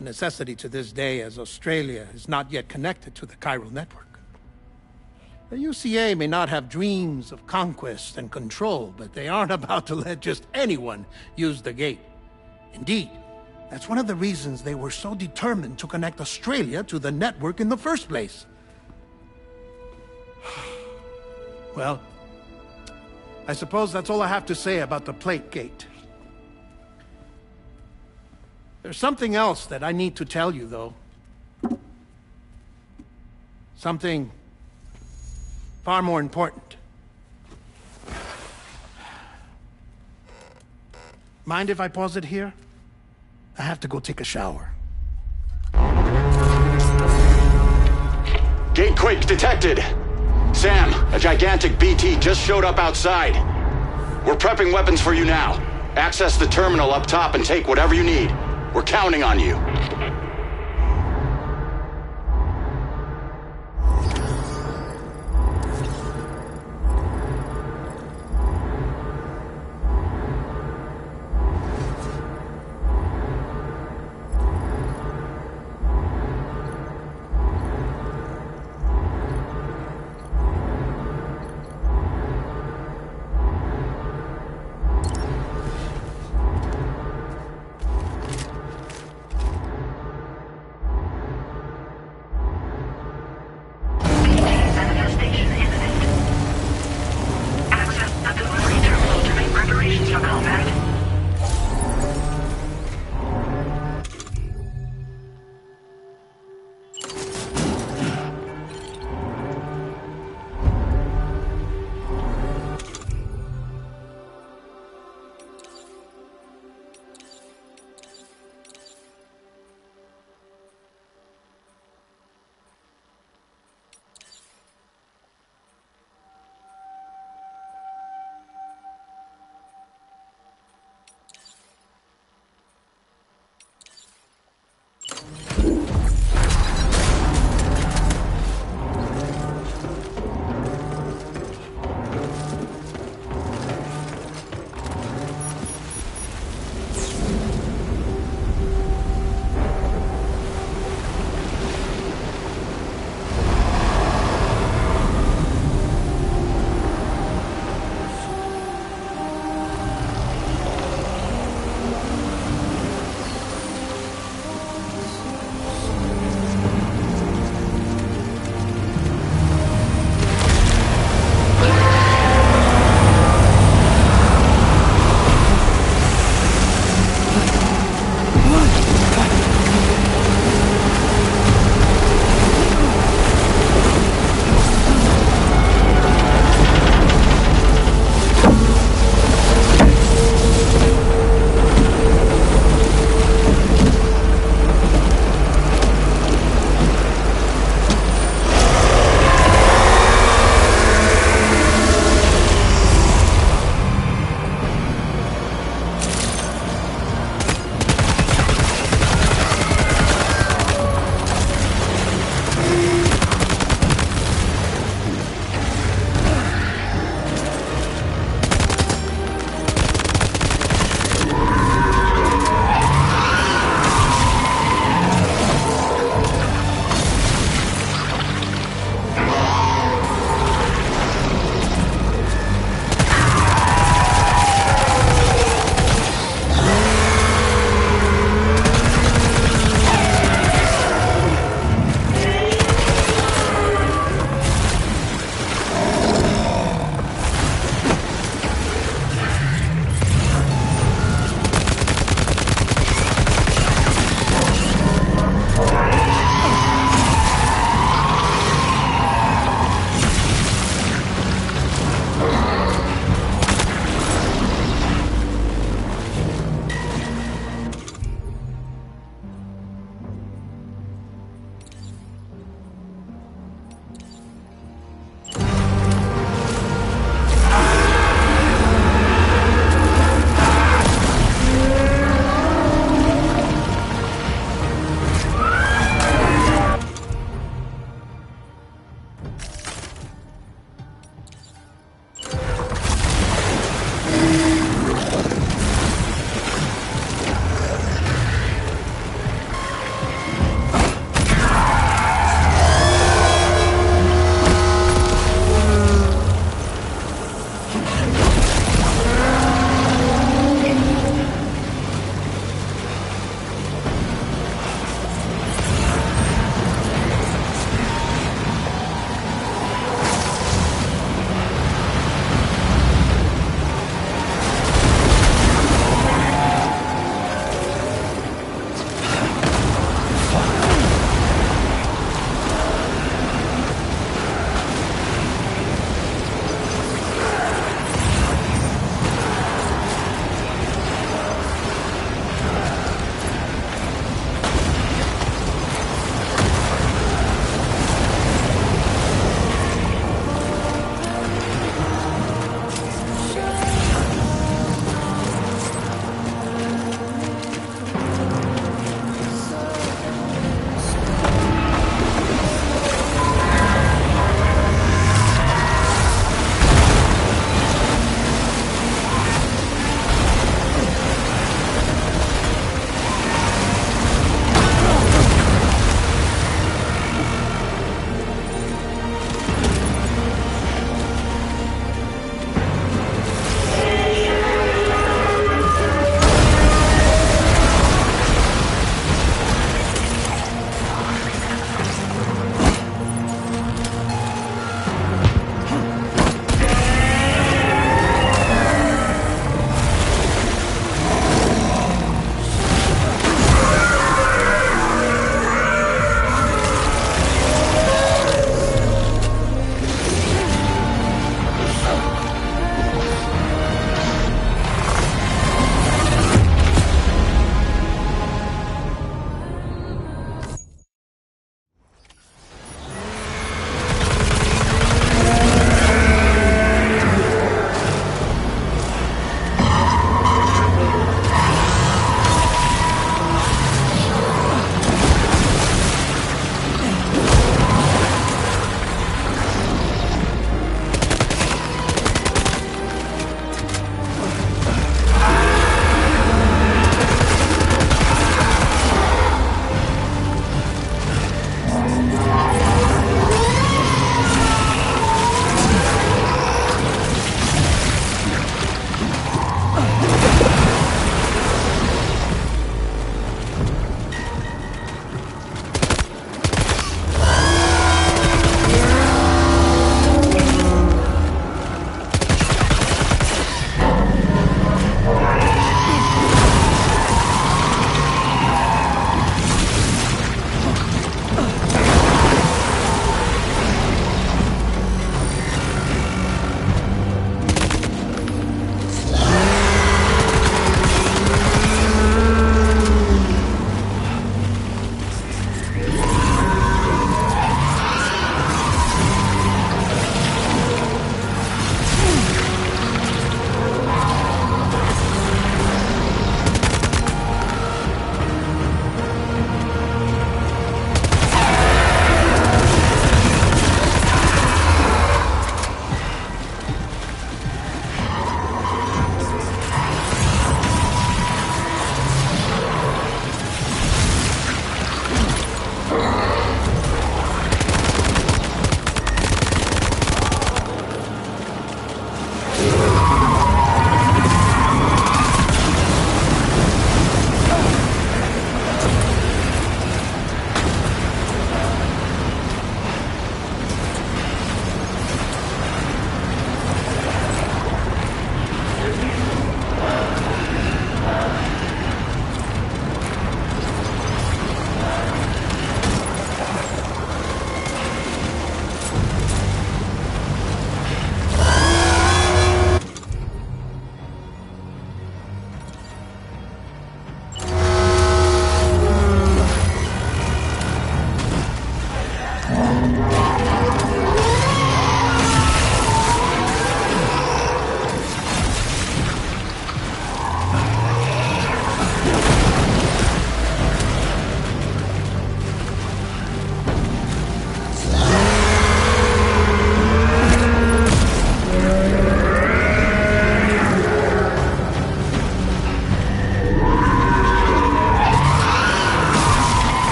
a necessity to this day as Australia is not yet connected to the chiral network. The UCA may not have dreams of conquest and control, but they aren't about to let just anyone use the gate. Indeed, that's one of the reasons they were so determined to connect Australia to the network in the first place. Well, I suppose that's all I have to say about the Plate Gate. There's something else that I need to tell you, though. Something far more important. Mind if I pause it here? I have to go take a shower. Gate quake detected. Sam, a gigantic BT just showed up outside. We're prepping weapons for you now. Access the terminal up top and take whatever you need. We're counting on you.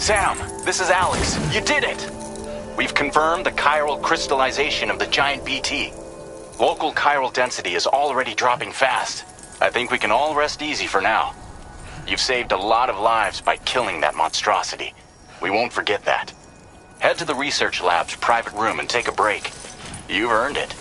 Sam, this is Alex. You did it! We've confirmed the chiral crystallization of the giant BT. Local chiral density is already dropping fast. I think we can all rest easy for now. You've saved a lot of lives by killing that monstrosity. We won't forget that. Head to the research lab's private room and take a break. You've earned it.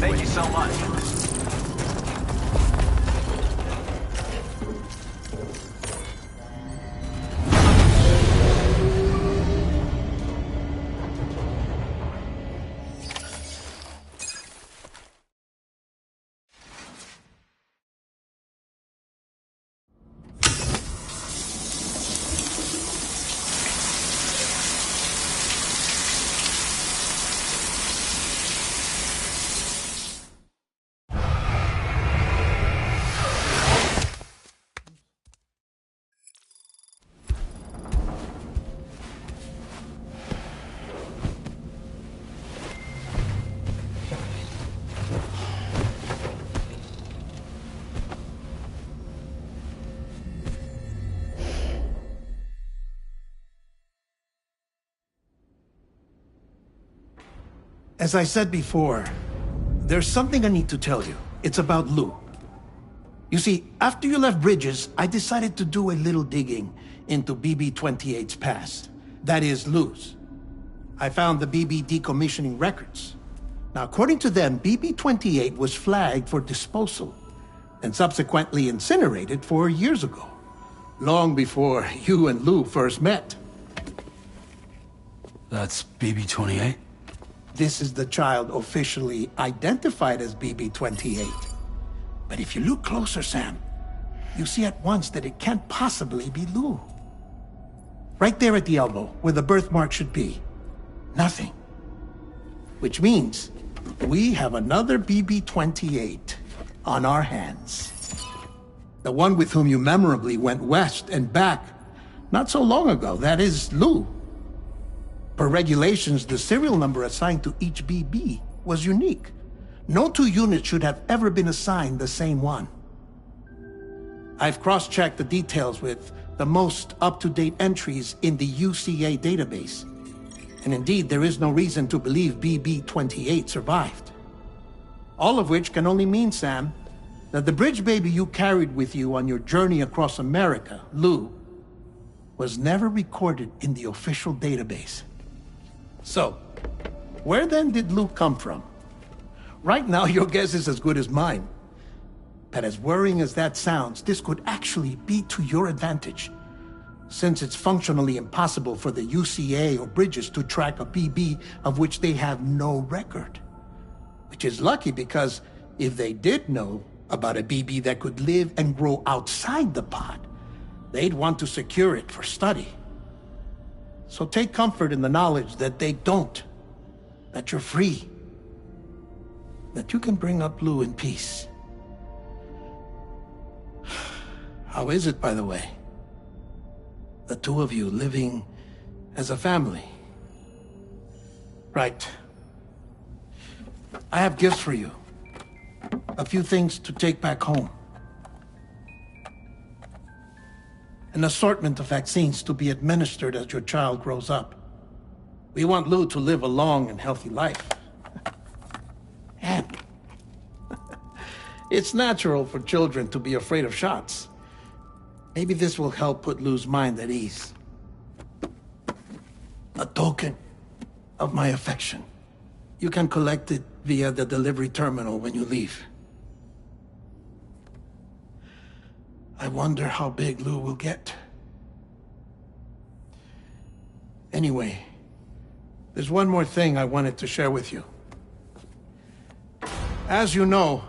Thank you so much. As I said before, there's something I need to tell you. It's about Lou. You see, after you left Bridges, I decided to do a little digging into BB-28's past. That is, Lou's. I found the BB decommissioning records. Now, according to them, BB-28 was flagged for disposal and subsequently incinerated 4 years ago, long before you and Lou first met. That's BB-28? This is the child officially identified as BB-28. But if you look closer, Sam, you see at once that it can't possibly be Lou. Right there at the elbow, where the birthmark should be. Nothing. Which means we have another BB-28 on our hands. The one with whom you memorably went west and back not so long ago, that is Lou. Per regulations, the serial number assigned to each BB was unique. No two units should have ever been assigned the same one. I've cross-checked the details with the most up-to-date entries in the UCA database. And indeed, there is no reason to believe BB-28 survived. All of which can only mean, Sam, that the bridge baby you carried with you on your journey across America, Lou, was never recorded in the official database. So, where then did Lou come from? Right now, your guess is as good as mine. But as worrying as that sounds, this could actually be to your advantage. since it's functionally impossible for the UCA or Bridges to track a BB of which they have no record. Which is lucky, because if they did know about a BB that could live and grow outside the pod, they'd want to secure it for study. So take comfort in the knowledge that they don't, that you're free, that you can bring up Lou in peace. How is it, by the way? The two of you living as a family. Right. I have gifts for you. A few things to take back home. An assortment of vaccines to be administered as your child grows up. We want Lou to live a long and healthy life. And it's natural for children to be afraid of shots. Maybe this will help put Lou's mind at ease. A token of my affection. You can collect it via the delivery terminal when you leave. I wonder how big Lou will get. Anyway, there's one more thing I wanted to share with you. As you know,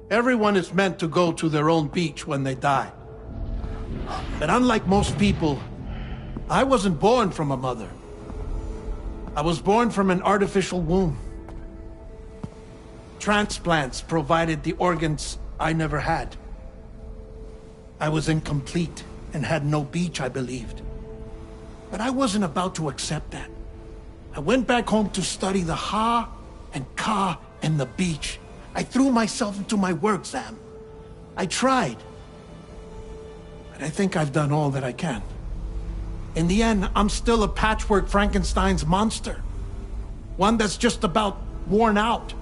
everyone is meant to go to their own beach when they die. But unlike most people, I wasn't born from a mother. I was born from an artificial womb. Transplants provided the organs I never had. I was incomplete and had no beach, I believed. But I wasn't about to accept that. I went back home to study the Ha and Ka and the beach. I threw myself into my work, Sam. I tried. But I think I've done all that I can. In the end, I'm still a patchwork Frankenstein's monster. One that's just about worn out.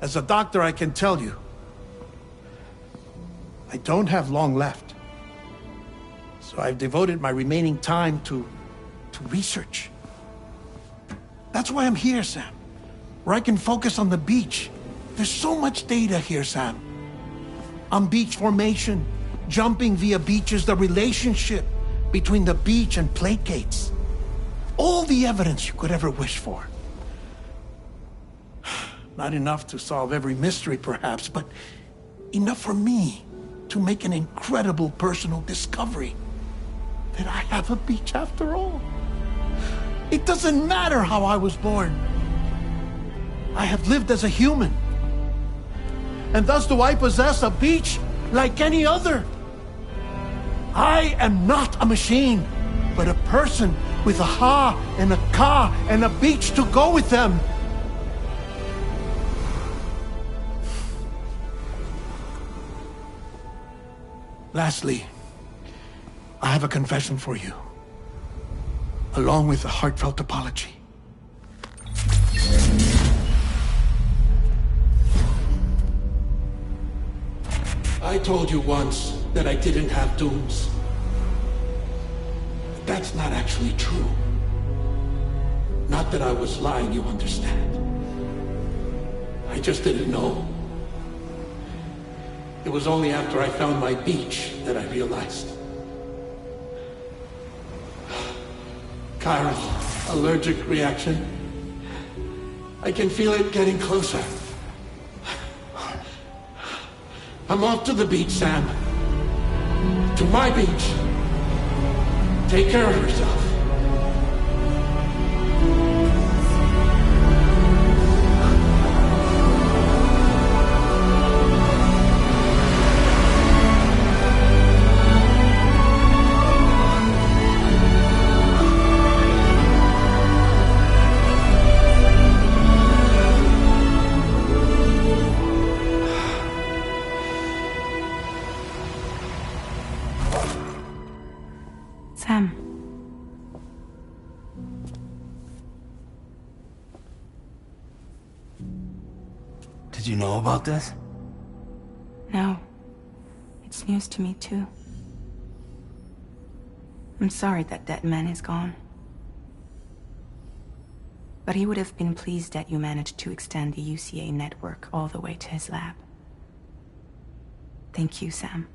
As a doctor, I can tell you, I don't have long left. So I've devoted my remaining time to research. That's why I'm here, Sam. Where I can focus on the beach. There's so much data here, Sam. On beach formation, jumping via beaches, the relationship between the beach and placates. All the evidence you could ever wish for. Not enough to solve every mystery, perhaps, but enough for me to make an incredible personal discovery. That I have a beach after all. It doesn't matter how I was born. I have lived as a human. And thus do I possess a beach like any other. I am not a machine, but a person with a Ha and a Ka and a beach to go with them. Lastly, I have a confession for you, along with a heartfelt apology. I told you once that I didn't have dooms. But that's not actually true. Not that I was lying, you understand. I just didn't know. It was only after I found my beach that I realized. Chiral allergic reaction. I can feel it getting closer. I'm off to the beach, Sam. To my beach. Take care of yourself. Sam. Did you know about this? No. It's news to me, too. I'm sorry that man is gone. But he would have been pleased that you managed to extend the UCA network all the way to his lab. Thank you, Sam.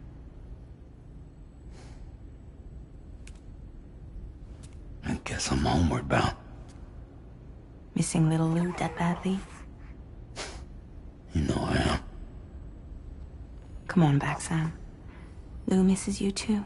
Guess I'm homeward bound. Missing little Lou that badly? You know I am. Come on back, Sam. Lou misses you too.